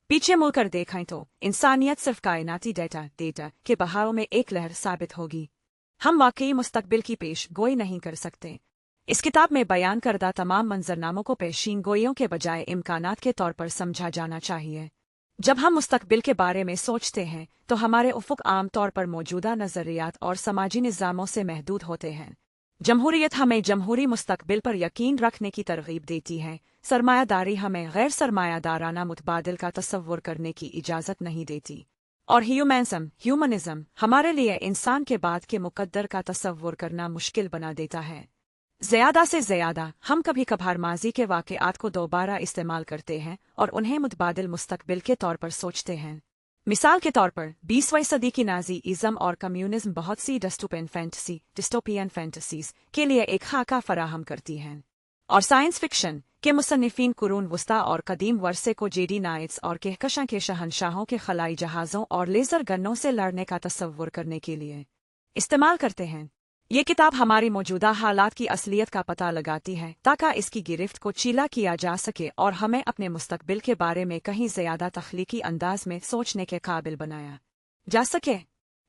पीछे मुड़कर देखें तो इंसानियत सिर्फ कायनाती डेटा के बहाव में एक लहर साबित होगी। हम वाकई मुस्तकबिल की पेश गोई नहीं कर सकते। इस किताब में बयान करदा तमाम मंजरनामों को पेशीन गोइयों के बजाय इम्कानात के तौर पर समझा जाना चाहिए। जब हम मुस्तकबिल के बारे में सोचते हैं तो हमारे उफ़ुक़ आम तौर पर मौजूदा नज़रियात और समाजी निज़ामों से महदूद होते हैं। जमहूरियत हमें जमहूरी मुस्तकबिल पर यकीन रखने की तरगीब देती है। सरमायादारी हमें गैर सरमायादाराना मुतबादिल का तसव्वुर करने की इजाज़त नहीं देती। और ह्यूमनिज़म हमारे लिए इंसान के बाद के मुकद्दर का तसव्वुर करना मुश्किल बना देता है। ज़्यादा से ज़्यादा हम कभी कभार माजी के वाक़यात को दोबारा इस्तेमाल करते हैं और उन्हें मुतबादिल मुस्तकबिल के तौर पर सोचते हैं। मिसाल के तौर पर 20वीं सदी की नाजी इज़म और कम्युनिज्म बहुत सी डिस्टोपियन फैंटेसीज के लिए एक खाका फराहम करती हैं, और साइंस फिक्शन के मुसन्निफीन कुरून वस्ता और कदीम वर्षे को जेडी नाइट्स और कहकशां के शहंशाहों के खलाई जहाज़ों और लेज़र गन्नों से लड़ने का तस्वुर करने के लिए इस्तेमाल करते हैं। ये किताब हमारी मौजूदा हालात की असलियत का पता लगाती है ताकि इसकी गिरफ्त को चीला किया जा सके और हमें अपने मुस्तकबिल के बारे में कहीं ज़्यादा तख्लीकी अंदाज में सोचने के काबिल बनाया जा सके।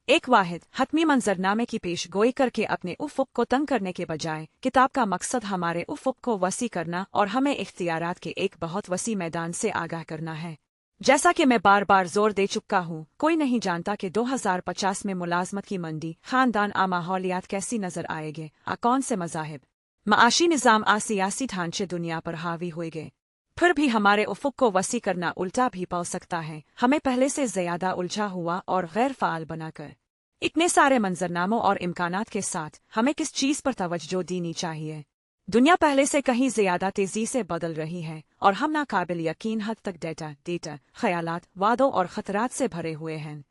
एक वाहिद हतमी मंजरनामे की पेश गोई करके अपने उफ़ुक़ को तंग करने के बजाय किताब का मकसद हमारे उफ़ुक़ को वसी करना और हमें इख्तियारात के एक बहुत वसी मैदान से आगाह करना है। जैसा कि मैं बार बार जोर दे चुका हूँ, कोई नहीं जानता कि 2050 में मुलाजमत की मंडी, खानदान आ माहौलियात कैसी नजर आएंगे, कौन से मज़ाहिब, माशी निज़ाम आ सियासी ढांचे दुनिया पर हावी होएंगे। फिर भी हमारे उफ़ुक़ को वसी करना उल्टा भी पड़ सकता है, हमें पहले से ज़्यादा उलझा हुआ और गैर फ़ाल बनाकर। इतने सारे मंजरनामों और इम्कानात के साथ हमें किस चीज़ पर तवज्जो देनी चाहिए? दुनिया पहले से कहीं ज़्यादा तेज़ी से बदल रही है और हम नाकाबिल यकीन हद तक डेटा, ख्यालात, वादों और ख़तरात से भरे हुए हैं।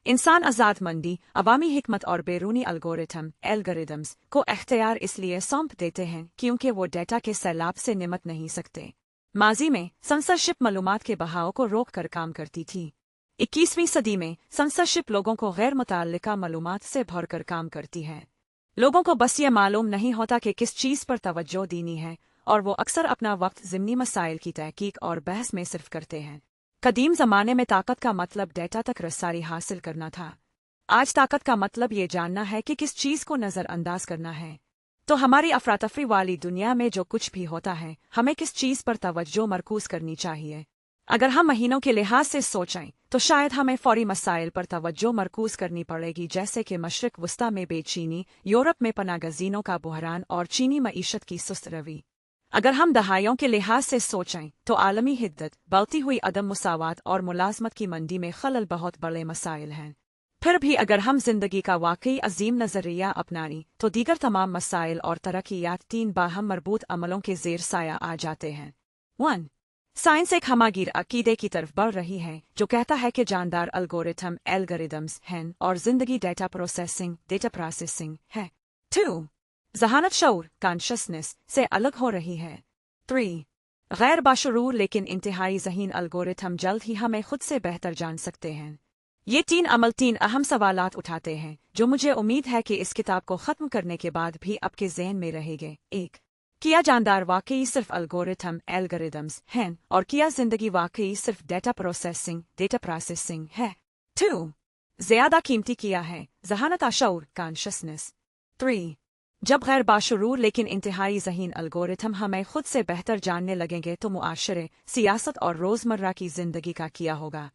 इंसान आज़ाद मंदी, अवामी हिकमत और बैरूनी एल्गोरिदम्स को इख्तियार इसलिए सौंप देते हैं क्योंकि वो डेटा के सैलाब से निमट नहीं सकते। माजी में सेंसरशिप मालूमात के बहाव को रोक कर काम करती थी। 21वीं सदी में सेंसरशिप लोगों को गैर मुतल्लिका मालूमात से भरकर काम करती है। लोगों को बस ये मालूम नहीं होता कि किस चीज़ पर तवज्जो देनी है, और वो अक्सर अपना वक्त ज़िमनी मसाइल की तहकीक और बहस में सिर्फ करते हैं। कदीम ज़माने में ताकत का मतलब डेटा तक रसाई हासिल करना था। आज ताकत का मतलब ये जानना है कि किस चीज़ को नज़रअंदाज करना है। तो हमारी अफरातफरी वाली दुनिया में जो कुछ भी होता है, हमें किस चीज़ पर तवज्जो मरकूज़ करनी चाहिए? अगर हम महीनों के लिहाज से सोचें तो शायद हमें फौरी मसाइल पर तवज्जो मरकूज़ करनी पड़ेगी, जैसे कि मशरिक़ वस्ता में बेचैनी, यूरोप में पनागज़ीनों का बहरान और चीनी मईशत की सुस्त रवी। अगर हम दहाइयों के लिहाज से सोचें तो आलमी हिद्दत, बढ़ती हुई अदम मुसावात और मुलाजमत की मंडी में खलल बहुत बड़े मसाइल हैं। फिर भी अगर हम जिंदगी का वाकई अजीम नज़रिया अपनाएं तो दीगर तमाम मसाइल और तरक्कियात 3 बाहम मरबूत अमलों के ज़ेर साया आ जाते हैं। 1. साइंस एक हमागीर अकीदे की तरफ बढ़ रही है जो कहता है कि जानदार एल्गोरिदम्स हैं और जिंदगी डेटा प्रोसेसिंग है। 2. ज़हानत शऊर कॉन्शसनेस से अलग हो रही है। 3. गैर बाशऊर लेकिन इंतहाई ज़हीन एल्गोरिथम जल्द ही हमें खुद से बेहतर जान सकते हैं। ये 3 अमल 3 अहम सवालात उठाते हैं जो मुझे उम्मीद है कि इस किताब को ख़त्म करने के बाद भी आपके ज़हन में रहेंगे। 1. क्या जानदार वाकई सिर्फ एल्गोरिदम्स हैं और क्या जिंदगी वाकई सिर्फ डेटा प्रोसेसिंग है? 2. ज़्यादा कीमती क्या है, ज़हानत आशऊर कॉन्शसनेस? 3. जब गैर बाशऊर लेकिन इंतहाई ज़हीन एल्गोरिथम हमें खुद से बेहतर जानने लगेंगे तो मुआशरे, सियासत और रोज़मर्रा की ज़िंदगी का क्या होगा?